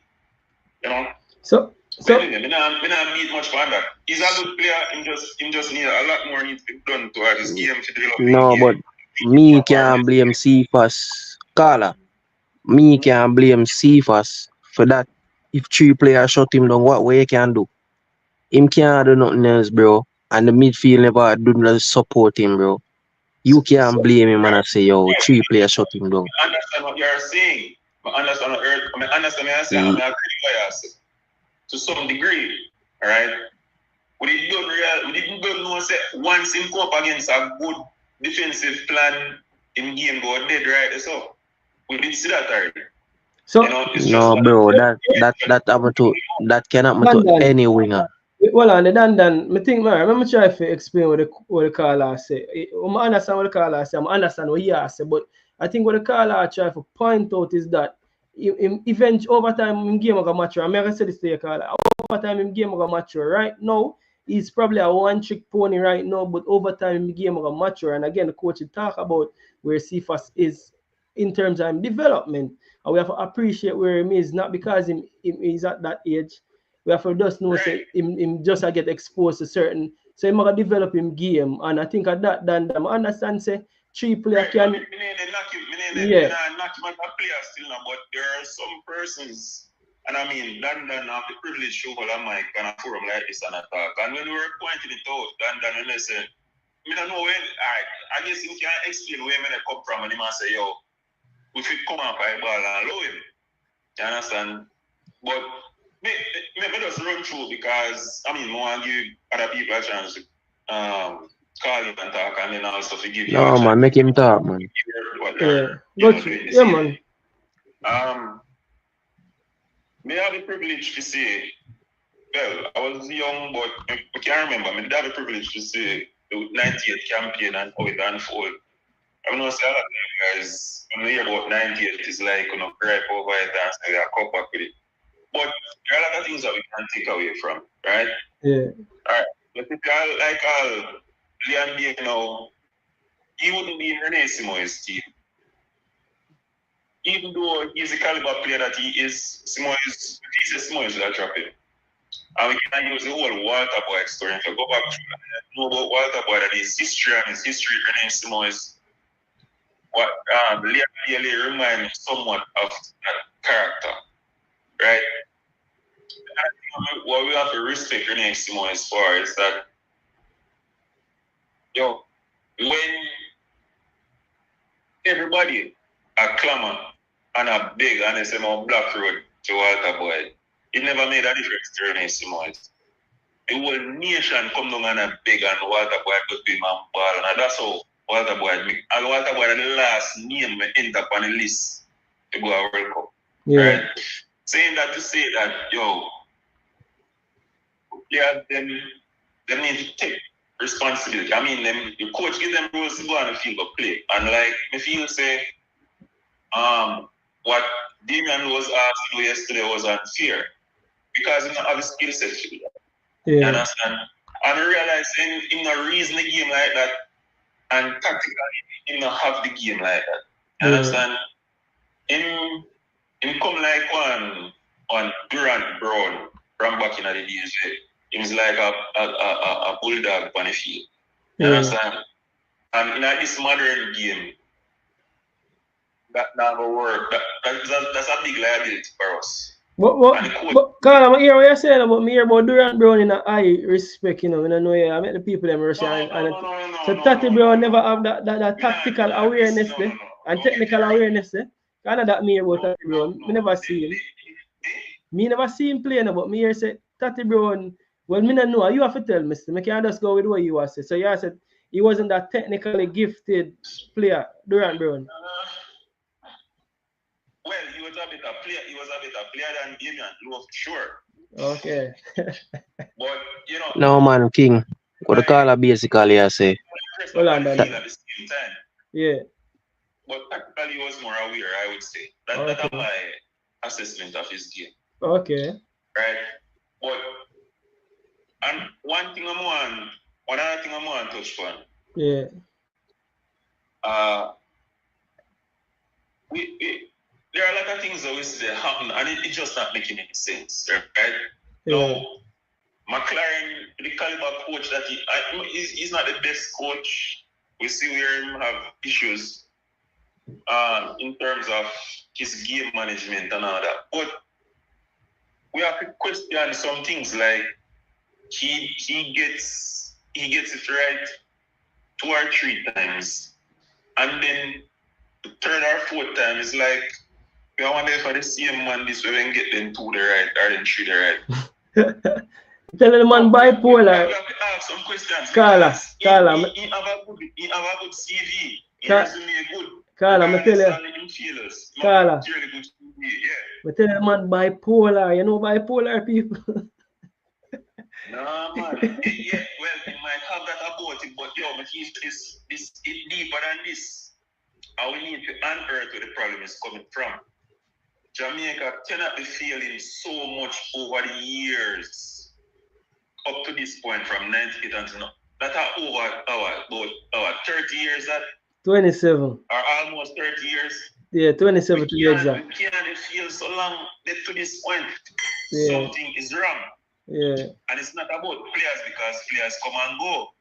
So me not need much for that. He's a good player, him just need a lot more needs to be done towards his game to develop no, his but game. me can't blame Cephas. Carla. Me can't blame Cephas for that. If 3 players shut him down, what way he can do? Him can't do nothing else, bro. And the midfield never do not support him, bro. You can't blame him and I say, 3 players shut him down. I understand what you're saying. I understand what you're saying. I agree to some degree. Alright? We didn't know say once him come up against a good defensive plan in game go dead, right? So we did see that already. So no, bro, that can happen to any winger. Well, on the Dan, I think, man, let me try to explain what the caller say. I understand what the caller say, I understand what he has said, but I think what the caller try to point out is that eventually over time in game got mature. I'm gonna say this to you, caller. Over time in game got mature. Right now, he's probably a one-trick pony right now, but over time in game got mature. And again, the coach will talk about where Cephas is in terms of development. And we have to appreciate where he is, not because he's at that age. We have to just know say him just get exposed to certain, so him gonna develop him game, and I think at that Dan I understand say 3 player can. Not knock him as a player still now, but there are some persons, and I mean Dan have the privilege to hold a mic and a forum like this and a talk. And when we were pointing it out, Dan when they say, I don't know when I guess you can explain where I come from and he must say, we should come up by ball and allow him. You understand? But me just run through because I mean I want to give other people a chance to call you and talk, and then also to give you a No, chance man, make him talk, man. to hear what Yeah. they're Got doing you. this Yeah, evening. man. May I have the privilege to say, well, I was young, but I can't remember. I have the privilege to say the 98 campaign and how it unfolded. I know say a lot of you guys, when you hear about 98, it's like, gripe over it and say, I come back with it. But there are a lot of things that we can take away from, right? Yeah. All right. But if you like Liam B, he wouldn't be in Renee Simoes' team. Even though he's the caliber player that he is, Simoes will drop him. And we can use the whole Walter Boy story. If you go back to know about Walter Boy and his history Renee Simoes, what Liam really reminds somewhat of that character, right? And what we have to respect Renee Simoes for is that, when everybody a clamor and a beg and they say, Black Road to Walter Boy, it never made a difference to Renee Simoes. The whole nation come down and a beg and Walter Boy go to him and ball, and that's how Walter Boy make. And Walter Boy the last name end up on the list to go a World Cup. Yeah. Right? Saying that to say that, them need to take responsibility. I mean, the coach give them rules to go on the field to play. And like, I feel say, what Damian was asked to do yesterday was unfair because he don't have a skill set to do that. Yeah. You understand? And I realize in a reason the game like that, and tactically he not have the game like that. You understand? In come like one Durant Brown from back in the days. He was like a bulldog on the field. You understand? And in this modern game, that never work. That's a big liability for us. But Carl, I hear what you're saying about me here about Durant Brown in a high respect, I don't know. I met the people them Russia so Tati Brown never have that tactical awareness there and technical awareness there. Kind of that me about Tati Brown. Me never see him. Me never see him play, but me here say Tati Brown. Well, me not know. You have to tell me. I can't just go with what you are saying. So you said he wasn't that technically gifted player, Durant Brown. Well, he was a better player. He was a better player than Damian, for sure. Okay. But No, man, King. What the call basically I say. Hold on, at the same time. Yeah. But tactically he was more aware, I would say. That's my assessment of his game. Okay. Right? But and one other thing I'm on touch on. Yeah. There are a lot of things that we see happen and it's just not making any sense, right? Yeah. Now, McLaren, the caliber coach that he's not the best coach. We see where him have issues in terms of his game management and all that. But we have to question some things like he gets it right 2 or 3 times, and then the 3rd or 4th time is like, we wonder if the same man this way and get them 2 the right or then 3 the right. Telling the man bipolar. We have to ask some questions. Carla. He have a good CV. He resume good. Carla, I'm tell you. Carla. Really good CV, yeah. I tell the man bipolar. You know bipolar people. No man. Yeah, well, he might have that about it, but it's deeper than this. And we need to unearth where the problem is coming from. Jamaica cannot be failing so much over the years up to this point from 98 until now. That are over about 30 years that 27. Or almost 30 years. Yeah, 27 to be exact. We can't feel so long that to this point. Yeah. Something is wrong. Yeah. And it's not about players because players come and go.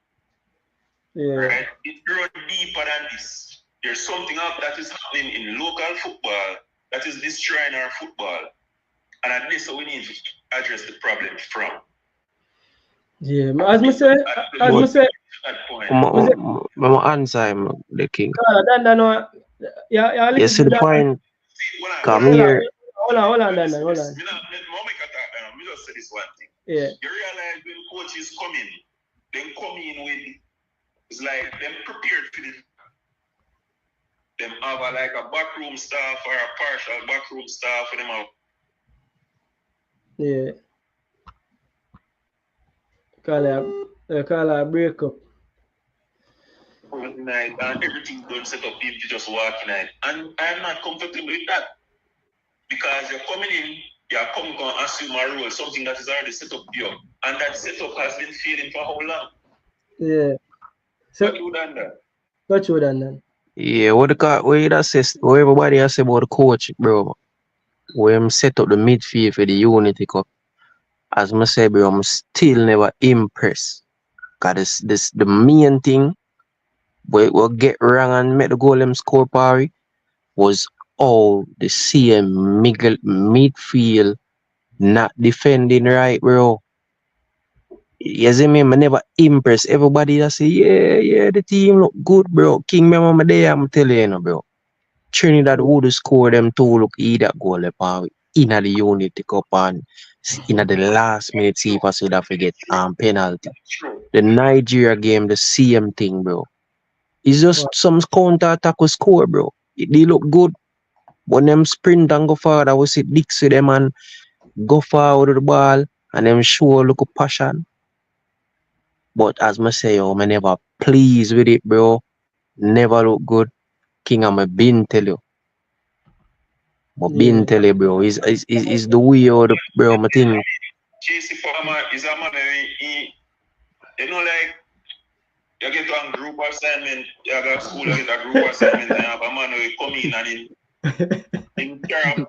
Yeah. Right? It goes deeper than this. There's something up that is happening in local football that is destroying our football. And at least we need to address the problem from. Yeah, as I say, I'm answer him, the King. Yeah, you see the point? Come here. Hold on. Let me just say this one thing. Yeah. You realize when coaches come in, they come in with It's like them prepared for it. Them have like a backroom staff or a partial backroom staff for them have. Yeah. Call a breakup. Night and everything done set up if you just walk in it. And I'm not comfortable with that. Because you're coming in, you're coming to assume a role, something that is already set up here. And that setup has been failing for how long? Yeah. So What you done that? what you done then? Yeah, what you that says, what everybody has said about the coach, bro. When him set up the midfield for the Unity Cup, as I say, bro, I'm still never impressed. Cause this the main thing what get wrong and make the goal them score parry was all the CM midfield not defending right, bro. You see me, I never impressed. Everybody that say, yeah, the team look good, bro. King, remember my day, I'm telling you, bro. Trinidad would score them two look either goal in the Unity Cup and in the last minute see if I should have forget penalty. The Nigeria game, the same thing, bro. It's just some counter attack will score, bro. They look good. When them sprint and go forward, I will see dicks with them and go forward with the ball and them show look of passion. But as I say, yo, I never pleased with it, bro. Never look good. King, I'm a bin tell you. But bin tell you, bro. Is the way of the bro, my thing. JC Palmer is a man, you know, like, you get a group assignment, you go to school, you get a group assignment, and you have a man who come in and in care one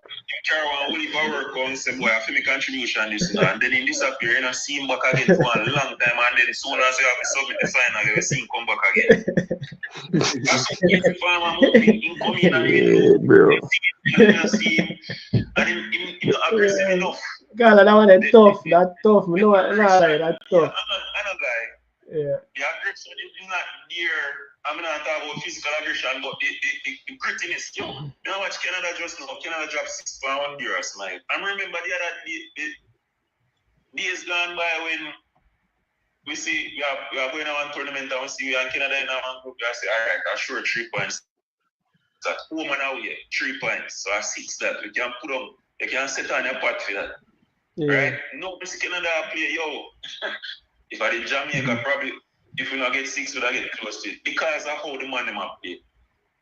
whole heap of work and say, boy, I feel my contribution this now. And then he disappear, you know, see him back again for a long time, and then as soon as you have to submit the final, you see him come back again. That's what JC Palmer moving, him come in and you bro. see him, and him not aggressive enough. God, that one is tough. That's tough. No, that's tough. I don't lie. Yeah. The aggression is not there. I'm not talking about physical aggression, but the grittiness. Yo, you know what Canada just now? Canada dropped 6 pounds on Honduras, man. I remember the other days gone by when we see we are going to one tournament and we see we are in Canada in one group. I say, all right, I sure 3 points. It's at home and out here, 3 points. So I 6 that we can put on. You can set on your pot for that. Yeah. Right? No, Miss Canada play, yo. If I did Jamaica, probably, if we not get 6, we not get close to it. Because of how the man them have played.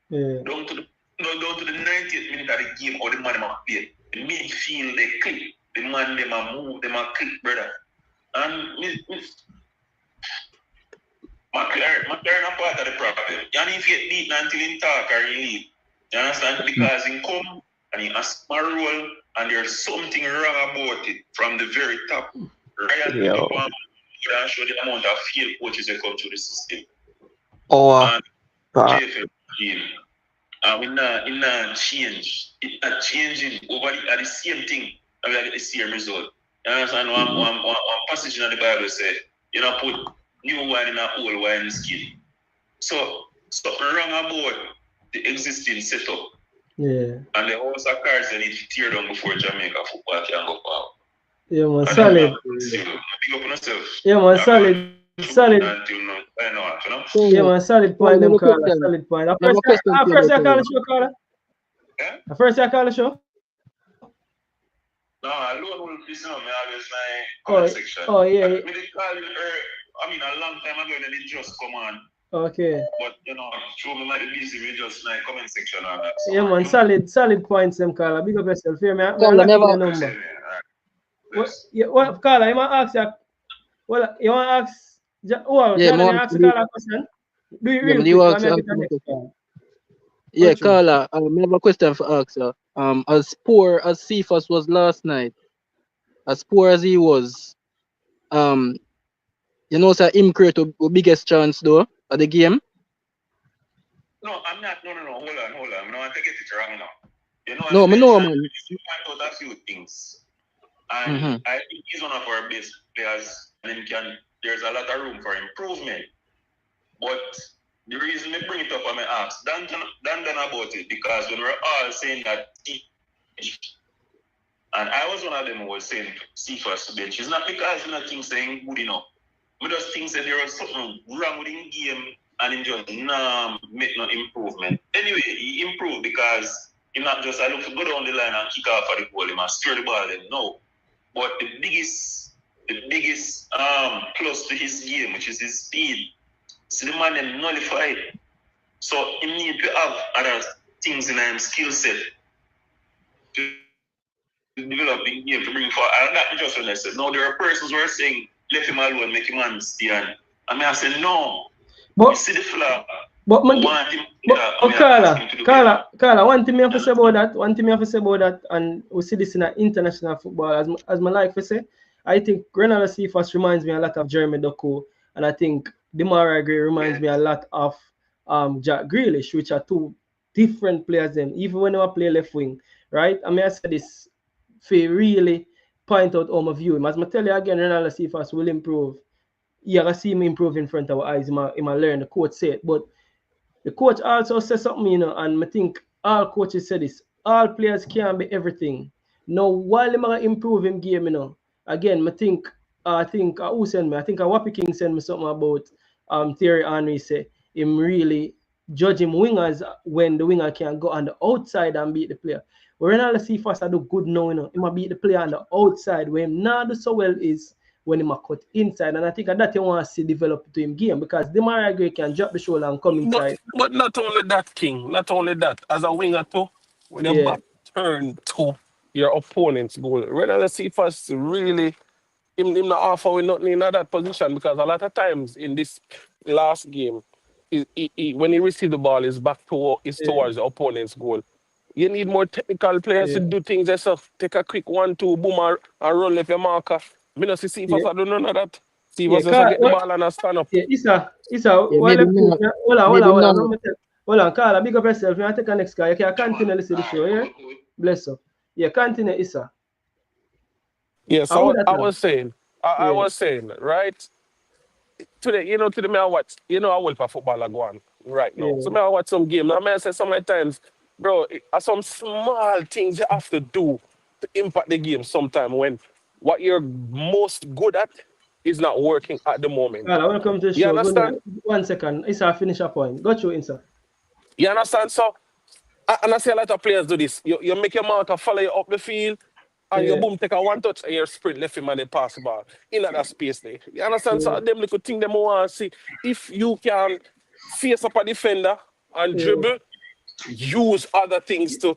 Yeah. Down to the 90th minute of the game, how the man them have played. The midfield, they click. The man them have move, them have click, brother. And McLaren are part of the problem. And if you get beaten until he talk or he leave. You understand? Because he come and he ask my role and there's something wrong about it from the very top. Ryan and show the amount of field coaches that come through the system. And JFL game. And we not change. It's not changing over at the same thing. And we get the same result. You understand? One passage in the Bible said, you know, put new wine in an old wine skin. So something wrong about the existing setup. Yeah. And the house of cards they need to tear down before Jamaica football can go forward. Yeah, man, solid. Pick up on yourself. Yeah, man, solid. Until now, I know, you know? Yeah, man, solid point, them call a solid point. At first I call the show, caller. Yeah? At first I call the show. No, I don't listen to me always my comment section. Oh, yeah. I did call you, a long time ago, and it just come on. Okay. But, you know, through me might be busy with just my comment section and that. So, yeah, man, solid points, them caller. Big up yourself. Hear me? I'm Caller, never. the number. What, caller, you want to ask you? Well, you want to ask? Oh, Yeah, can I ask you a question? Do you really quick? Yeah, caller, I have a question for ask you. As poor as Cephas was last night, as poor as he was, you know, sir, him create the biggest chance though at the game. No, I'm not. No. Hold on. I don't want to get it wrong now. You know, no, man. You point out a few things, and I think he's one of our best players, and there's a lot of room for improvement. But the reason I bring it up, I may ask Dan about it, because when we're all saying that, and I was one of them who was saying Cephas to bench. It's not because I'm not saying good enough. We just think that there was something wrong with the game and he just make no improvement. Anyway, he improved because he not just I look to go down the line and kick off for the goal, he must steer the ball then. No. But the biggest plus to his game, which is his speed, see the man them nullified. So he need to have other things in his skill set to develop the game to bring forward. And not just when I said, no, there are persons who are saying, let him alone, make him understand. I mean, I said, no. But you see the flaw. But Carla, one thing me have to say about that, and we see this in international football, as my like to say, I think Grenada Cephas reminds me a lot of Jeremy Doku, and I think Demarai Gray reminds me a lot of Jack Grealish, which are two different players then, even when they play left wing, right? I mean, I said this for really point out how I view him. As I tell you again, Grenada Cephas will improve. You gotta see him improve in front of our eyes. He might learn, the coach said, but the coach also said something, and I think all coaches said this. All players can't be everything. Now, while they might improve in game, again, I think who sent me? I think Wappy King sent me something about Thierry Henry say him really judge him wingers when the winger can go on the outside and beat the player. When all see first I do good now, he might beat the player on the outside. Where him not do so well is when he cut inside, and I think that you want to see develop to him game because Demarai Gray can drop the shoulder and come inside. But not only that, King. Not only that. As a winger too, when your back turn to your opponent's goal, Renal Cephas really him not offer with nothing in that position because a lot of times in this last game, when he receives the ball, his back towards the opponent's goal. You need more technical players to do things yourself. Take a quick 1-2, boom, and run left your marker. Me not see Cephas, I don't know none of that. Cephas just get the ball and stand up. Issa, hold on, Carla, big up yourself. You take a next guy. You can continue to see the show, yeah? Bless you. Yeah, continue, Issa. Yeah, so I was saying, right? Today, today me I watch, I will for football go on right now. So me I watch some game. Now I say sometimes, bro, some small things you have to do to impact the game sometime when what you're most good at is not working at the moment. Carla, welcome to the show. You understand? 1 second. Issa, finish a point. Go through, Issa. You understand? So, and I see a lot of players do this. You make your marker follow you up the field, and you boom, take a one touch, and you sprint left him and they pass the ball in that space there. You understand? So, them little thing them want to see. If you can face up a defender and dribble, use other things to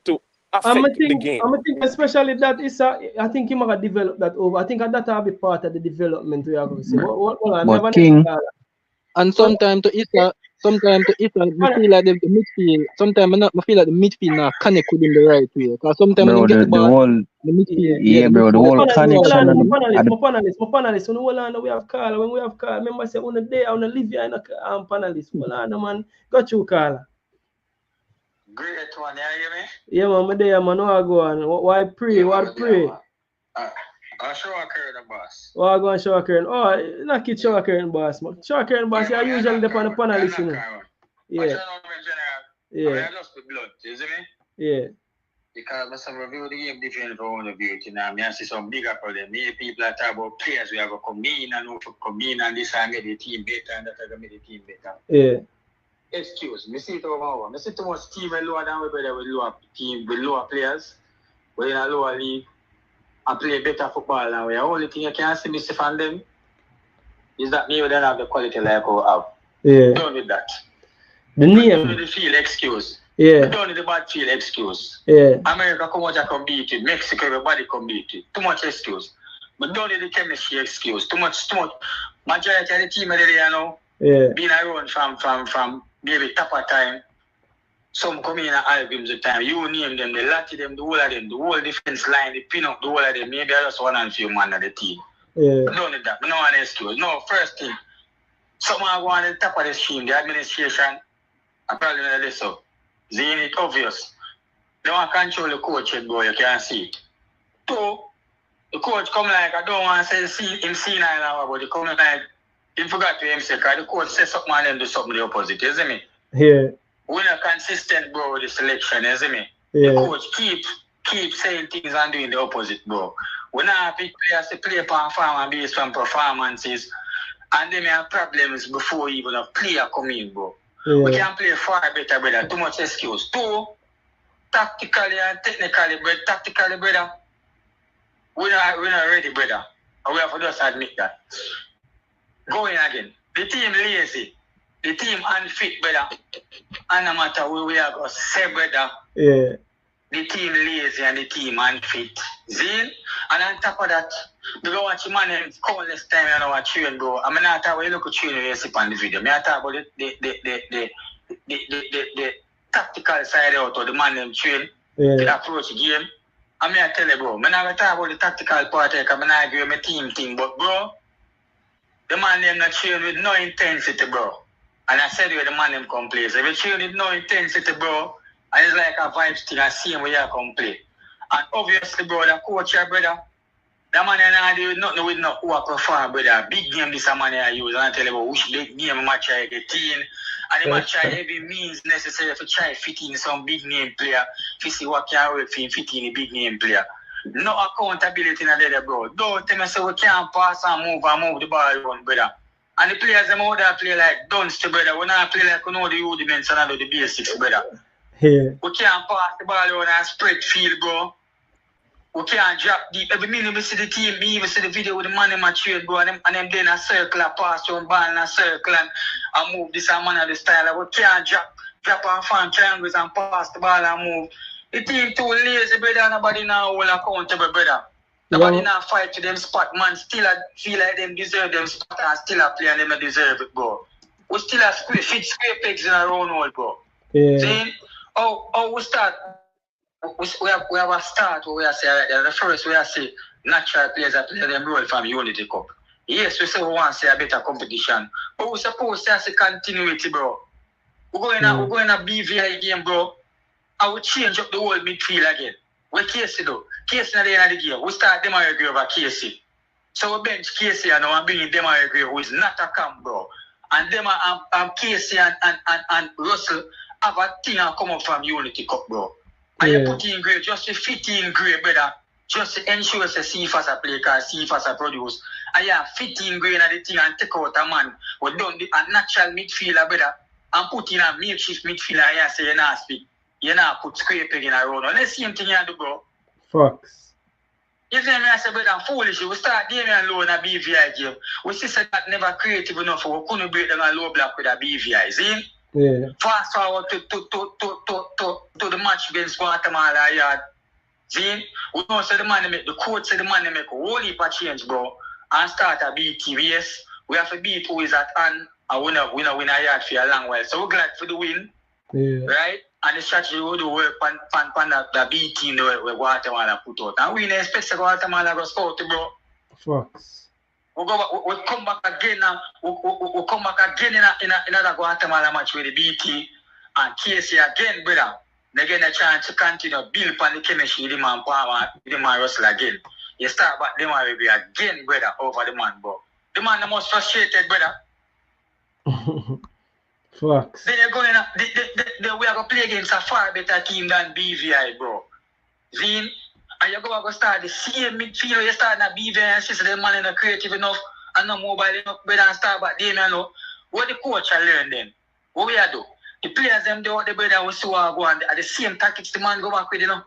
affect the game. I think especially that is, I think you might develop that over. I think that will be part of the development we are going to see. But King, and sometimes to Issa, I feel like the midfield. Sometimes I feel like the midfield now connect with him the right way. Because sometimes when you get the ball, the midfield. the whole connection. My panelists, when we have Carla, remember say on the day on the Livia and panelists. Hold on, man, got you, Carla. Great one, you hear me? Yeah, man, there, man, I go on. Why Pree? What Pree? I'll show a curtain, boss. Oh, I go and show a curtain. Oh, not kid show a curtain, boss. Show a curtain, boss. Yeah, usually the panelists, Yeah. I just the blood, you see me? Yeah. Because I review the game different from the view, I see some bigger problem. Many people are talking about players we have to come in and this and get the team better and that will make the team better. Yeah. Excuse me, see it over. I see too much team lower than we better with lower players. We're in a lower league and play better football now. The only thing you can see me from them is that maybe they don't have the quality like we have. Yeah. Don't need that. The name. We don't need the field excuse. Yeah. We don't need the bad field excuse. Yeah. America come out and come beat it. Mexico, everybody come beat it. Too much excuse. But don't need the chemistry excuse. Too much. Majority of the team are there now. Yeah. Being around from maybe top of time. Some come in and albums the time. You name them, the lot of them, the whole of them, the whole defense line, the pin up, the whole of them. Maybe I just one and few man of the team. Yeah. But don't need that. No one excuse. No, first thing. Someone go on the top of the team, the administration, I probably know this so. It's obvious. They want to control the coach head, boy, you can't see it. Two, the coach come like, I don't want to say him see now, but he come like, he forgot to him say, because the coach says something and then do something the opposite, you see me? Yeah. We're not consistent, bro, with the selection, you see me? Yeah. The coach keep saying things and doing the opposite, bro. We're not big players to play upon farm and based on performances And then we have problems before even a player come in, bro. We can play far better, brother. Too much excuse. Too tactically and technically, brother. Tactically, brother. We're not ready, brother. And we have to just admit that. Going again. The team lazy. The team unfit, brother. And no matter where we are going to say, brother. Yeah. The team lazy and the team unfit. See? And on top of that, we go watch man in countless time and our train, bro. I'm not talking about you look at train you see on the video. I'm talking about the tactical side out of the man them train to approach the game. I'm here to tell you, bro. I'm not talking about the tactical part because I'm not agree with my team thing, but bro, the man them not train with no intensity, bro. And I said the man them come play. So if you train with no intensity, bro, and it's like a vibes thing, I see him where you come play. And obviously, bro, the coach here, brother, that man ain't do nothing with no who I prefer, brother. Big game this man I use. And I tell you about which big game I try to get in. And they might try every means necessary to try fit in some big name player. To see what can work for him fit in a big name player. No accountability in there, bro. Don't tell me so we can't pass and move the ball around, brother. And the players them out there play like dunce, brother. We not play like we know the rudiments and the basics, brother. Yeah. We can't pass the ball around and spread field, bro. We can't drop deep. Every minute we see the team, me even see the video with the man in my trade, bro, and them then a circle, a pass around ball in a circle and move this and man of the style. We can't drop our fan triangles and pass the ball and move. The team too lazy, brother. Nobody now will accountable, brother. Nobody now fight to them spot, man. Still feel like them deserve them spot and still a play and them deserve it, bro. We still a fit square pegs in a round hole, bro. Yeah. See? Oh, we start. We have a start where we say the first we say natural players that play them role from Unity Cup. Yes, we say we want to say a better competition, but we supposed to say continuity, bro. We're going to BVI game, bro. I will change up the whole midfield again. Where Casey do? Casey at the end of the game. We start Demario over Casey. So we bench Casey and I'm bringing Demario who is not a camp, bro. And Casey and Russell have a thing and come up from Unity Cup, bro. And you put in grade just to fit in grade, brother. Just to ensure to see if as a play, because see if as a produce. And yeah, fit in grade and the thing and take out a man. We done a natural midfielder, brother. And put in a makeshift midfielder and you say you're not speak. You're not put square peg in a round. And the same thing you do, bro. Fox. You see me, I say, brother, I'm foolish. We start Damian low in a BVI game. We see that never creative enough. We couldn't break down a low block with a BVI, see? Yeah. Fast forward to the match against Guatemala yard. See? We know so the man make the coach say the man make a whole heap of change, bro. And start a BTVS. We have to beat who is at hand and win a yard for a long while. So we're glad for the win. Yeah. Right? And the strategy will do work on the B team where Guatemala put out. And we don't expect Guatemala to scout, bro. Fox. We come back again now. We come back again in another Guatemala match with the BT and KC again, brother. They get a chance to continue build on the chemistry with the man Power, with the man Russell again. You start back them already again, brother, over the man, bro. The man the most frustrated, brother. Fox. Then you're going we are going to play against a far better team than BVI, bro. Zine? And you're going to start the same midfield. You start in a BVI and see the man is creative enough and not mobile enough, brother, and start back there, you know. What the coach will learn then? What we are do? The players them do what the brother will see what go on. At the same tactics the man go back with, you know.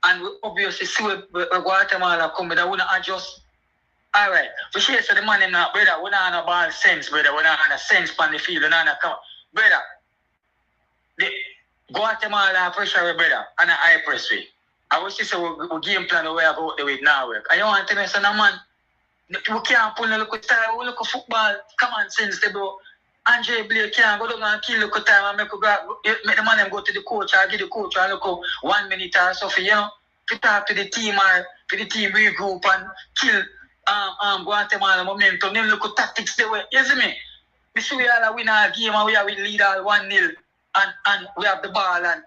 And we obviously see where Guatemala come, but they wouldn't adjust. Alright, for sure, so the man in that, brother, we don't have a ball sense, brother, we don't have a sense on the field, we don't have a brother, the Guatemala pressure, brother, and a high press way. I was just say we game plan the way about the way now work. And you want to tell me, so no man, we can't pull no look at style, we look at football, common sense, bro. Andre Blake can't go down and kill look at time and make the man go to the coach or give the coach and look 1 minute or something, you know, to talk to the team or to the team regroup and kill Guatemala momentum. Them look at tactics the way, you see me? We see we all win our game and we are lead all 1-0 and we have the ball and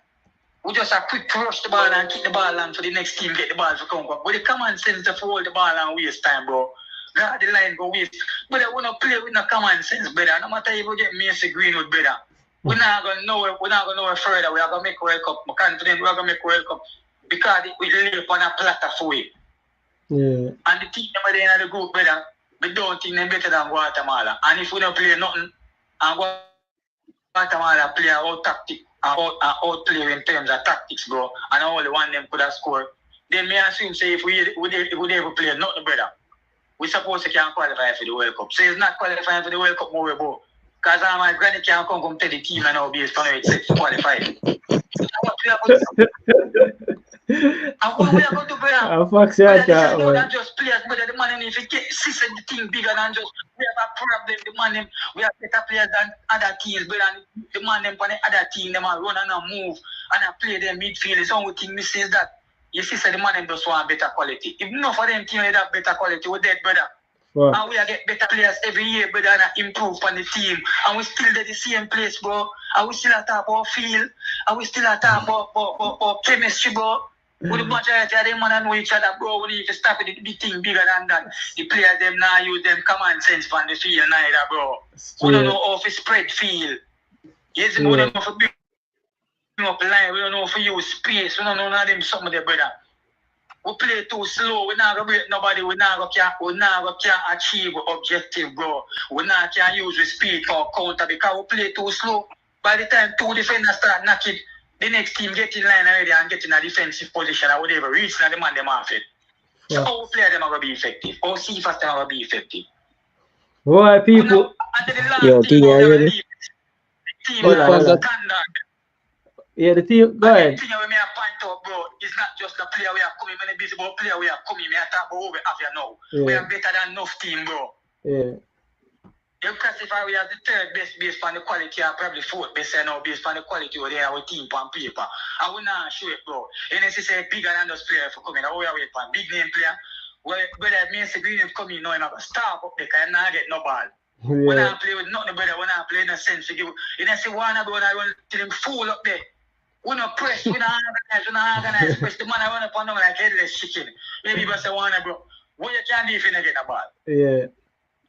we just a quick rush the ball and kick the ball and for the next team get the ball to come back. But the common sense to hold the ball and waste time, bro. God, the line go waste. But we don't play with no common sense, brother. No matter if we get Macy Greenwood, brother. We're not going to know further. We are going to make World Cup. I'm confident we are going to make World Cup because we live on a platter for it. Yeah. And the team at the end of the group, brother, we don't think they're better than Guatemala. And if we don't play nothing, and Guatemala play out tactic, outplay in terms of tactics, bro, and only one them could have scored, then me assume say if we ever play nothing, brother, we supposed to can qualify for the World Cup. So it's not qualifying for the World Cup more about. Because my granny can't come to the team and now based on it set to qualify. And what we are going to do, brother? Fox, Brother, yeah, this is that not one. just players, brother. The man, if you get system, the thing bigger than just we have a problem. The man, we have better players than other teams, brother. The man, them on the other team, them are run and a move and a play them midfield. The only thing we say is that you see, the man, them just want better quality. If not for them team that better quality, we're dead, brother. Fuck. And we are get better players every year, brother, and improve on the team. And we still at the same place, bro. And we still at about field. And we still at about chemistry, bro. With the majority of them man know each other, bro. We need to stop it. The big thing bigger than that. The players them now use them common sense on the field neither, bro. We don't know how to spread field. Yes, we don't know how to build up line. We don't know how to use space. We don't know none of them something there, brother. We play too slow. We not gonna break nobody. We not gonna achieve objective, bro. We not can use the speed for counter because we play too slow. By the time two defenders start knocking, the next team get in line already and get in a defensive position or whatever, reaching the man them off it. So how we play them are gonna be effective? How see fast them are gonna be effective? Why people? Yo, King, are you ready? The team Hold on, hold on. standard. Yeah, the team. Go ahead. The thing we may point out, bro, is not just the player we are coming. When busy about player we are coming, we are talking about who we have here now. We are better than enough team, bro. Yeah. You classify we as the third best based on the quality, or probably fourth best now based on the quality we have our team on paper. And we not sure it, bro. NSC say bigger than those players for coming. We are waiting for big name player. Well, brother, me and Green is coming now, and I'm going to start up there because I'm not get no ball. When I play with nothing, brother, when I play in a sense, you don't see one about I run to them full up there. We not press, we not organize, press the man I run up on them like headless chicken. Maybe you say one, bro. What you can do if you not get the ball? Yeah.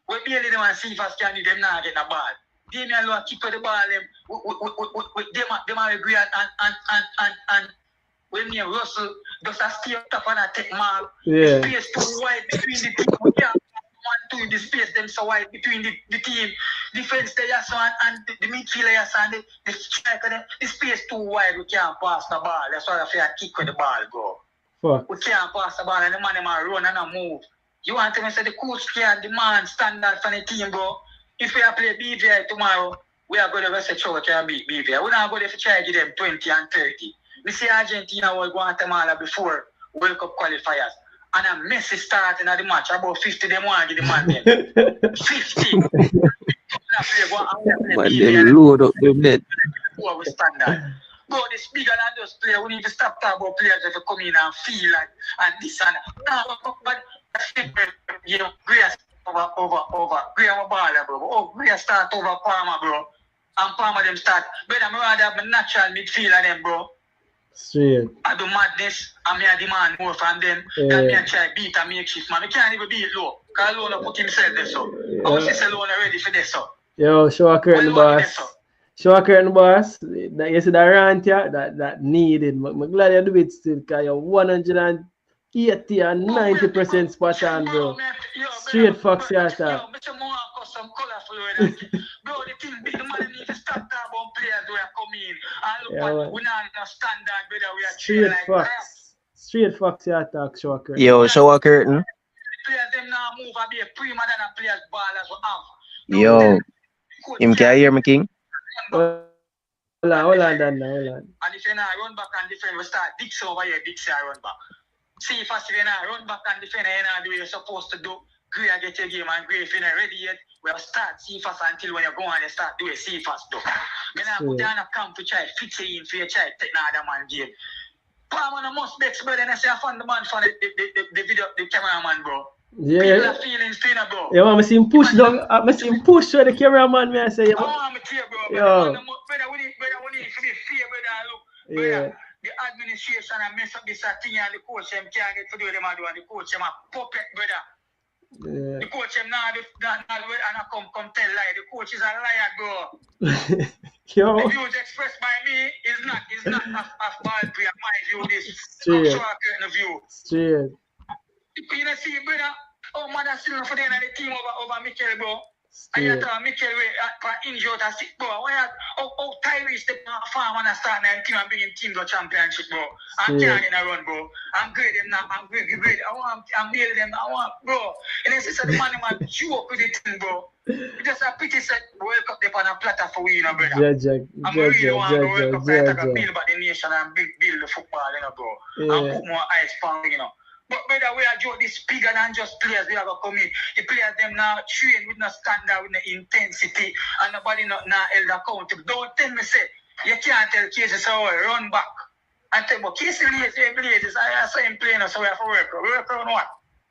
We barely them and see if us can do them not get the ball. They may alone keep the ball them. Them are agree and when you Russell just a stay up top and a take mark. Yeah. The space too wide between the team. We can't one two the space them so wide between the team. Defense there so and the midfielder and the striker them. The space too wide. We can't pass the ball. That's why I feel kick with the ball, bro. Fuck. We can't pass the ball and the man them are run and a move. You want to say the coach can demand standard for the team, bro. If we are play BVI tomorrow, we are going to say we can beat BVI. We're not going to try to give them 20 and 30. We see Argentina or Guatemala before World Cup qualifiers. And a Messi starting at the match. About 50 them want to give the man them. 50. Man, them load up them net. What we standard. Bro, this bigger than those players. We need to stop talking about players that come in and feel like and this and that. No, but you know, Greer over Greer baller, bro. Oh, Greer start over Palmer, bro. And Palmer them start. But I'm rather have a natural midfielder them, bro. Straight. I do madness, and me I demand more from them than me I try beat and make shift, man. I can't even beat low. Because Low not put himself there, so. I was just alone ready for this, so. Yo, show a curtain, boss. Show a curtain, boss. That you see that rant here, that needed. I'm glad you do it still, because you're 180 and 90% spot on, bro. Straight Fox here, sir. Some colorful bro, the thing big man need to start talking about players who are coming and look we not standard, brother. We are Straight like Fox. Straight Fox here talk, show a curtain. Yo, show a curtain. Players them now move and be a Pree than a players ballers we have. Yo, him can hear me, King? Hold on, Dan, hold on. And if you not run back and defend, we start Dixon over here, Dixon run back. See if I see you not run back and defend, you not do what you're supposed to do. Gray get your game and Gray if you're not ready yet, we'll start see fast until when you go and start doing see fast though. Then I put down a camp to try fit you in for your try take another man game. Palmer must be better than I say I found the man for the video the cameraman, bro. Yeah. People are feeling thin, bro. Yeah, I see him push down. I see him push to the cameraman. Me I say, I'm here, bro. Yo. Brother, we need to be fair, brother. Look, Yeah. brother, the administration and mess up this thing and the coach them can't get to do them and the coach them a puppet, brother. Yeah. The coach him now and I come tell lie. The coach is a liar, bro. Yo. The views expressed by me is not a bad view. My view is Straight. short view. Straight. You know see, brother. Oh, man, that's still for the team over Mikel, bro. And you thought Mikel for injured and sick, bro. Oh, Tyrese, the farm and start 19 and bringing team to championship, bro. I'm can't in a run, bro. I'm great them now. I'm great. I'm building them. I want, bro. And then the man joke with the team, bro. Just a pity set World Cup they on a platter for we, you know, brother. I'm really want to World Cup to build about the nation and build the football, you know, bro. And put more eyes on, you know. But brother, we are joke this bigger than just players. We have to come in. The players them now train with no standard, with no intensity, and nobody not held accountable. Don't tell me say you can't tell cases so run back and tell me Casey lazy. I saw him playing, so we have to work on what?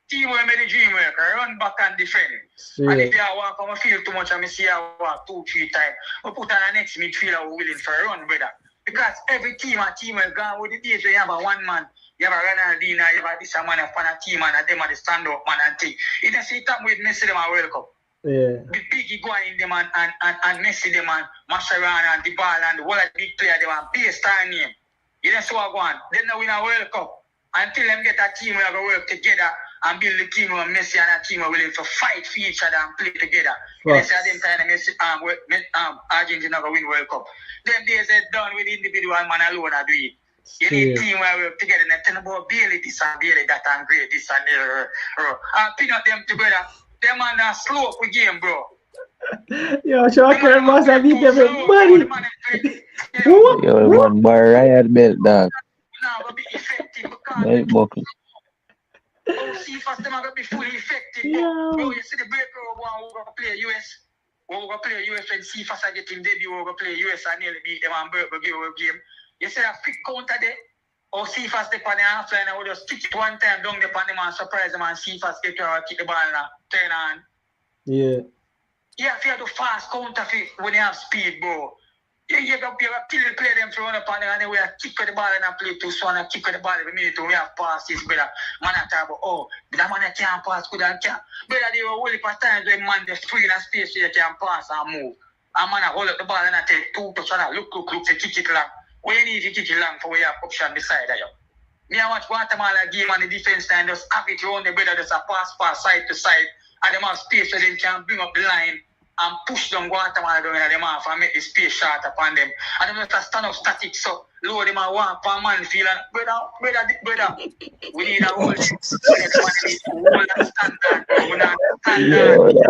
Teamwork made the dream work. Run back and defend. And if you walk on my field too much, and I see I walk 2-3 times, we put on the next midfielder who willing for a run, brother. Because every team will gone with the days where you have a one man. You have a Ronaldinho, you have this man, a fan of team, and them are the stand-up man and thing. You don't see that with Messi, them a World Cup. Yeah. The biggie going in them and Messi, them and Mascherano and the ball and the whole of the big player, them and base star name. You don't see what go on. Then they win a World Cup. Until them get a team where they work together and build the team where Messi and a team are willing to fight for each other and play together. They say them kind of Messi, Argentina will win World Cup. Them days are done with individual man alone and do it. You need team where we work together and tell about Bailey this and Bailey that and great this and and pin up them together. Them man are slow up with game, bro. Yo, Shocker must have beat everybody. Yo, man, bar riot belt, dog. Now will be effective because Belt buckle. CFAS them are going to be fully effective. Bro, you see the breaker one who going to play US. Who going to play US when CFAS are getting debut, who going to play US and nearly beat them and Burke will give a game. You see a quick counter there, or CFAS they on the half line and we just kick it one time down the pan them and surprise them and CFAS get to kick the ball and turn on. Yeah. You have to do fast counter when you have speed, bro. You got to play them through the pan and then we have kick the ball and play too so and kick the ball every minute we have passes, brother. Man I talk about, oh, that man can't pass good and can't. Brother, they were only for times when man they free in a space where you can pass and move. And man I hold up the ball and I take 2 touch and I look, say kick it long. When you need to kick it long for we have option beside of you. Me I watch Guatemala game and the defense line just have it around the brother just a pass side to side and them have space so they can bring up the line and push them Guatemala down in them off and make the space short upon them. And them just stand up static so low them and walk per man feel and brother, we need a whole standard, we not standard.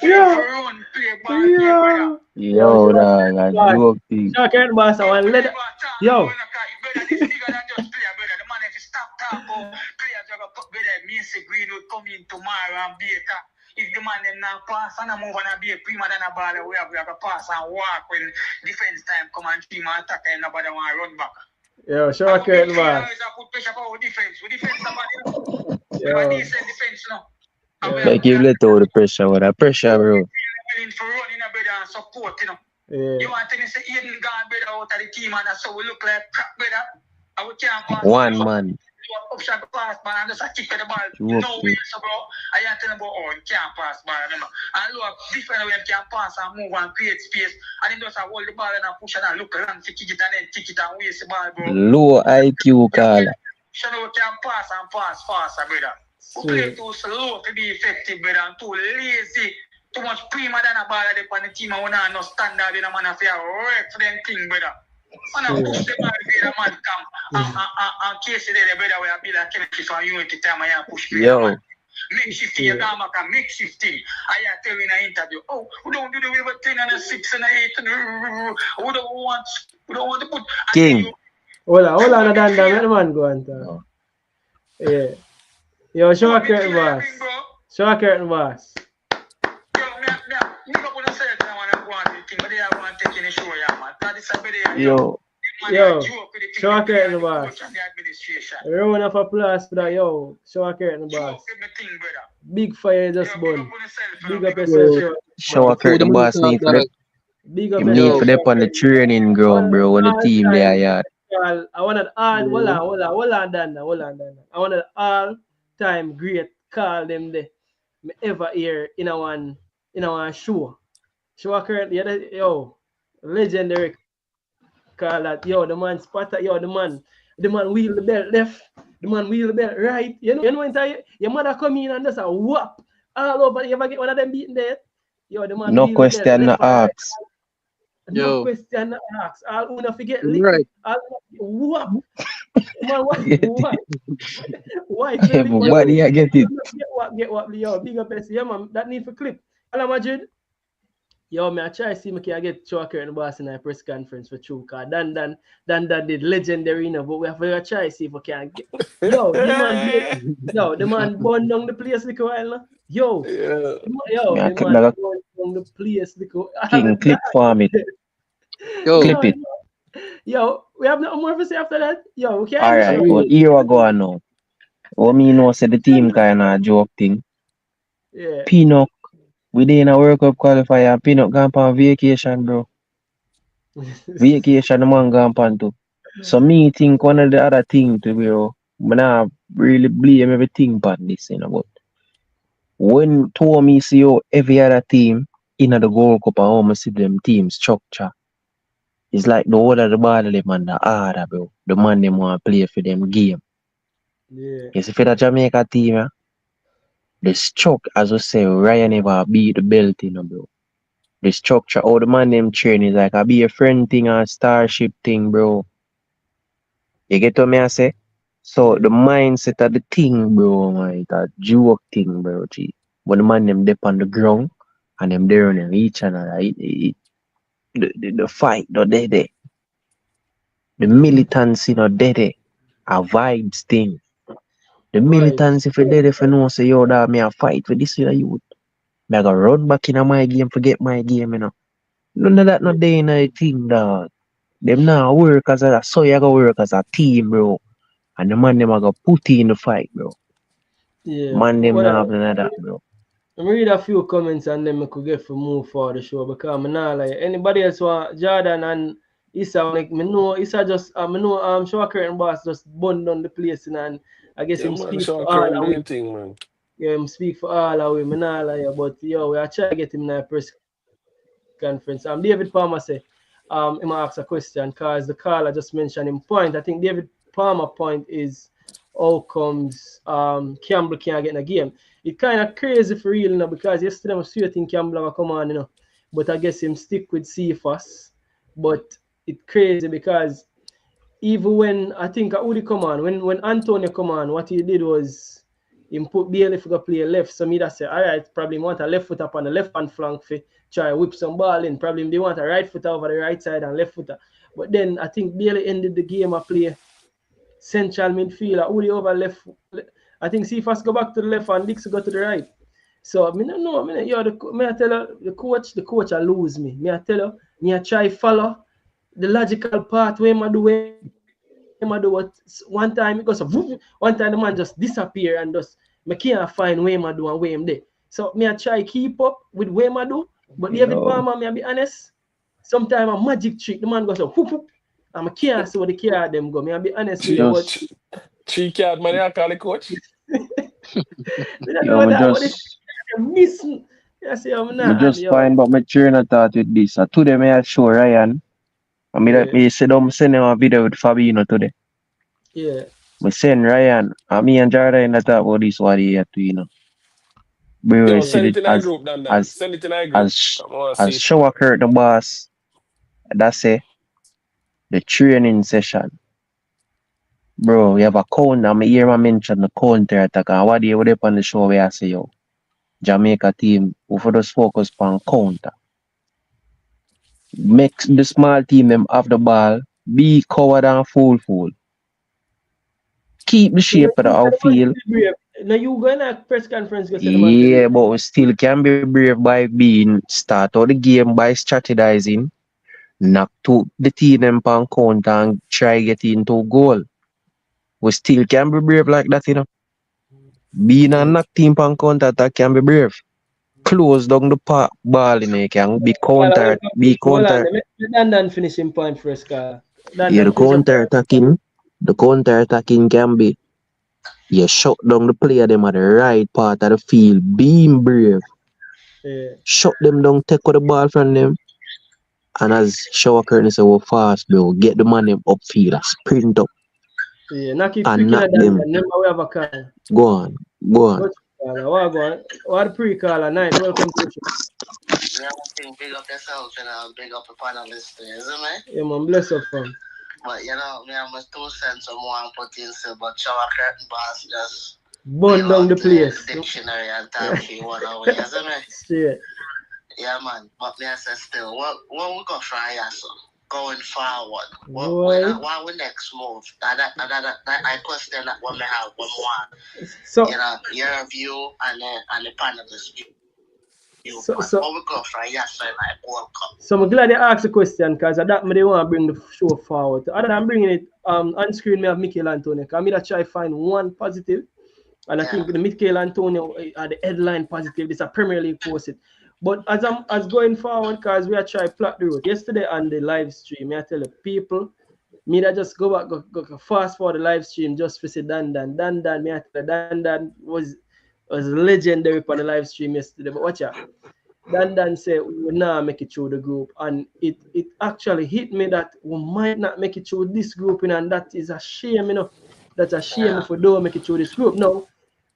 Run, play ball, brother. Yo, dog, I joke thing. Shocker boss, I want let yo. Brother, this bigger than just player, brother. The man if you stop talking, players are going to put brother Macy Greenwood come in tomorrow and beat. If the man them now pass and move and be a prima than a ball, we have to pass and walk when defense time come and team attack and nobody want to run back. Yo, Shocker boss. Put pressure for our defense. We defense somebody. We have a decent defense now. Like you let out the pressure, what a pressure, bro. Willing for running a brother and support, you know. Yeah. You want to say Aiden gone brother out of the team and so we look like crap brother. And we can't pass. One man. Option to pass man and just a kick of the ball. No way, so bro. I ain't telling about you can't pass ball, remember. And look different way you can pass and move and create space. And then just hold the ball and push and look around to kick it and then kick it and waste the ball, bro. Low IQ call. So we can pass and pass faster, brother. We play too slow to be effective, brother, and too lazy. Too much prima than a ball on the team and we not no standard in a man of your work for them thing, brother. Man, I push the ball the man come and case the brother where I build a chemistry for unity time and push Yo. Make shifting, you can't make a make shifting. I tell you in an interview, oh, we don't do the way with 10 and a 6 and a 8 and we don't want to put King. Hold on, let the man go and talk. Yeah. Yo, show a curtain boss. Show a curtain boss. Yo. Yo, show a curtain boss. Round of applause for that, yo. Show a curtain boss. Big fire just burn. Big up yourself. Show a curtain boss need for them. Big up You need for them on the training ground, bro. When the team there, yeah. I want an all, hold on, Dan. I want an all-time great call them there. Me ever hear in a one show. Show currently, yo, legendary call that, yo, the man spotter, yo, the man. the man wheel the belt left, the man wheel the belt right. You know when your mother come in and just a whop all over. You ever get one of them beaten there? Yo, the man No wheel the belt question, no left and right. ask. No Yo, question asked. All who not forget lick. right. All whop. Man, Get it. what? Why for lick the Yo, Everybody I get it. get what, yo, big up, yeah, man, that need for clip. Hello, Madrid. Yo, me I try see me can get Choker and boss in a press conference for true car. Dan did legendary, but we have to try see if we can get. Yo, the man, yo, the man burned down the place like a while. No? Yo, Yeah. yo, Me I the clip man like a burned down the place like a king clip farm it. yo, Clip yo, it. yo, we have nothing more to say after that. Yo, we can't for show. Alright, well real. here we go on now. What me know say the team kinda joke thing. Yeah. Peanut, we dey in a World Cup qualifier and Peanut gone on vacation, bro. Vacation the man gone on too. So me think one of the other thing to bro, me nah really blame everything on this, but when to me see how every other team in the Gold Cup and how me see them team structure, it's like the whole of the ball them and the harder, bro. The man them want play for them game. Yeah. You see for the Jamaica team, the structure, as I say, Ryan never beat the belt, bro. The structure, how the man them train is like a be a friend thing or starship thing, bro. You get what me I say? So Yeah. the mindset of the thing, bro, man, it's a joke thing, bro. G. When the man them dip on the ground and them there on each other, the fight not there. The militancy not there. A vibes thing. The Vibes. militancy for there if you know say yo that me a fight for this year youth. Me I go run back in my game, forget my game. None of that Yeah. not there in the thing, dog. Them now work as a so you go work as a team, bro. And the man them a go put in the fight, bro. Yeah. Man them Well, not have none of that, bro. I'm read a few comments and then we could get for move for the show because I'm not like anybody else want Jordan and Issa like me know Issa just me know Show Curtain boss just bun down the place and I guess Yeah, him man, speak Sean for all Curtin of we. doing thing, man. Yeah, him speak for all of we. Me not like but yo, we are trying to get him in a press conference. David Palmer say, him ask a question because the caller just mentioned him point. I think David Palmer point is how comes Campbell can't get in a game. It kind of crazy for real, because yesterday I was sure Campbell will come on, but I guess him stick with Cephas. But it crazy because even when I think Udi come on, when Antonio come on, what he did was him put Bailey for go play left. So me that say, all right, probably want a left foot up on the left hand flank for try whip some ball in. Probably they want a right foot over the right side and left footer. But then I think Bailey ended the game I play central midfielder. Udi over left. I think Cephas go back to the left and Dix go to the right. So I mean, no, I mean, yo, me I tell you, the coach I lose me. Me I tell you, me I try follow the logical path where I do what one time it goes one time the man just disappear and just me can't find where I do and where him there. So me I try keep up with where I do, but David Palmer, Yo, me I be honest, sometimes a magic trick, the man goes so whoop whoop, and I can't see what the car them go. Me I be honest with Three, you, but just three, three card money, I call the coach. we don't yo, know that, but it's miss me. I say I'm me not, just yo. find but my train of thought with this. Today me I show Ryan. I mean Yeah, me sit down send him a video with Fabino today. yeah. Me send Ryan and me and Jordan that talk about this what he had to. Bro, Yo, see send it it in our group, Dan. as Send it in our group. as Come on, see as it. shower Kurt the boss. That's it. The training session. Bro, we have a counter. I hear I mention the counter attack. And what day we dey on the show where I say yo, Jamaica team, who for just focus on counter. Make the small team them have the ball, be coward and fool. Keep the So now shape of the you the one to outfield. be brave. Now you go in a press conference go say the man to be Yeah, but we still can be brave by being start out the game by strategizing, knock to the team them on counter and try get into goal. We still can be brave like that. Being a yeah. knock team on counter attack can be brave. Close down the ball, it can be counter, be Hold on, counter. let Dan finishing point first, Carl. Yeah, Dan finish your point. the counter attacking can be you shut down the player them at the right part of the field, being brave. Yeah. Shut them down, take the ball from them. And as Shower Curtain say, we're fast, bro. Get the man them upfield, sprint up. Yeah, knock it and quick in knock a dance. them. Remember we have a call. Go on. Go on. Go to caller. What go on? What the pre-caller? Night. Welcome to the show. Yeah, I think big up yourself and big up the panelists there, isn't it? Yeah, man. Bless up, fam. But me have my 2 cents on one put in, so but shower curtain boss just Burn down the the place. dictionary and talk for 1 hour, isn't it? Straight. Yeah, man. But me I say still, what we go try here, so going forward? Boy. What we next move? That I question that what me have one more. So, Your view and the panelists view. so, so, What we go try here, so like World Cup. so I'm glad you asked the question because that me they want to bring the show forward. Other than bringing it on screen, me have Mikel Antonio. Because me that try find one positive. And I think the Mikel Antonio are the headline positive. This a Premier League posted. But as going forward, because we are trying to plot the route. Yesterday on the live stream, I tell the people, me that just go back, go fast forward the live stream just for say Dan. Me I tell Dan was legendary on the live stream yesterday. But watch out. Dan said we will not make it through the group. And it actually hit me that we might not make it through this group, and that is a shame, That's a shame if we don't make it through this group. Now,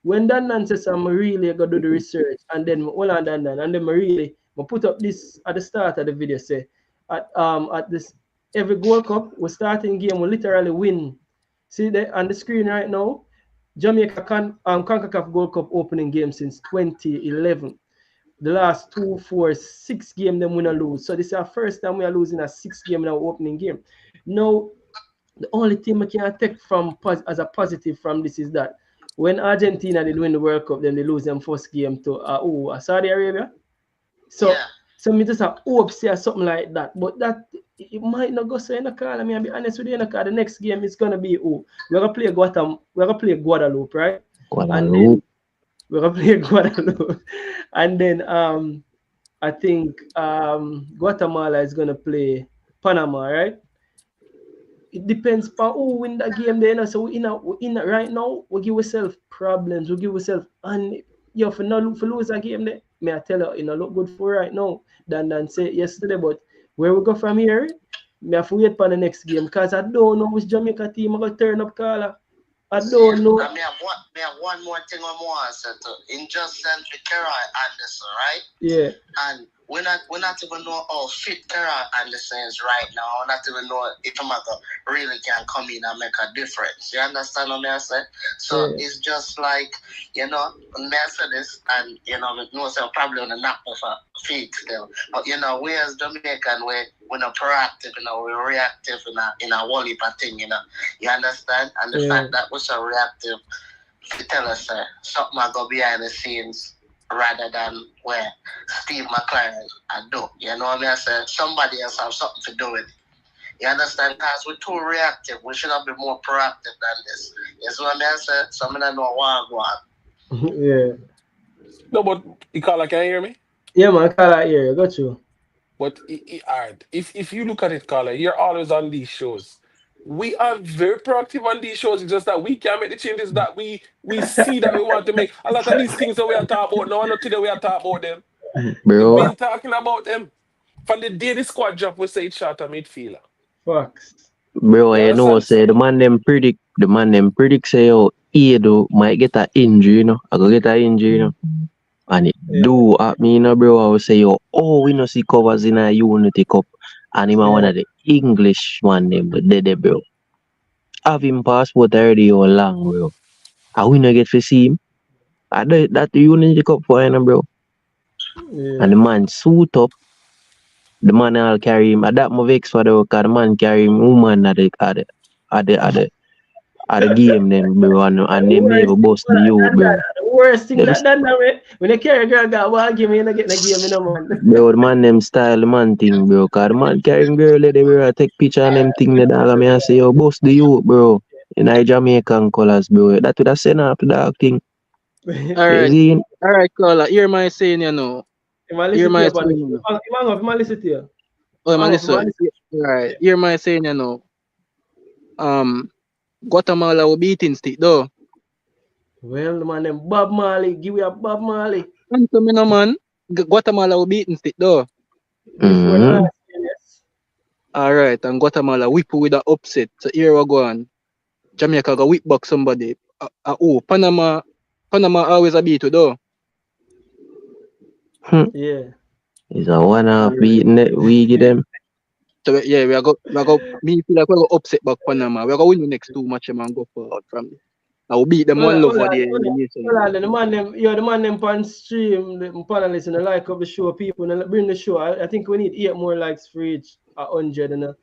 when Dan says I'm really gonna do the research, and then hold on Dan, and then I put up this at the start of the video, say at this every Gold Cup, we starting game, we literally win. See there on the screen right now, Jamaica CONCACAF Gold Cup opening game since 2011. The last 2, 4, 6 games them win or lose. So this is our first time we are losing a 6 game in our opening game. Now, the only thing I can take from as a positive from this is that when Argentina did win the World Cup, then they lose them first game to Saudi Arabia. So me just hope see something like that. But that it might not go so in the call. I mean, I'll be honest with you, in the call, the next game is gonna be we're gonna play Guadeloupe, right? And then we're gonna play Guadeloupe. And then I think Guatemala is gonna play Panama, right? It depends on who win that game there. So we in right now, we give ourselves problems, we give ourselves, and for lose a game there, may I tell you, look good for right now than say yesterday. But where we go from here, me have to wait for the next game because I don't know which Jamaica team are gonna turn up, Carla. I don't know. I have one more thing I want to say in just sent with Kara Anderson, right? Yeah. And we're not even know how fit Kara Anderson is right now. We're not even know if Tomato really can come in and make a difference. You understand what I say? So it's just like, me I say this, and no so probably on the knock of a feet still. But we as Jamaican, we're not proactive, we're reactive in a whole heap of thing, You understand? And the fact that we're so reactive to tell us something I go behind the scenes rather than where Steve McLaren I do. You know what I say? Somebody else have something to do with it. You understand? Because we're too reactive. We should have been more proactive than this. You see what I say? Some of know what. Yeah. No, but Ikala, can you hear me? Yeah, man, Carla here. Got you. But alright, if you look at it, Carla, you're always on these shows. We are very proactive on these shows. It's just that we can't make the changes that we see that we want to make. A lot of these things that we are talking about now, not today we are talking about them. Bro. We've been talking about them. From the day the squad drop, we say it's shot a midfielder. Facts. Bro, say the man them predict say Edo might get an injury, I go get an injury, And it do at me, bro. I would say, we no see covers in a Unity Cup. And him one of the English one them, but they bro. Have him passport already all long, bro. And we no get to see him. I that the Unity Cup for him, bro. Yeah. And the man suit up. The man all carry him. At that my vex for the man carry him woman at the game then, bro. And them never bust the youth, bro. The worst thing when they carry a girl that one give me, get the game, man. Bro, the man them style, the man thing, bro. Cause the man carrying girl, they bro, take picture and them thing, the dog, me I say, bust the youth, bro. In Jamaican colors, bro. That would have sent up the dog thing. Alright, caller. Hear my saying, Hear my saying, listen to you. Oh, man, listen. Alright, hear my saying, Guatemala will beat in stick, though. Well, the man, them Bob Marley, give me a Bob Marley. And to me, no, man, Guatemala will beat in stick, though. Alright, and Guatemala whip with the upset. So here we go on. Jamaica go whip back somebody. Panama always a beat though. Yeah. It's a one-off beating that we give them. So yeah, we are go me feel like we go upset back Panama. We are going win the next 2 matches and go forward from there. I will beat them one love for the elimination. The man them, the man them on stream, the panelists and the like of the show, people and bring the show. I think we need 8 more likes for each 100 and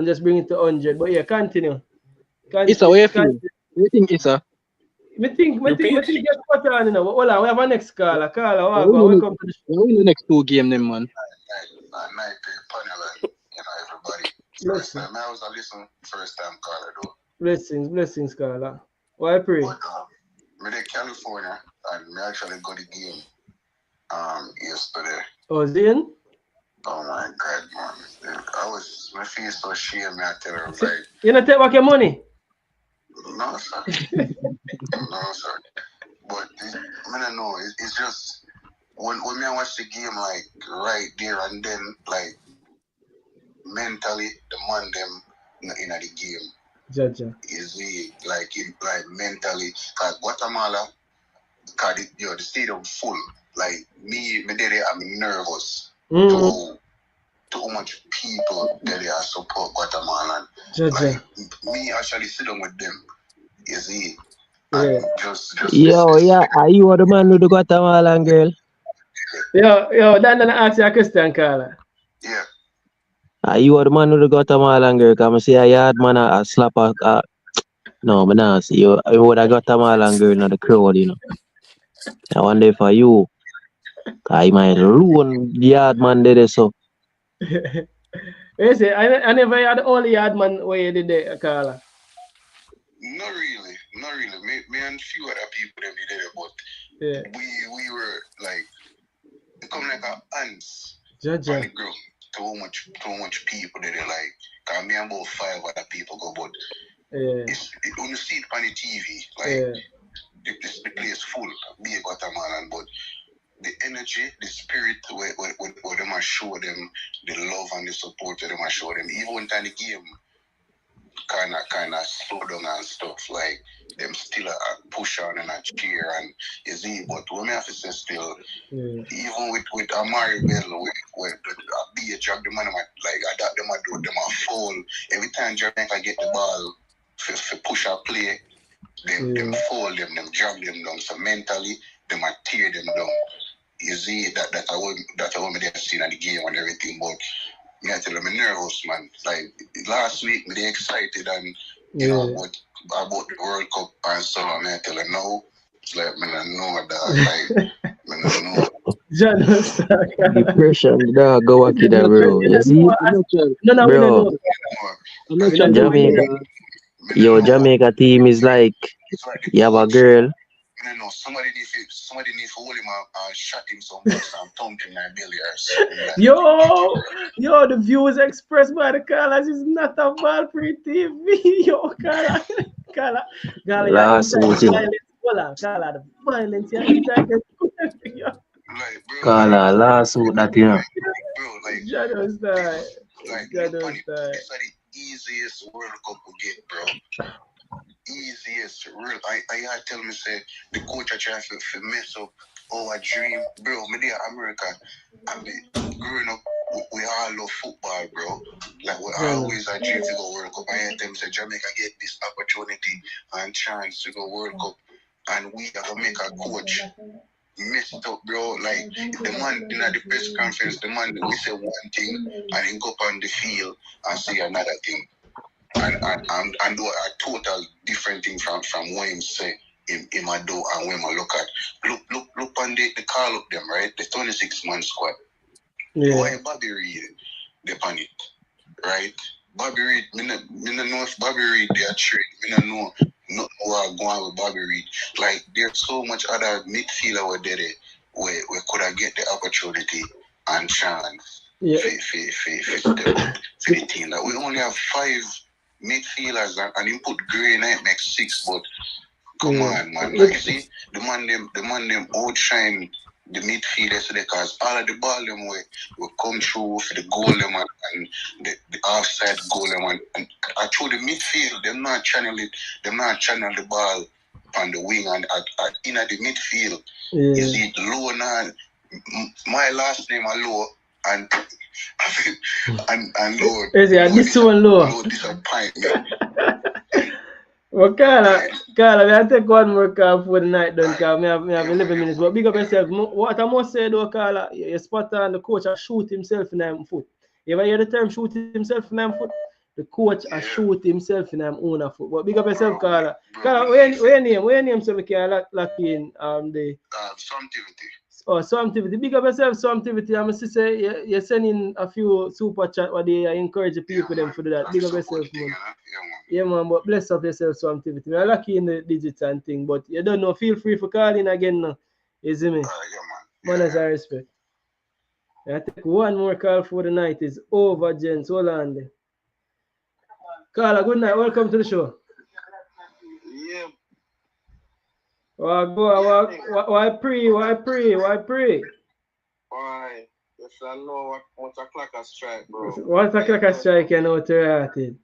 just bring it to 100. But yeah, continue. Issa, what you feel? What you think, Issa? I think get spot on, you know. Hold on, we have a next caller. Welcome to the show. We win the next 2 games, them man. Night panel and everybody. First time I was a first time caller though. Blessings, caller. Why Pree? But I'm in California and I actually got the game yesterday. Oh, Zane? Oh my God, man. My face so shame, I tell her, like. You not take back your money? No, sir. No, sir. But I don't know. It's just when I watch the game, like right there and then, like mentally, the man them in the game. Jaja. Is he like mentally? Cause Guatemala, cause the stadium full. Like me there, I'm nervous to how much people there are support Guatemala. Like me actually sit down with them. Is he? Yeah. Just Yeah. Are you the man with the Guatemalan girl? Yo, Dan ask you a question, caller. Yeah. Are you the man with the Guatemalan girl? Come and see a yard man a slap a no, but now see you would have Guatemalan girl in the crowd, you know. I wonder for you. I might ruin the yard man there so. You say I never had the only yard man where you did that, caller. Not really. Me and few other people them did it, but we were like become like our ants on the ground. Too much people did it, like cause me and about 5 other people go, but it's when you see it on the TV, like the place full, be a Guatemalan, but the energy, the spirit where them I show them the love and the support that them I show them, even when time the game kind of slow down and stuff, like them still a push on and a cheer and you see, but when me have to say still, even with Amari Bell, with be a drag the man, like adapt them a do them a fall. Every time Jamaica get the ball for push or play, them fall them drag them down. So mentally, them a tear them down. You see that's what me seen in the game and everything, but me I tell them I'm nervous, man. Like last week me they excited and you know about the World Cup and so on. I tell them no. It's like me I know that like me I know. Depression, dog, go walk it there, bro. You see? Bro, Jamaica team is like you have a girl. I know somebody need to hold him and shot him some bucks and thump him in the belly. Yo, the views expressed by the callers is not a bad Pree TV. Yo, caller, the violence you're inside. Caller, lawsuit that you know. Bro, like Shadows die. This is the easiest World Cup we get, bro. Easiest, real. I tell me say the coach are trying to mess up our dream, bro. Me there America, I mean, growing up, we all love football, bro. Like we always a dream to go World Cup. I hear them say Jamaica get this opportunity and chance to go World Cup, and we are gonna make a coach messed up, bro. Like the man in the press conference, the man we say one thing and he go up on the field and say another thing. And do a total different thing from what him say in my do and when I look at. Look on the call up them, right? The 26-man squad. Why Bobby Reed they on it, right? Bobby Reed, me no know if Bobby Reed they are trained. Me no know not what going with Bobby Reed. Like there's so much other midfielder where they where we could have get the opportunity and chance for the team. Like we only have 5 midfielders and you put Gray in it makes 6, but come on, man. Like see the man them outshine the midfield yesterday because all of the ball them will come through for the goal them and the offside goal them and through the midfield them not channel the ball on the wing and in the midfield is it low now. My last name are low and and low. Is it this one low? Low disappointment. Well, Carla, we take one more call for the night done, because we have 11 minutes. But big up yourself. What I must say though, Carla, you spot on the coach shoot himself in his foot. You ever hear the term shoot himself in his foot? The coach shoot himself in his own foot. But big up yourself, Carla. Carla, where your name so we can lock in the Somtivity. Oh, Somtivity. Big up yourself, Somtivity. I'm going to say you're sending a few super chat where they encourage the people them to do that. Big up yourself, man. Yeah, man, but bless up yourself, Somtivity. We're lucky in the digits and thing, but you don't know, feel free for calling again now. You see me? Man, as I respect. I take one more call for the night. Is over, gents. Hold on there. Carla, good night. Welcome to the show. Yeah. Why Pree? Why? Yes, I know what o'clock a strike, bro. What o'clock a strike, you know, to it.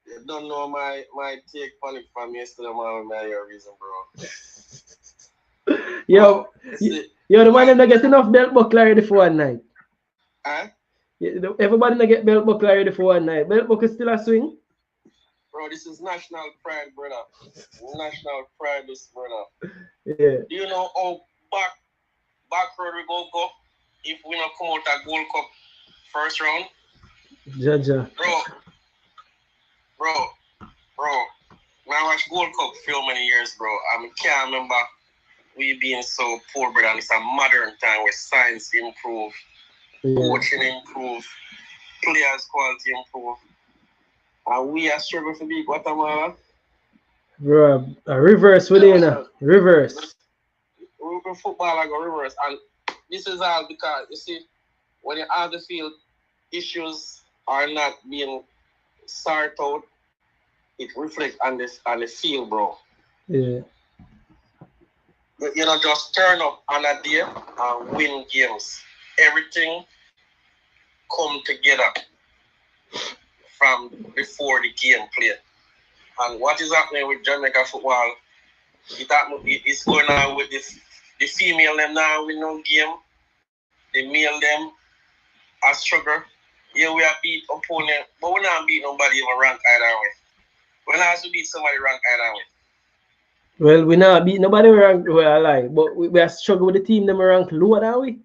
You don't know my take on it from yesterday, man. Your reason, bro. Yo, the man not get enough belt buckle ready for one night. Huh? Everybody not get belt buckle ready for one night. Belt buckle still a swing? Bro, this is national pride, brother. National pride, this brother. Yeah. Do you know how back road we go if we not come out a Gold Cup first round? Jaja. Bro. When I watch Gold Cup for how many years, bro? I can't remember we being so poor, brother. And it's a modern time where science improve, coaching improve, players quality improve. And we are struggling to beat Guatemala. Bro, a reverse within a reverse. Football I go reverse. And this is all because, you see, when you have the field, issues are not being sorted out, it reflects on the field, bro. Yeah. You know, just turn up on a day and win games. Everything come together from before the game play. And what is happening with Jamaica football? It's going on with the female them now with no game. The male them are struggle. Yeah, we have beat opponent, but we not beat nobody even ranked either way. We not have to beat somebody ranked either way. Well, we not beat nobody ranked, well, I lie, but we are struggling with the team them ranked lower than we.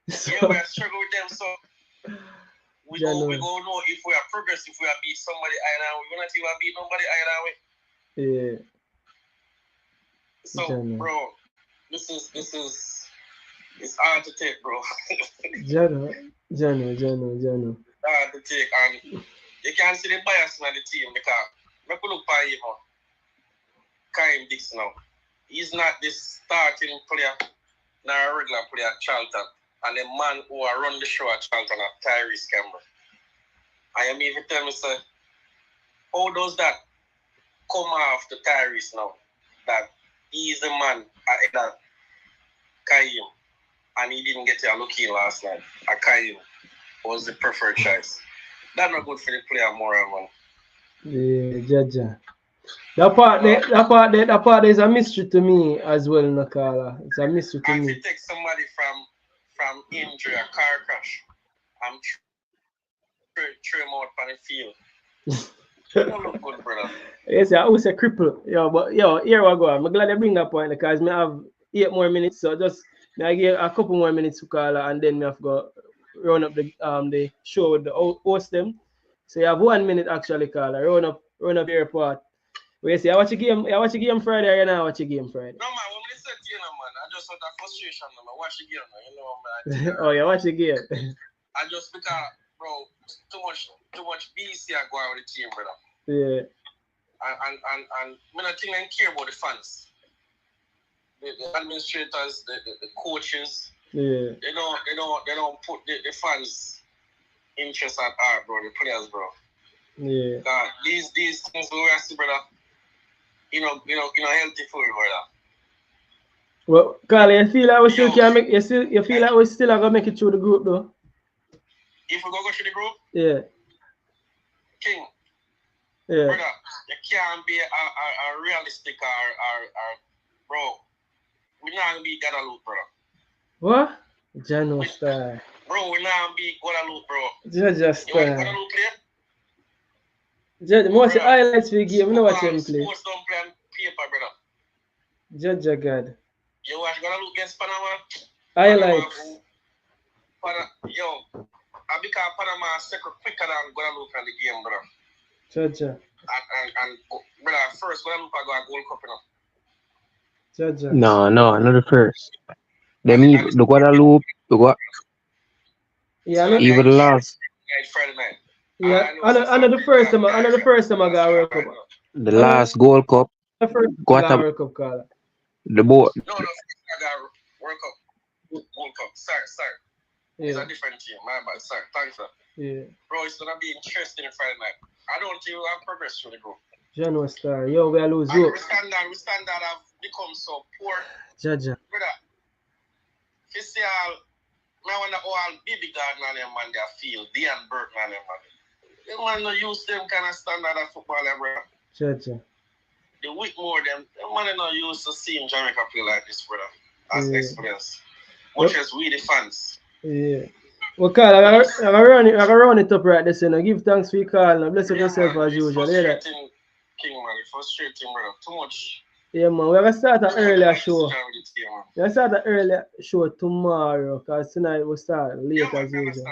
So, yeah, we are struggling with them, so we go know if we are progress, if we are beat somebody either way. We're not even beat nobody either way. Yeah. So, bro, this is it's hard to take, bro. Jano. Hard to take, and you can see the bias in the team because look at him, Kaim Dixon now. He's not this starting player, not a regular player at Charlton. And the man who are run the show at Charlton at Tyrese Campbell. I am even telling me, sir, how does that come off to Tyrese now? That he's the man at that Kaim, and he didn't get a look in last night. Kaim was the preferred choice. That's not good for the player more, man. Yeah, Jaja. That part is a mystery to me as well, Nakala. It's a mystery to me. If you take somebody from injury, a car crash, I'm throw him out on the field. It don't look good, brother. Yes, I was a cripple. But here we go. I'm glad they bring that point because I have 8 more minutes, so just I give a couple more minutes to Carla, and then we have to go run up the show with the host them. So you have 1 minute actually, Carla. Run up your part. Wait, see, I watch a game Friday, or you not watch a game Friday? No, man, when I said to you, man, I just had that frustration, man. I watch the game, man. You know, man. Oh, you watch the game? I just because, bro, too much BC I go out with the team, brother. Yeah. And I don't think they care about the fans. The administrators, the coaches. Yeah. They don't put the fans' interest at heart, bro. The players, bro. Yeah. These things we see, brother. You know, healthy food, brother. Well, Carl, you feel like we still can make you feel like we still are gonna make it through the group though? If we go through the group, Yeah. King, Yeah. brother, you can't be a realistic or bro. We not gonna be Guadeloupe, brother. What? Jano style. Bro, we not gonna be Guadeloupe, bro. Jaja You want style. Guadeloupe play? Jaja, most of the highlights we give, you know what him play. Sports don't play on paper, brother. Jaja God. You watch Guadeloupe against Panama? Highlights. Yo, I because Panama second quicker than Guadeloupe in the game, brother. Jaja. And brother, first Guadeloupe I got a Gold Cup, you know. Jaja. No, not the first. Them even the Guadeloupe, Yeah, even the last. Friday night. Yeah, another first time I got World Cup. The last Gold Cup. The first Guatemala. World Cup call. The boat. No, I got World Cup. Gold Cup. Sorry. Yeah. It's a different team. My bad. Sorry. Thanks, sir. Yeah. Bro, it's gonna be interesting in Friday night. I don't think we'll have progress through the group. Jano star. Yo, we lose. And we standard have become so poor. Jaja. Brother, you see all, I wonder how all BB Garden and them man they feel, Dean Burton and them man. Them man no use them kind of standard of football, brother. Jaja. The Whitmore, them man no used to seeing Jamaica play like this, brother. As experience. Much as we the fans. Yeah. Well, Carl, I gotta run it up right this, you know. Give thanks for your call and bless yourself as usual. Yeah, King, man, frustrating, brother. Too much. Yeah, man. We're gonna start an earlier show. We're gonna start an earlier show tomorrow, because tonight we'll start late as usual.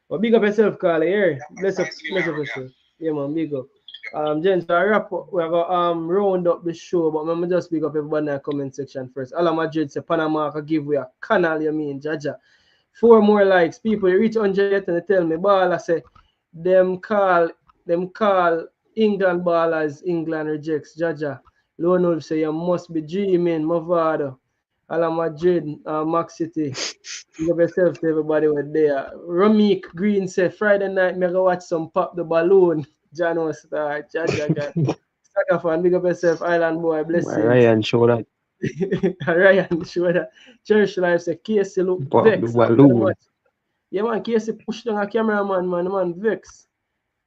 But big up yourself, Carl. Yeah. Bless up yourself. Yeah, man, big up. Gents, I wrap up. We're gonna round up the show, but I'm just big up everybody in the comment section first. All of Madrid say Panama can give we a canal, you mean, Jaja. 4 more likes. People, you reach 100 and they tell me, ball, I say, them call England ballers, England rejects. Jaja. Lone Wolf say, you must be dreaming, Movado. Ala Madrid, Max City. Give yourself to everybody were there. Ramik Green say, Friday night, me go watch some Pop the Balloon. Jano Star, Jaja guy. Saka fan, big up yourself, Island Boy, blessings. Ryan show that. Ryan show that. Church Life say, Casey look Pop vexed. the balloon. Yeah, man, Casey push down a cameraman, man, vex.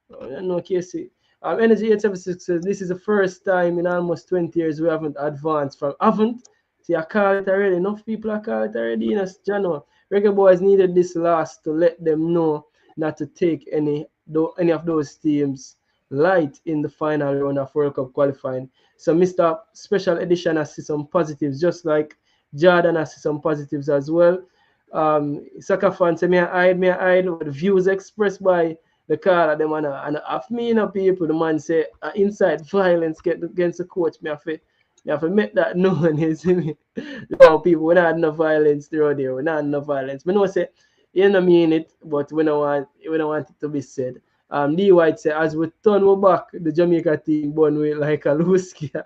Oh, no, Casey. Energy 876 says, this is the first time in almost 20 years we haven't advanced from. Haven't? See, I call it already. Enough people are call it already. You know, Jano. Reggae Boyz needed this last to let them know not to take any of those teams light in the final round of World Cup qualifying. So Mr. Special Edition has seen some positives, just like Jordan has seen some positives as well. Soccer fans say, may I hide with views expressed by the caller, them and half million people. The man say, inside violence against the coach. Me have to make that known. You see me? No, people, we not have no violence through there. We not have no violence. We know say, you don't mean it, but we don't want it to be said. D White say, as we turn we back, the Jamaica team born with like a loose gear.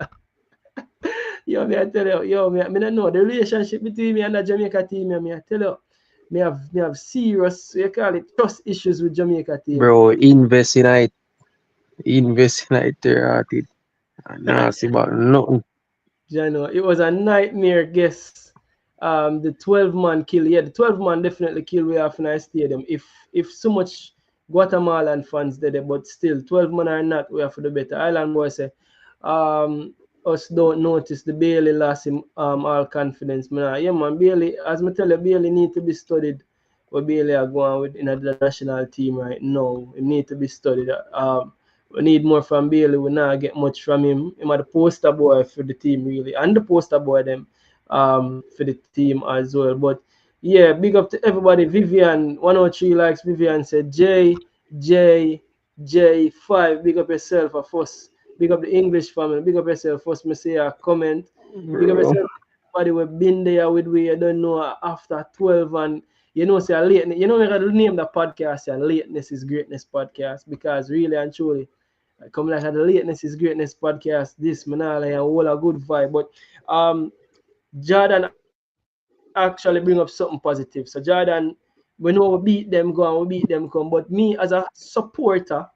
Yo, me I tell you, me don't know the relationship between me and the Jamaica team. Me I tell you, me have serious, you call it, trust issues with Jamaica team. Bro, invest in it there. Nah, see about nothing. You know, it was a nightmare guess. The 12-man kill. Yeah, the 12-man definitely kill we have in our stadium. If so much Guatemalan fans there, but still 12-man or not, we have for the better. Island Boy say, us don't notice the Bailey lost him all confidence. Yeah, man, Bailey, as I tell you, Bailey need to be studied. What Bailey are going with in the national team right now. It need to be studied. We need more from Bailey. We not get much from him. He's the poster boy for the team, really. And the poster boy them for the team as well. But yeah, big up to everybody. Vivian, 103 likes. Vivian said, J5, big up yourself first. Big up the English family. Big up yourself first. Me say a comment. Big up yourself. Everybody we've been there with we. I don't know after 12 and you know say lateness. You know we gotta name the podcast a Lateness is Greatness podcast because really and truly, come like the Lateness is Greatness podcast. This man like a whole a good vibe. But Jordan actually bring up something positive. So Jordan, we know we beat them go and we beat them come. But me as a supporter,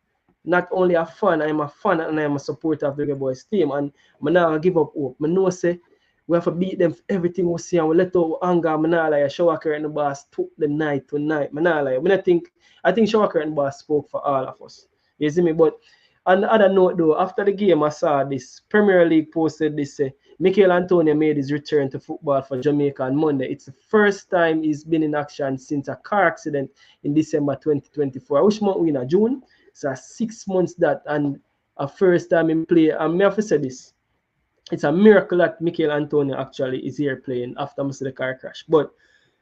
not only a fan, I'm a fan and I'm a supporter of the Reggae Boyz team. And I'm not gonna give up hope. I know say We have to beat them for everything we see and we let out anger. Manala, shower curtain the boss took the night tonight. Manala, I think shower curtain boss spoke for all of us. You see me? But on the other note though, after the game I saw this Premier League posted this Mikel Antonio made his return to football for Jamaica on Monday. It's the first time he's been in action since a car accident in December 2024. Which month we in June? So 6 months that and a first time in play. And me have to say this. It's a miracle that Mikel Antonio actually is here playing after the car crash. But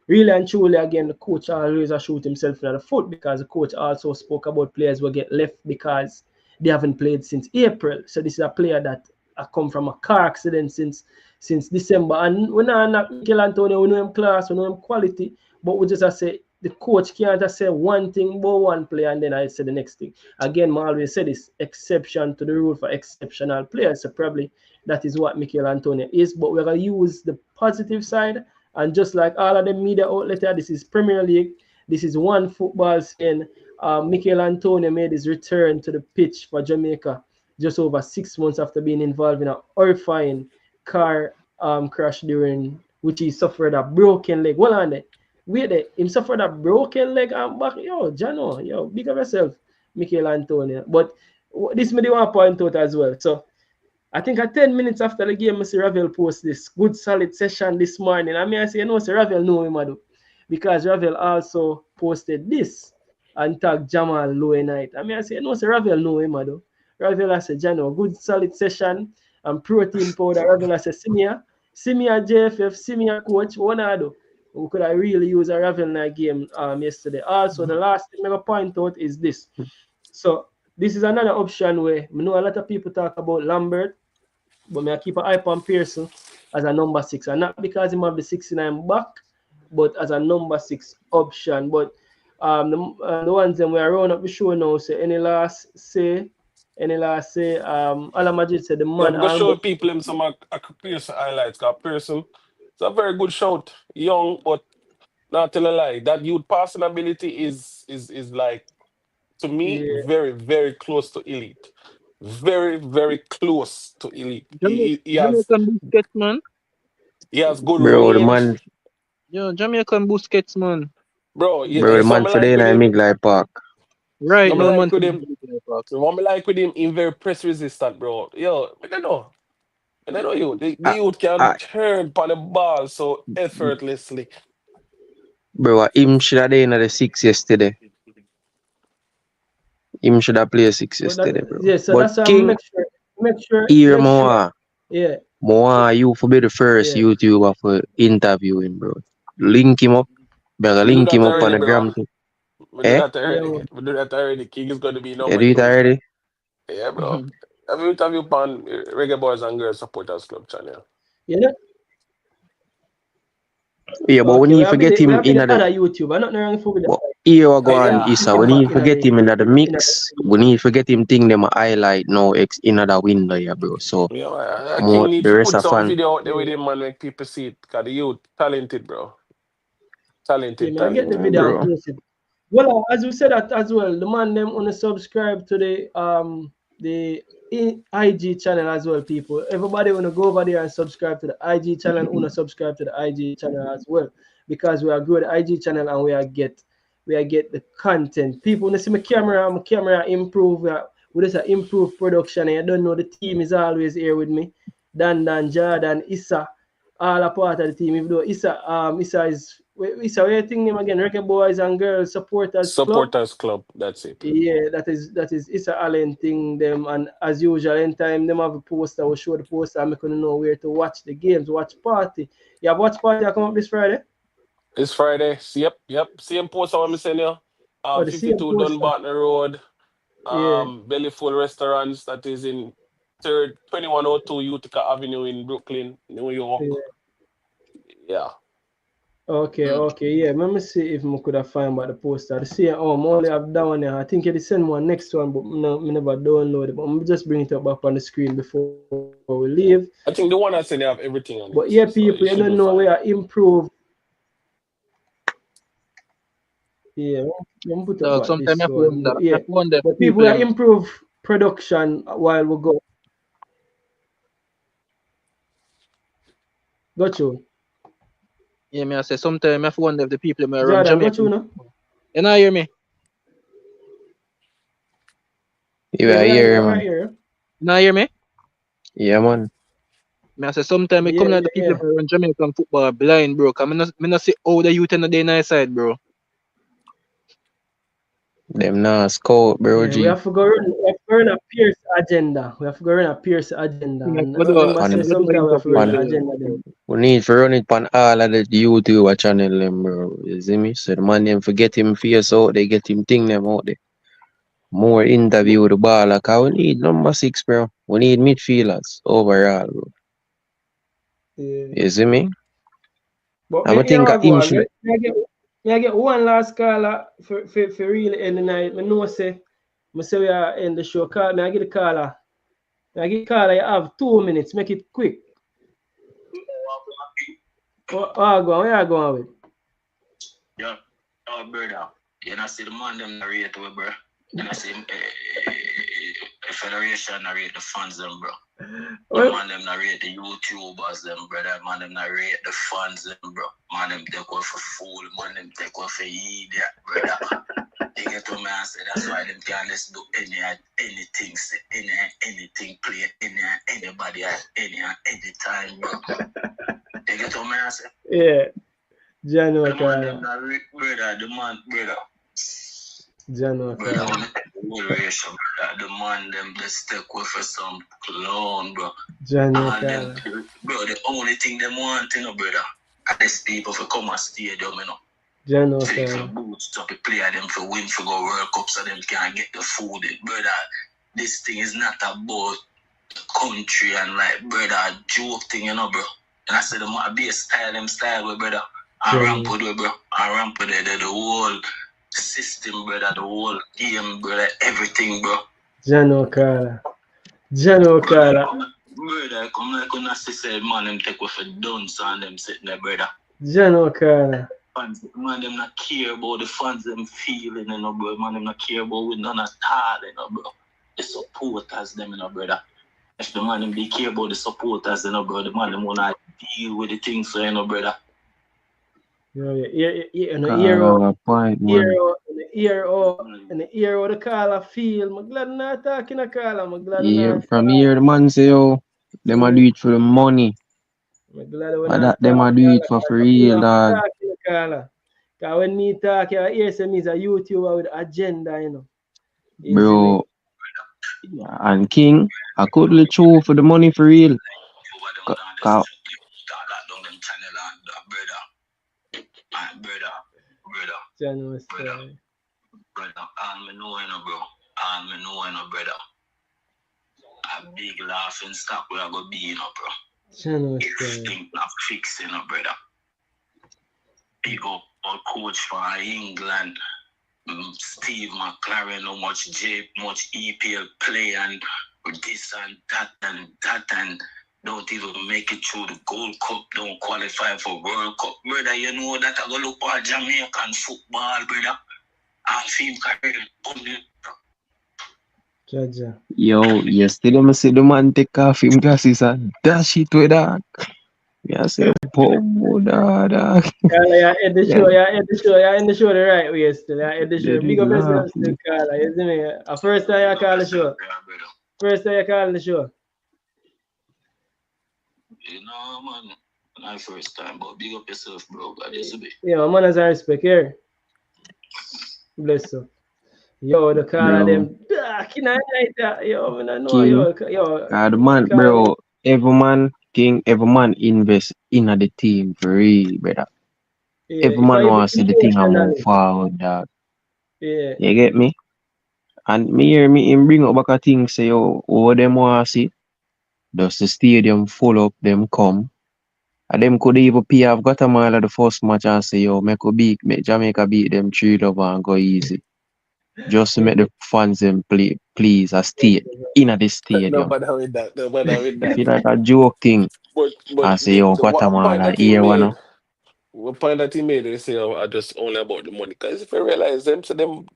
really and truly, again, the coach always shoot himself in the foot because the coach also spoke about players will get left because they haven't played since April. So this is a player that come from a car accident since December. And we not knock Mikel Antonio, we know him class, we know him quality, but we just say the coach can't just say one thing about one player and then I say the next thing. Again, I always say this, exception to the rule for exceptional players. So probably that is what Mikel Antonio is, but we're going to use the positive side. And just like all of the media outlets, this is Premier League, this is one football saying Mikel Antonio made his return to the pitch for Jamaica just over 6 months after being involved in a horrifying car crash during which he suffered a broken leg. Hold on there. Wait there. Him suffered a broken leg and back. Yo, Jano, yo, big of yourself, Mikel Antonio. But this me want to point out as well. So I think at 10 minutes after the game, I see Ravel post this good solid session this morning. I mean, I say, you know, Ravel know him, do because Ravel also posted this and tagged Jamal Lowe night. I mean, I say, you know, Ravel know him, do Ravel I said, Jano, good solid session and protein powder. Ravel I said, Simia JFF, Simia coach, what I do? We could have really use a Ravel in that game yesterday. Also, the last thing I'm going to point out is this. So, this is another option where I know a lot of people talk about Lambert, but I keep an eye on Pearson as a number 6. And not because he have the 69 back, but as a number 6 option. But the ones that we are running up the show now say any last say Ala Majid said the man. Yeah, I'm gonna show people him some Pearson highlights. Because Pearson, it's a very good shout. Young, but not tell a lie. That youth passing ability is like, to me, very, very close to elite. Very, very close to elite. He has Jamaican Busquets, man. He has good Bro, the range. man. Yo, Jamaican Busquets, man. Bro, The man for the like Midlife Park. Right, no man. What me like with him, he's very press resistant, bro. Yo, I don't know. And I know you. The youth can turn on the ball so effortlessly. Bro, him should have been in the 6 yesterday. Him should have played 6 yesterday, bro. Yeah, so but that's King, make sure. Yeah. More you for be the first YouTuber for interviewing, bro. Link him up. Better link him up on the gram too. We do that already. King is going to be number 2. You do it already? Yeah, bro. Have you interview on Reggae Boyz and Girls Supporters Club channel? Yeah. Yeah, but when you forget him in the YouTube, I'm not wrong for that. Here we go on Issa. When you forget him in the mix, when you forget him thing them highlight no in the window, yeah, bro. So King needs to put some video out there with him and make people see it. Because the youth talented, bro. Talented. I get the video and post it. Well, as we said that as well, the man them on subscribe to the IG channel as well, people. Everybody wanna go over there and subscribe to the IG channel, wanna subscribe to the IG channel as well. Because we are good IG channel and we are get the content. People wanna see my camera improve. We just improve production and you don't know the team is always here with me. Dan, Jordan, Issa, all a part of the team. Even though Issa is what you think name again? Reggae Boyz and Girls Supporters Club. That's it. Yeah, that is Issa Allen thing them, and as usual, anytime them have a poster, we show the poster and make you know where to watch the games, watch party. You have watch party that come up this Friday? This Friday. Yep. Same poster I'm saying you. 52 Dunbarton Road. Bellyful Restaurants that is in 2102 Utica Avenue in Brooklyn, New York. Yeah. Okay, yeah. Let me see if I could have find about the poster. I see, I only have that one there. I think you send one next one, but I never download it. But I'm just bring it up back on the screen before we leave. I think the one I said they have everything on it. But yeah, people, you don't know where I improve. Yeah, I'm put up sometimes this one. But people will improve production while we go. Go through. Yeah, me I say sometimes I have to wonder if the people may run Jordan, go Jamaica. through now. You know hear me? You Yeah, are here, I'm right man. here. You know hear me? Yeah, man. Me I say sometimes we Yeah, come like the people yeah. may run Jamaican football blind, bro. Cause me not see how the youth in the day night side, bro. Them nah scout, bro, Yeah, we G. have to go run, we have to go run a Pierce agenda. We have to go run a Pierce agenda. Thing like, And we do remember, say Pan, we do sometimes we have to interview run pan. the there. agenda them. We need to run it on all of the YouTube channel, them, bro. You see me? So the man them forget him face out, they get him thing them out there. More interview the ball, like we need number 6, bro. We need midfielders overall, bro. Yeah. You see me? But I'm me, a you know think of what go him on. should. Me I get one last caller for really end the night. Me know say we are end the show. Call me, I get the caller. I get caller, you have 2 minutes, make it quick. Where you going with? Yeah, brother. You know, see the man them narrate, bro. You know, see Federation narrate the fans them, bro. The man them narrate the YouTubers them, brother. Man them narrate the fans them, bro. Man them take off for fool. Man them take off for idiot, brother. They get to me and say that's why them can't just do anything, say anything, play anybody at any time, bro. They get to me and say, Yeah. Jano the man them Kala. narrate, brother. The man, brother. Jano Brother, Kala. when brother, the man them just take with for some clown, bro. Jano All them, Kala. bro, the only thing them want, you know, brother, are these people for come and stadium, you know. Jano For Kala. boots up, player them for win for go World Cup so them can get the food. Brother, this thing is not about country and like, brother, a joke thing, you know, bro. And I said, them want to be a style, them style, with brother. I ramp with it, bro. I ramp with it, the whole system, brother, the whole game, brother, everything, bro. Jano Kala. Jano Kala. Brother, come like when I say, man, them take with a dunce and them sitting there, brother. Jano Kala. Fans, man, them not care about the fans, them feeling, you know, bro. Man, them not care about with none at all, you know, bro. The supporters, them, you know, brother. If the man, them, they care about the supporters, you know, bro, the man, them want to deal with the things, so, you know, brother. In the Have a point, man. in the ear, the caller feel. I'm glad not talking a caller. I'm glad Yeah, not. from here, the man say, yo, them a do it for the money. I'm glad we're But not that them a talking do it for real, dog. talking a caller. Because when me talk, you hear some is a YouTuber with agenda, you know. Bro. Yeah, and King, I could let you for the money for real. Cause Brother, all me know, you know, bro. All me know, you know, brother. A big laughing stock we are going to be, you know, bro. Everything not fixing, you know, brother. Big up our coach for England, Steve McLaren, how much EPL play and this and that and don't even make it through the Gold Cup, don't qualify for World Cup. Brother, you know that I go look for Jamaican football, brother. I feel career. Jaja. yo, yesterday I see the man take off him glasses and dash it with that. Yeah, I say, boom, dog. Yeah, end the show, end the show the right way still. Yeah, end the They show. Big did up laugh. yourself still, caller. You see me? First time you call the show. First time you call the show. You know, man. Not first time, but big up yourself, bro. God, you see. Yeah, man has a respect here. Bless you. Yo, the caller Bro. them dark in the night. Yo, I don't know. King, the man, bro, every man invest in the team for real, brother. Yeah, Every if I man even wants to see the thing and move emotionally. forward, dog. Yeah. You get me? And me hear me him bring up back a thing, say, yo, what them want to see? Does the stadium full up, them come. And them could even pay off Guatemala the first match and say, yo, make Jamaica beat them 3-0 and go easy. Just to make the fans them play, please, a stay in the No stadium. bother with that. No bother with If that. you like a joke thing, But I say, yo, the one point Guatemala, that he here one. made, one point that he made, they say, oh, I just only about the money. Because if you realize them, so them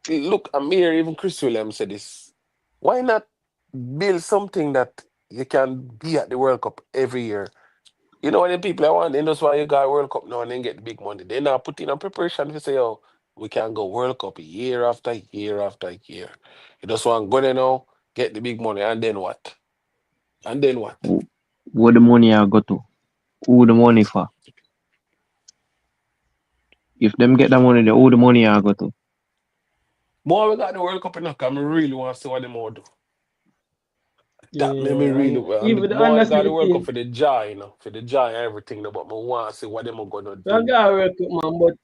look, I'm here, even Chris Williams said this. Why not build something that you can be at the World Cup every year? You know what the people I want, then that's why you got World Cup now and then get the big money. They now put in a preparation to say, oh, we can go World Cup year after year after year. You just want to go there now, get the big money, and then what? And then what? Where the money I go to? Who the money for? If them get that money, then who the money I go to? More we got the World Cup enough, I really want to see what them all do. That made me Yeah, really and well. And even the the more under I got the World Cup 17, for the joy, for the joy and everything, but I want to see what them are gonna I do. got a World Cup, man,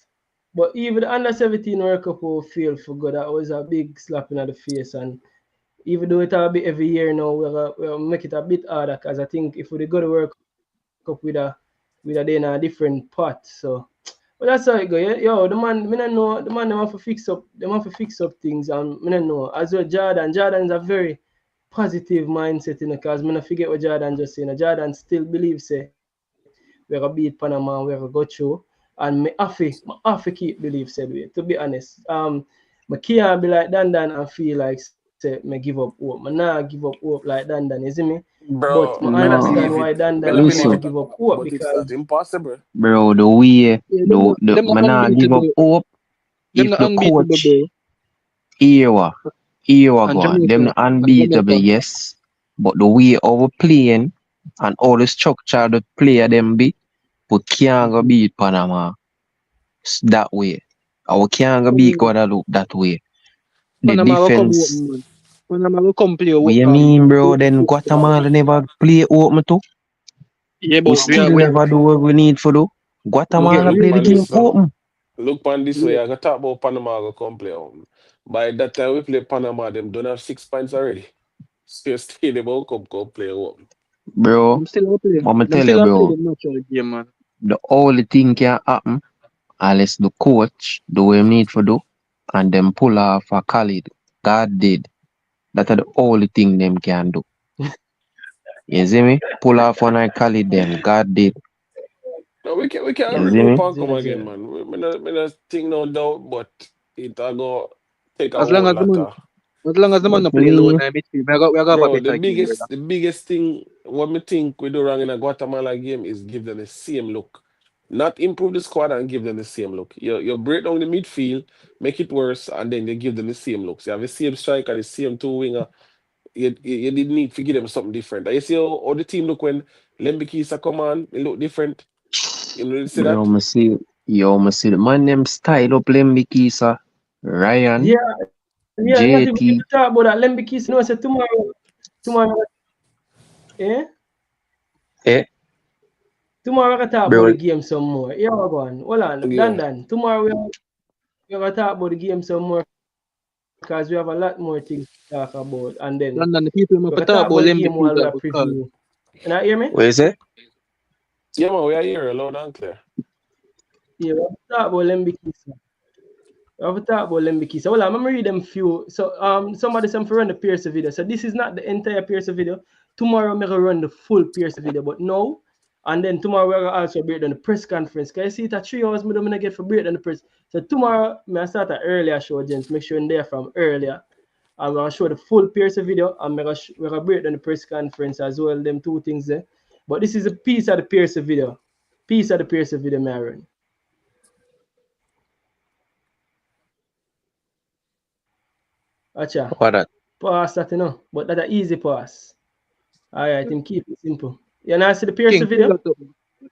but even the under 17 World Cup will feel for good. That was a big slap in the face, and even though it's a bit every year now, we'll make it a bit harder because I think if we go to World Cup with a day in a different pot, so. But that's how it go. Yo, the man, me not know. The man, them have to fix up. Them have to fix up things, and me not know. As well, Jordan's a very positive mindset, because me not forget what Jordan just saying. Jordan still believes say we're gonna beat Panama, we're gonna go through, and me have to keep belief said way. To be honest, me can't be like Dan and feel like say me give up hope. Me nah give up hope like Dan. You see me? But me Bro, me not understand No, why believe it. Dan Me not don't want to believe listen, it give at up all. hope But it's because not impossible. bro. The way Yeah, the them not man I give up unbeatable. hope. Them If not the unbeatable, coach bro. Iowa And gone, them Jamaica. not And unbeatable, Jamaica. yes. But the way our playing and all the structure the player them be, we can't go Mhm. beat Panama that way. Our can't go beat Panama Guadeloupe that way. The Panama will come defense. open, man. Panama will come play What you um, mean, bro? Then football. Guatemala never play open too. Yeah, We but still we are never do what we need for do. okay. Guatemala Look play the on game this now. open. Look on this Yeah. way. I got talk about Panama go come play home. By that time we play Panama, them don't have 6 points already. Still stay the ball come play home. Bro, Them still will play. what me Them tell you, still will play bro, the natural game, man. the only thing can happen unless the coach do what he need for do and them pull off a Khalid. God did. That are the only thing them can do. You see me? Pull off one I Khalid them. God did. No, we can You see regroup me? and come again, Jaja. man. Me not think no doubt, but it a go take a As long whole as the lot man, of. as long as the man But no play alone, me, we got a Bro, the better game, brother. biggest the biggest thing what me think we do wrong in a Guatemala game is give them the same look. Not improve the squad and give them the same look. You break down the midfield, make it worse, and then you give them the same looks. You have the same striker, the same two winger. You did need to give them something different. And you see how the team look when Lembikisa come on, it look different. You see bro, that? me see the man them style up Lembikisa, Ryan, Yeah, not even if you JT. talk about that. Lembikis, you know, say tomorrow, eh? Eh, Tomorrow we can talk about bro, the game some more. Yeah, go on. Hold on, Yeah. Tomorrow we gonna talk about the game some more because we have a lot more things to talk about, and then And then the people we might can talk talk about about the them game while we because are preview. You not hear me? what is it? Yeah, man, we are here loud and clear. Yeah, we have to talk about Lembikis. We have to talk about Lembikis. Hold on, I'm gonna read them few. So somebody some for run the Pierce video. So this is not the entire Pierce video. Tomorrow I'm gonna run the full Pierce video, but no. And then tomorrow we're gonna also break down the press conference. Can you see it at 3 hours? I'm gonna get for break down the press. So tomorrow I start an earlier show, gents. Make sure you're there from earlier. I'm gonna show the full Pierce video, and we're gonna break down the press conference as well. Them two things there. But this is a piece of the Pierce video. Piece of the Pierce video, Maron. Acha. What that? Pass that, but that's an easy pass. All right, him keep it simple. You now see the Pierce King, video?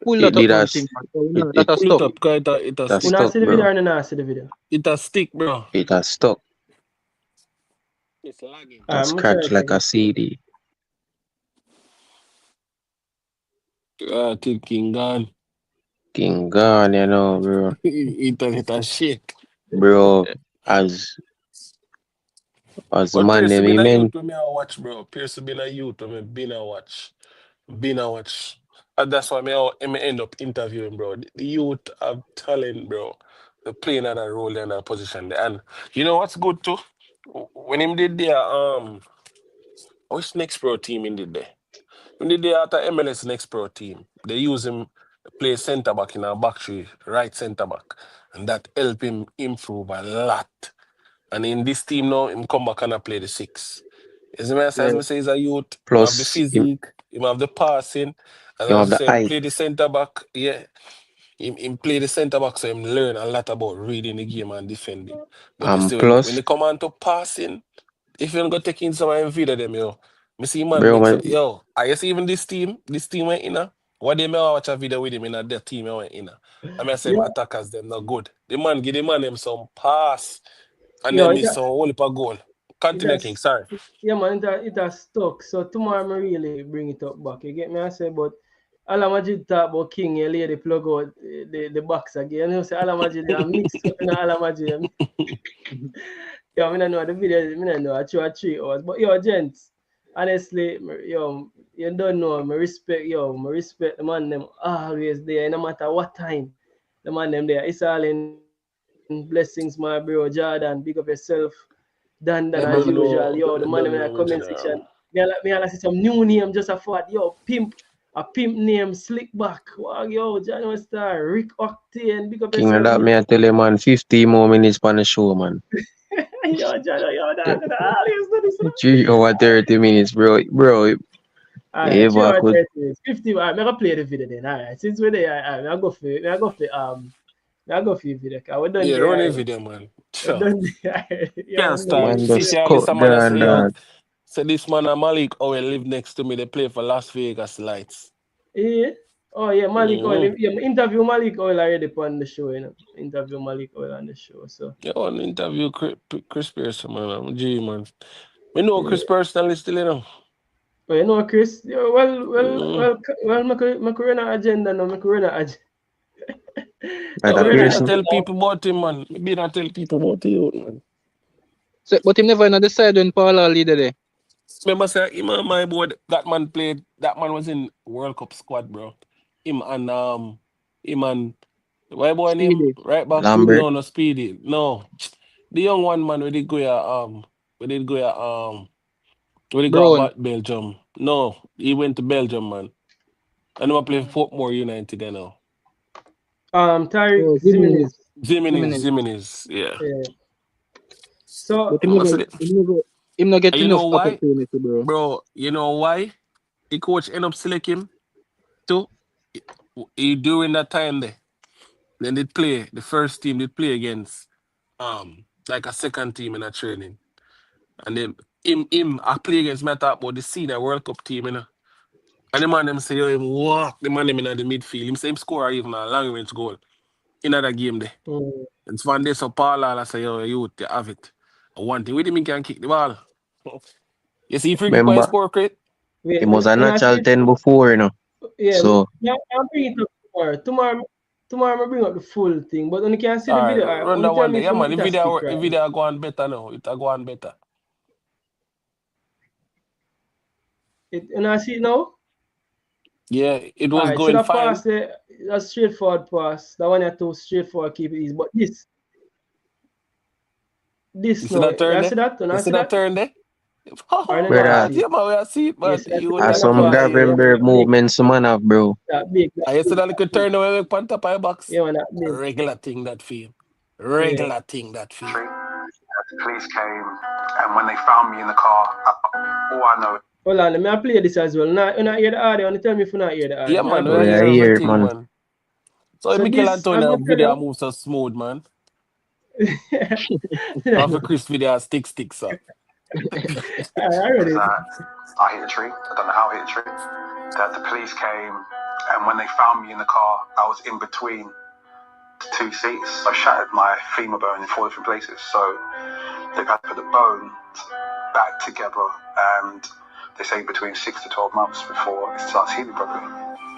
pull It that up, did man, us. King, man. So, It that it a Pull it stuck. up, cause it a it has You stick. now stuck, see the video bro. or you not see the video? It a stick, bro. It has stuck. It's lagging. All right, That I'm gonna try scratch it like a again. CD. I think King gone. King gone, bro. It a shit. Bro, as the But man Pierce them been he a youth meant, when me a watch, bro. Pierce been a youth when me been a watch. Been a watch. And that's why me end up interviewing, bro. The youth have talent, bro. They're playing at a role in a position. And you know what's good too? When him did there, which next pro team in did there? When they did after MLS next pro team, they use him play centre back in a back three, right centre back. And that help him improve a lot. And in this team now, him come back and I play the six. As me Yeah. say, he's a youth, have the plus him physique. Him have the passing, and You as have I the say, him height. play the centre back. Yeah, him play the centre back, so him learn a lot about reading the game and defending. But you see, when Plus, they come on to passing, if you don't go take in some of them video them, yo, me see man bro, make so man, yo. I guess even this team went in. What they may watch a video with him in that team went in. I mean, I say him Yeah, attackers them not good. The man give the man them some pass, and yo, then miss some whole heap of goal. it Continue, King. has, Sorry. yeah, man, it has stuck. So tomorrow I really bring it up back. You get me? I say, but Ala Majid talk about King, you lay the plug out the box again. You say Ala Majid, I mix up in Ala Majid. Yo, I don't know the video, I don't know, I try 3 hours. But yo, gents, honestly, yo, you don't know, I respect the man them always there, no matter what time. The man them there. It's all in blessings, my bro. Jordan, big up yourself. Dan as I usual. don't Yo, the know. man them in I the don't comment know, my section. general. Me I see some new name just a fat. Yo, pimp. A pimp name Slickback. Wow, yo, January Star, Rick Octane, big up king of yourself, that, me. me I tell you, man, 50 more minutes on the show, man. Yo, Jano, yo, that always do this. 3 hour 30 minutes, bro. Bro, Alright, if three I hour could, 30 minutes. 50. Alright, I'm gonna play the video then. Alright, since we're there, I go for I go for video. Cause we're done Yeah, there. run a Alright. video, man. We're Sure. done there. Alright. Yo, Can't we're done start. man, there. See, just all this cut man I down say, yo. that. So this man and Malik Owen live next to me. They play for Las Vegas Lights. Yeah. Oh yeah, Malik Mm-hmm. Oil. Yeah, interview Malik Oil already on the show, you know. Interview Malik Oil on the show. So You want to interview Chris Pearson, man. I'm G, man. We know yeah. Chris personally still, you know. Oh, you know, Chris. Yeah, Mm. my corona agenda no, my corona agenda. Yeah, My Brother but corona maybe not Pearson. tell agenda. people about him, man. Maybe not tell people about you, man. So, but him never in the side when Paula leader there. Remember, say, him and my boy, that man played, that man was in World Cup squad, bro. Him and, him and, my boy name, Speedy. right back? Lambert. No, no, Speedy. No. The young one, man, we did go Brown. about Belgium. No, he went to Belgium, man. And I play Portmore United, you know. Tariq Oh, Zimenez. Jimenez. Jimenez. Jimenez, yeah. Yeah. So But I must say, him never get and you know enough why? opportunity, bro. Bro, you know why? The coach end up selecting him too. He during that time there. Then they play the first team they play against like a second team in a training. And then him I play against me talk about the senior World Cup team, you know. And the man them say yo, him walk the man them in the midfield. Him say him score even a long range goal in that game there. mm, And so one day so Paul I say yo you have it. And one thing with him he can kick the ball. You see free kick by Remember, score crate? wait, he was a and I natural see 10 before, you know. yeah, So, I'll bring it up tomorrow. Tomorrow I bring up the full thing. But when you can see the All right, video, run only that tell one me day. if Yeah man, it has stick the right. video go on better now. It go on better. And I see it now. Yeah, it was Alright, so going that fine. pass there, that's straightforward pass. That one you too straightforward, keep it easy. But You this see no, that turn you there? see that? And You I see see that that? turn there? Or no, I Oh, brother, see it. yeah, man, we see it, Yeah, man. see that You I and a some pass there, yeah, Gravenberg man, that big, movements, man, have, bro. that big, that I used to big, that that little big. turn away with Panta Pie box. Yeah, man, that big. Regular thing that feel. Yeah. Regular thing that feel. The police came, and when they found me in the car, all I know. Hold on, let me play this as well. Now, you not hear the audio, and tell me if you not hear the Yeah, audio. Now man, play we this Yeah, hear as well. here, everything, man. man. So So Michael this, I'm Antonio gonna tell video moves so smooth, man. After you. Chris video stick, so. I read it. I hit a tree. I don't know how I hit a tree. That the police came, and when they found me in the car, I was in between the two seats. I shattered my femur bone in 4 different places. So they got to put the bone back together, and they say between 6 to 12 months before it starts healing properly.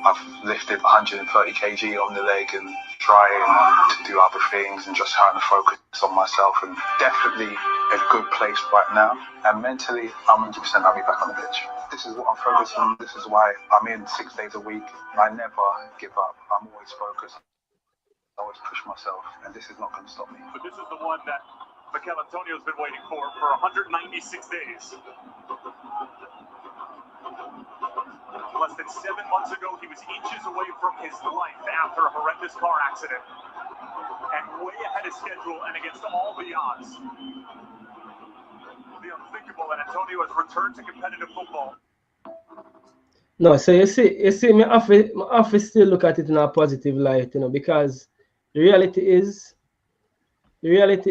I've lifted 130 kg on the leg and trying to do other things and just trying to focus on myself, and definitely a good place right now. And mentally, I'm 100% I'll be back on the pitch. This is what I'm focused on. This is why I'm in 6 days a week. I never give up. I'm always focused. I always push myself, and this is not going to stop me. But this is the one that Mikel Antonio's been waiting for 196 days. Less than 7 months ago, he was inches away from his life after a horrendous car accident. And way ahead of schedule and against all the odds. The unthinkable, and Antonio has returned to competitive football. No, so you see, me have to still look at it in a positive light, because the reality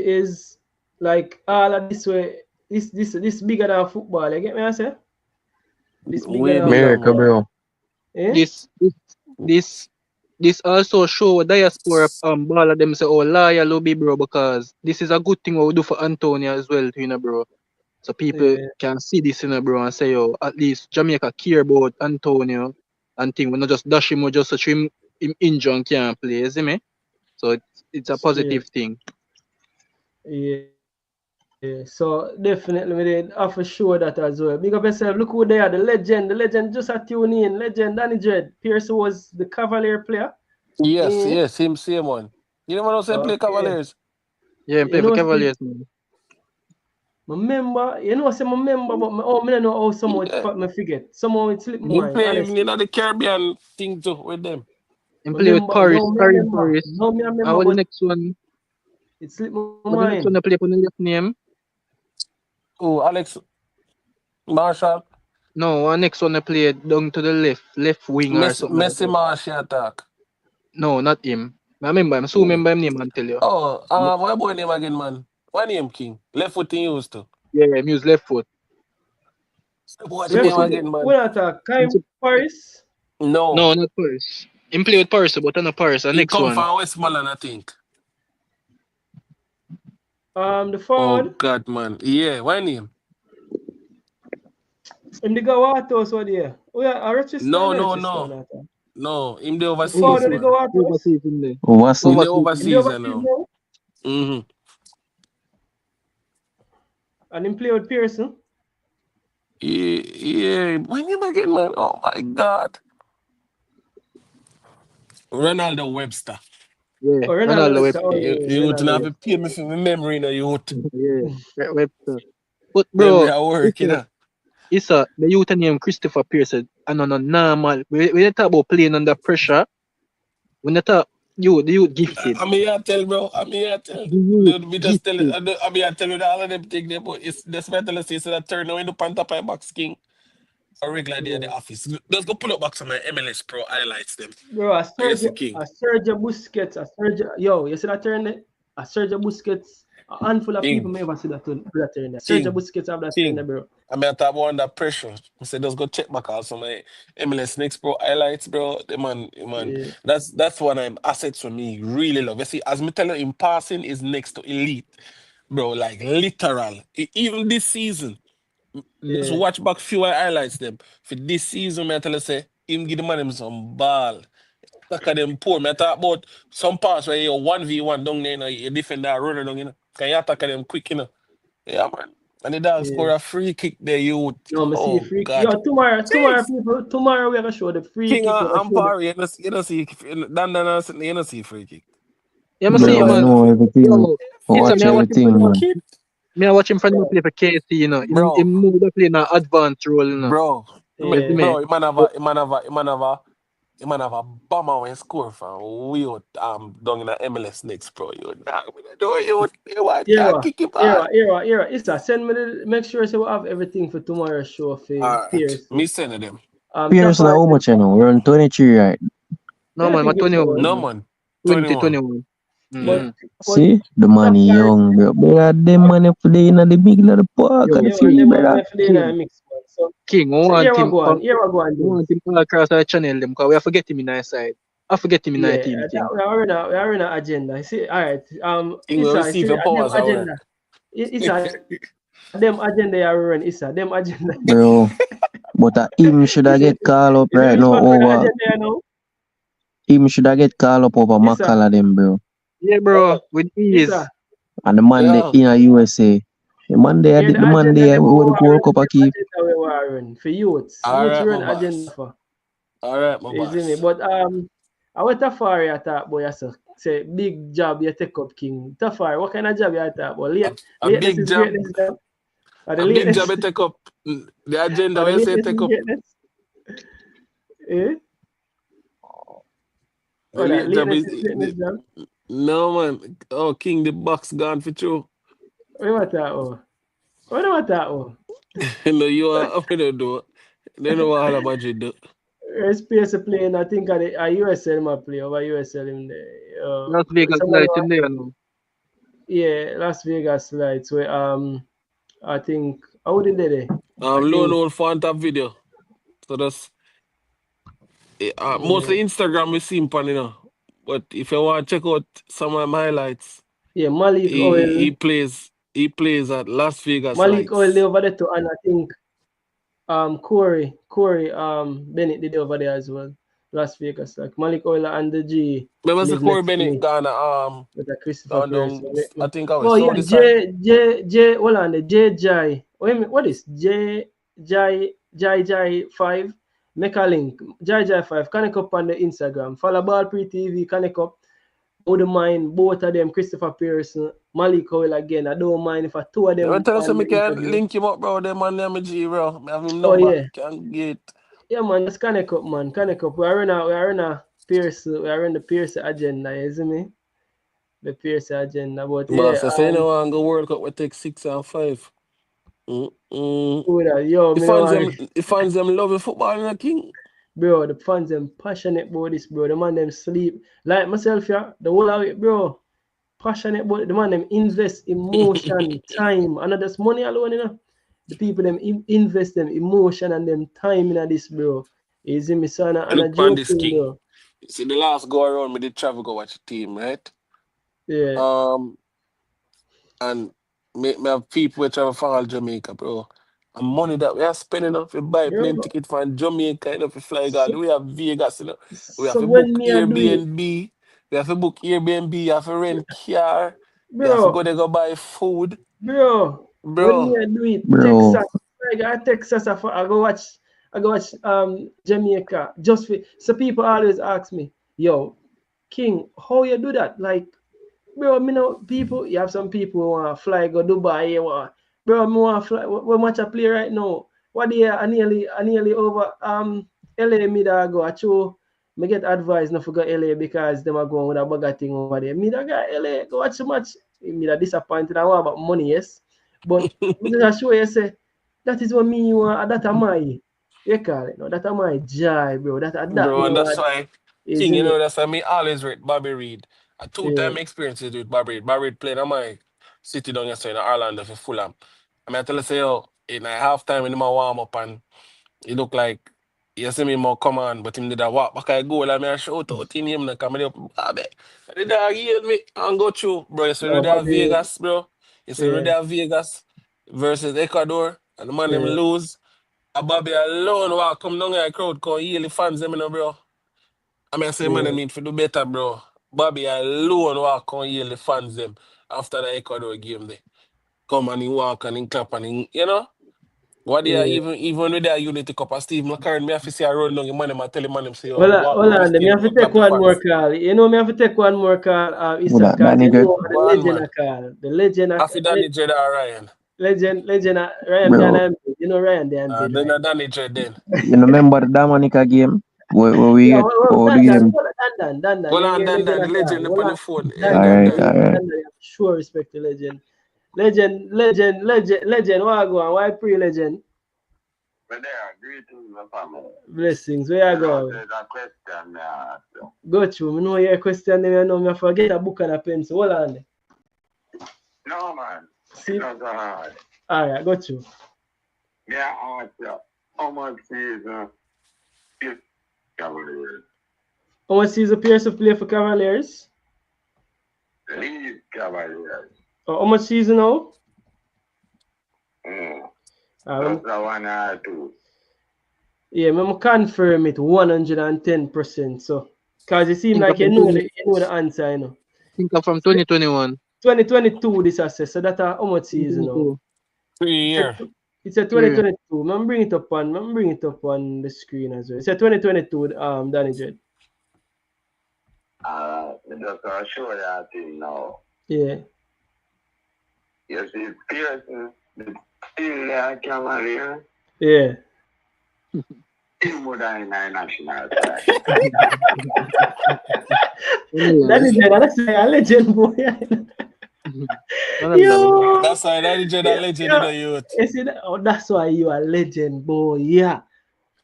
is, like all of this way, this bigger than football. You get me? I say this bigger Way than bigger, America, football. man. bro. Eh? This this also show diaspora ball of them say, oh, loyal will be, bro, because this is a good thing what we do for Antonio as well, bro. So people Yeah, can see this, bro, and say, yo, at least Jamaica care about Antonio and thing. We not just dash him or just such him injure and can't play, you see me? So it's a straight. positive thing. Yeah. So definitely we did have to show that as well. Big up yourself. Look who they are, the legend. The legend just a tune in. Legend Danny Dread. Pierce was the Cavalier player. Yes, Eh? yes, him same one. You never know say play Okay. Cavaliers. Yeah, You play for know, see, Cavaliers, man. I say I remember, but I don't know how somehow Yeah. me forget. Somehow it slipped my He mind, play even honestly. in the Caribbean thing too with them. And play with Remember, Paris, no, me Karim remember. Paris. No, me And remember, what the but next one? it slipped my What the next one mind. they play for the left name? Oh, Alex Marshall. No, one next one they play down to the left wing or something like Messi that. Marshall attack. No, not him. I remember him. So Oh, remember him name and tell you. what boy name again, man? What name, King? Left foot he used to. Yeah, him use left foot. What the Left name foot, again, man? what attack? Kai Paris? No. No, not Paris. Him play with Paris, but not Paris. The He next come one. from Westmoreland, I think. The Oh forward. God, man. Yeah, what name? Him the Gawatos, what there? Oh yeah, a Rochester No, and no, Rochester no. that time. No, him the The forward overseas, of the man. Gawatos. Overseas in there. What's Him it? the Overseas in Him the overseas overseas now. now. Mm-hmm. And him play with Pearson. Yeah. What name again, man? Oh my God. Ronaldo Webster. Yeah, Oh, Ronaldo Ronaldo Webster. Webster. Oh You yeah, would Ronaldo not have to Webster. pay me for my memory, you know, youth. Yeah, Webster. But Memory bro, at work, you know. the youth name Christopher Pearson. And on a normal. When you talk about playing under pressure, when you talk the youth gifted. I mean, I tell, bro. I mean, I tell. The youth We just tell it. gifted. I mean, I tell you that all of them things there, but it's the special say so that turn now in the panta pie box king. A regular day at the Yeah. office. Let's go pull up back some of my MLS Pro highlights them. Bro, I guess the king. A Sergio Busquets, yo, you see that turn there? A Sergio Busquets, a handful of people King. may ever see that turn there. Sergio King. Busquets have that turn there, King. bro. I mean, I thought about under pressure. I said, let's go check back out some of my MLS Next Pro highlights, bro. The man, Yeah. that's one of assets for me. Really love. You see, as me tell you, in passing is next to elite, bro. Like literal. Even this season, just Yeah. watch back few highlights them for this season. Me I tell you, say him give the man him some ball. Look at them poor. Me I talk about some parts where you 1v1 down there, you know, you defend that runner down, you know. Can you attack them quick, you know? Yeah, man. And the dog Yeah. score a free kick there, you. No, me see Oh free kick. God. Yo, tomorrow Jeez. people, tomorrow we're gonna show the free King kick. We're gonna and show the Parry, you know see you know see free kick. Yeah, I see him, Bro, I tomorrow. man. know everything. Yo, it's a Watch me I watch him everything, from man. Kid. me I watch him from him play for KC, you know. Bro, Him move to play in an advanced role, you know. bro. You see Yeah. me? Bro, he man have a bomber when score from we down in the MLS next, bro. You dog me the door, you want can't kick it ball. Era. Issa, send me the, make sure so we have everything for tomorrow's show for Alright. Pearson. Me sending them. Pearson, Tafari how much you know? We're on 23, right? No I man, I'm think it's 21, No man. man. 20, 21. 21. but Yeah. See? The money Tafari, young, bro. Brother, them money for the in the middle of the park Yo, and yeah, free, them man brother. definitely in a King, mix, man. So, King, so here we go on, we James. want him all across our channel them because we have to get him in our side. I forget him in our Yeah, team, King. we are in an agenda. See, all right. He will receive see, your them powers at agenda. work. Issa, them agenda you run. Issa, them agenda. Bro. But him should I get called up You see right which now back run over. agenda you know? Him should I get called up over Issa, Makala them, bro. Yeah, bro, with ease. Issa, And the man they Yeah. in a USA. The man there, here the the man agenda there them with we the want World run. Cup a Them keep. agenda we want run for youths. All Youths right, my run agenda boss. for. All right, my You see me? boss. But I went Tafari at that boy. I say big job you take up, King. Tafari, what kind of job you at that boy? A Lateness big is job. greatness. Job. Or the A big job lateness, you take up. The agenda or the where you say lateness take is up. greatness. Eh? The Or that late job lateness is is greatness, job. no man. Oh, King, the box gone for true. What about that? Oh, what about that? Oh, No, you are up in the door. They know what Hala Madrid do. SPS playing, I think at a USL ma play over USL in the Las Vegas Lights in there now. yeah, Las Vegas Lights where I think how did they? Lone Wolf Fanta video. So that's mostly Instagram we see him pan, you know. But if you want to check out some of my highlights, yeah, Malik Oil. he plays at Las Vegas Malik Lights. Oil they over there too, and I think Corey Bennett did over there as well. Las Vegas, like Malik Oil and the G. Remember the live Corey next to Bennett me. gonna With a Christopher Pierce. I think I was Oh yeah, Saudi side. J hold on, the J Jai. Wait a minute, what is J 5? Make a link. Jai 5. Connect up on the Instagram. Follow Ball Pree TV, connect up. I wouldn't mind both of them, Christopher Pearson, Malik Oil again. I don't mind if I two of them. You tell us we can link him up, bro. Them man name G, bro. I have him Oh number. yeah. Can get. Yeah man, just connect up, man. Connect up. We are in a Pearson, we are in the Pearson agenda, you see me? The Pearson agenda. But yeah. Boss, I say no one go World Cup we take 6 and 5. Yo, The fans them love the football in the king. Bro, the fans them passionate about this, bro. The man them sleep. Like myself, yeah, the whole of it, bro. Passionate about the man them invest emotion, time, and not just money alone, you know. The people them invest them emotion and them time in this, bro. You see me, son, and a joke thing, bro. You see the last go around me did travel go watch the team, right? Yeah. And me have people which travel from all Jamaica, bro. And money that we are spending up to buy plane ticket from Jamaica, you know, to fly God. We have Vegas, you know. We have to book Airbnb. We have to book Airbnb. You have to rent car. Bro. You have to go there go buy food. Bro. When me do it, Texas. Texas, I go watch Jamaica. Just for, so people always ask me, yo, King, how you do that? Like, bro, me know people, you have some people who want to fly, go Dubai, bro, me want to fly, what much I play right now? What day I nearly over LA me that go, I show, me get advice not to go LA because them are going with a bugger thing over there. Me that go LA, go watch so much, me that disappointed, I want about money, yes. But me just show you, say, that is what me you want, that am I. You call it, no, that am I joy, bro. That bro, and that's what, why, King, you know, that's why me always rate Bobby Reed. A two-time experiences with Bobby Reed. Bobby Reed played on my city down yesterday in Orlando for Fulham. I mean, I tell you, say, yo, in a halftime when him a warm up and he look like, you see me more come on, but him did a walk back I go, like me a shout out in him, like, I'm up, Bobby. The dog healed me and go through, bro. You see no, there Vegas, bro. You see no, there Vegas versus Ecuador, and the man them lose. A Bobby alone walk come down here, crowd come heal the fans them, you know, bro. I mean, I say, man, I need to do better, bro. Bobby alone walk come heal the fans them after the Ecuador game there. Come and he walk and he clap and he, you know. What they are even with their Unity Cup, and Steve McCarron, me have to say I run down the man, I tell the man them say, hold on, me have to take one more call. You know, me have to take one more call. Issa, because you know the legend call. The legend. After Danny Jed or Ryan. Legend, Ryan Dan. You know Ryan Dan. Then Danny Jed then. You remember the Damanica game? Where we get all the game? Dan. Hold on, Dan, the legend up on the phone. Alright. Sure respect the legend. Legend. Why go on? Why pre-legend? But there are greetings, my family. Blessings. Where you go? There's a question me ask you. Go through. I know your question. I know me forget a book and a pencil. Hold on. No, man. See? It's not so hard. Alright, go through. Yeah, I ask you. How much season is Cavaliers? How much season Pierce to play for Cavaliers? Leave Cavaliers. How much season now? Just a 1 or 2. Yeah, I'm confirm it 110%. So, because it seems like you know the answer, you know. Think of from 2021. 2022 this assess. So that's how much season now? 3 years. It's a 2022. I'm bring it up on the screen as well. It's a 2022, Danny Jed. Just show that thing now. Yeah. You see, Pearson, the still there, Cavalier. Yeah. He's more than in our national side. That's a legend, boy. Yo, that's why Danny Jed a legend in the youth. That's why you are a legend, boy. Yeah.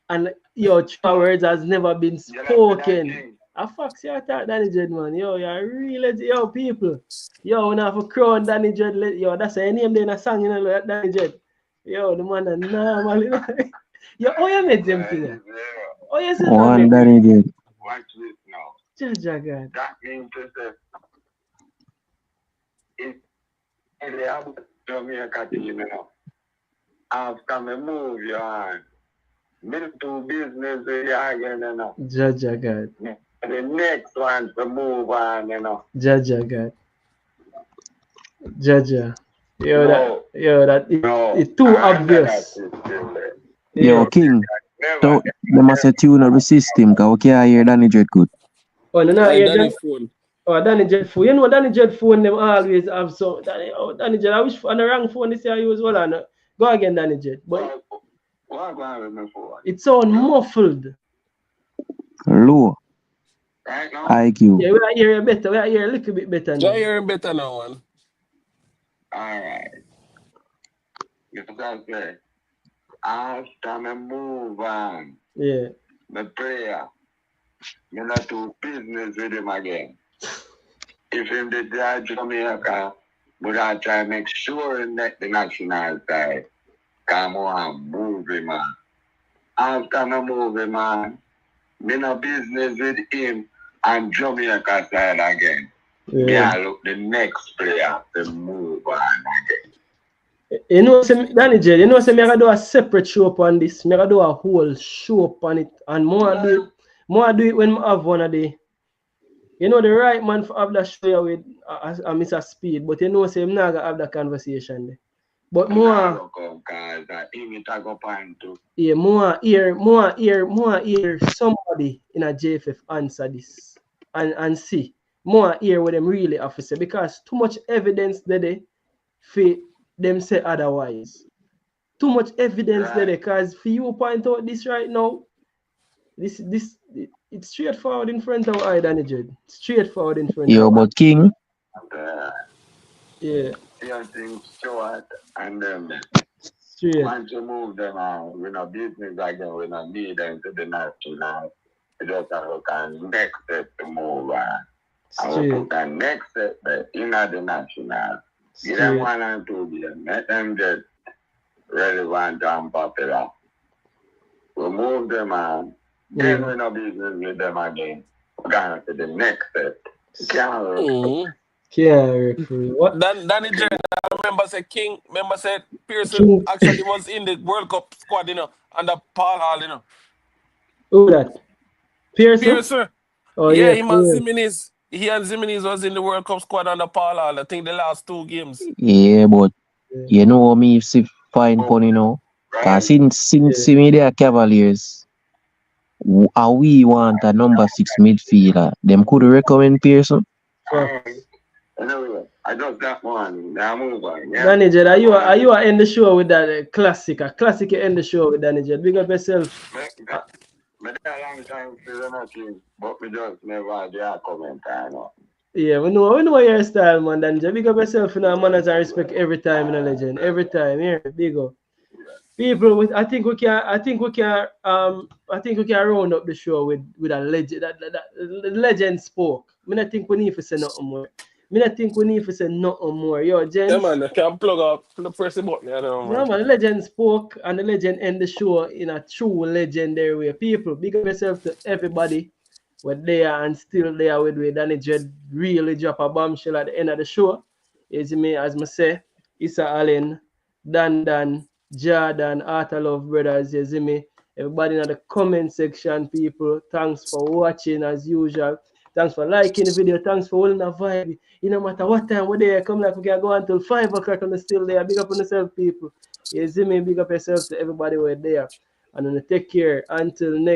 And your true words has never been spoken. A fox you attack Danny Dread, man. Yo, you're really yo people. Yo, when I have a crown Danny Dread, yo, that's a name in a song, you know, Danny Dread. Yo, the man are normal, you know. Yo, how you made them thing? Oh, yes, One Danny Dread. Watch this now. Jaja God. That means to say, if they have Jamaica team, you know, after me move your hand, me do business with you again, you know. Jaja God. The next one to move on, you know. Jaja God. Jaja. Yo, it's too obvious. Yo, King. So, they must have tuned up the system, because we can't hear Danny Dread good. Oh, no, Danny phone. Oh, Danny Dread phone. You know, Danny Dread phone, them always have some. Danny Dread, I wish on the wrong phone this year I use. Hold on. Go again, Danny Dread. But it sounds muffled. Low. Right now? IQ. Yeah, we are hearing better. We are hearing a little bit better now. You're hearing better now, man. Alright. You can say, after me move on, yeah, the prayer, me not do business with him again. If him did that Jamaica, but I try to make sure in the national side, come on, move him on. After me move him on, me no business with him and Jamaica side again. Yeah, look the next player to move on again. You know, Danny J, you know, say me I do a separate show up on this. Me I do a whole show up on it, and more do it when I have one of the. You know, the right man for have that show with Mr. Speed, but you know, say I'm not gonna have that conversation there. But more. Yeah, more hear somebody in a JFF answer this and see. More hear what them really have to say, because too much evidence there for them say otherwise. Too much evidence there, because for you point out this right now, this it's straightforward in front of our Danny Jed. Straightforward in front of but King. Yeah. Things short and straight. Once you move them out, we know business again, we don't need them to the national. We just have to look next step to move on. I will put the next step in the national. Give them 1 and 2 billion. Let them get relevant and popular. We move them on. Then we no business with them again. We're going to the next step. What? Danny J, I remember say King, remember said Pearson actually was in the World Cup squad, you know, under Paul Hall, you know. Who that? Pearson. Oh yeah, yeah, him and Zimenez. He and Zimenez was in the World Cup squad under Paul Hall, I think the last 2 games. Yeah, but you know me see fine pun, you know. Cause since me there Cavaliers, and we want a number 6 midfielder, them could recommend Pearson. I just got one. Now move on. Yeah? Danny Jed, are you end the show with that classic? A classic you end the show with Danny Jed. Big up yourself. But a long time for nothing, but we just never dare comment on it. Yeah, we know your style, man, Danny Jed. Big up yourself, you know, manners and respect every time, you know, legend. Every time, yeah, big up. People, I think we can round up the show with a legend. That the legend spoke. I mean, I think we need to say nothing more. Yo, gents. Yeah, man, I can plug up, press the button. I don't know, man. The legend spoke, and the legend end the show in a true legendary way. People, big up yourself to everybody. We're there and still there with Danny Jed really drop a bombshell at the end of the show. As I say, Issa Allen, Dan, Jordan, Arthur Love Brothers, you see me. Everybody in the comment section, people, thanks for watching as usual. Thanks for liking the video. Thanks for holding the vibe. You no matter what time we're there, come like we can go until 5 o'clock and still there. Big up on yourself, people. You see me, big up yourself to everybody who are there. And take care until next.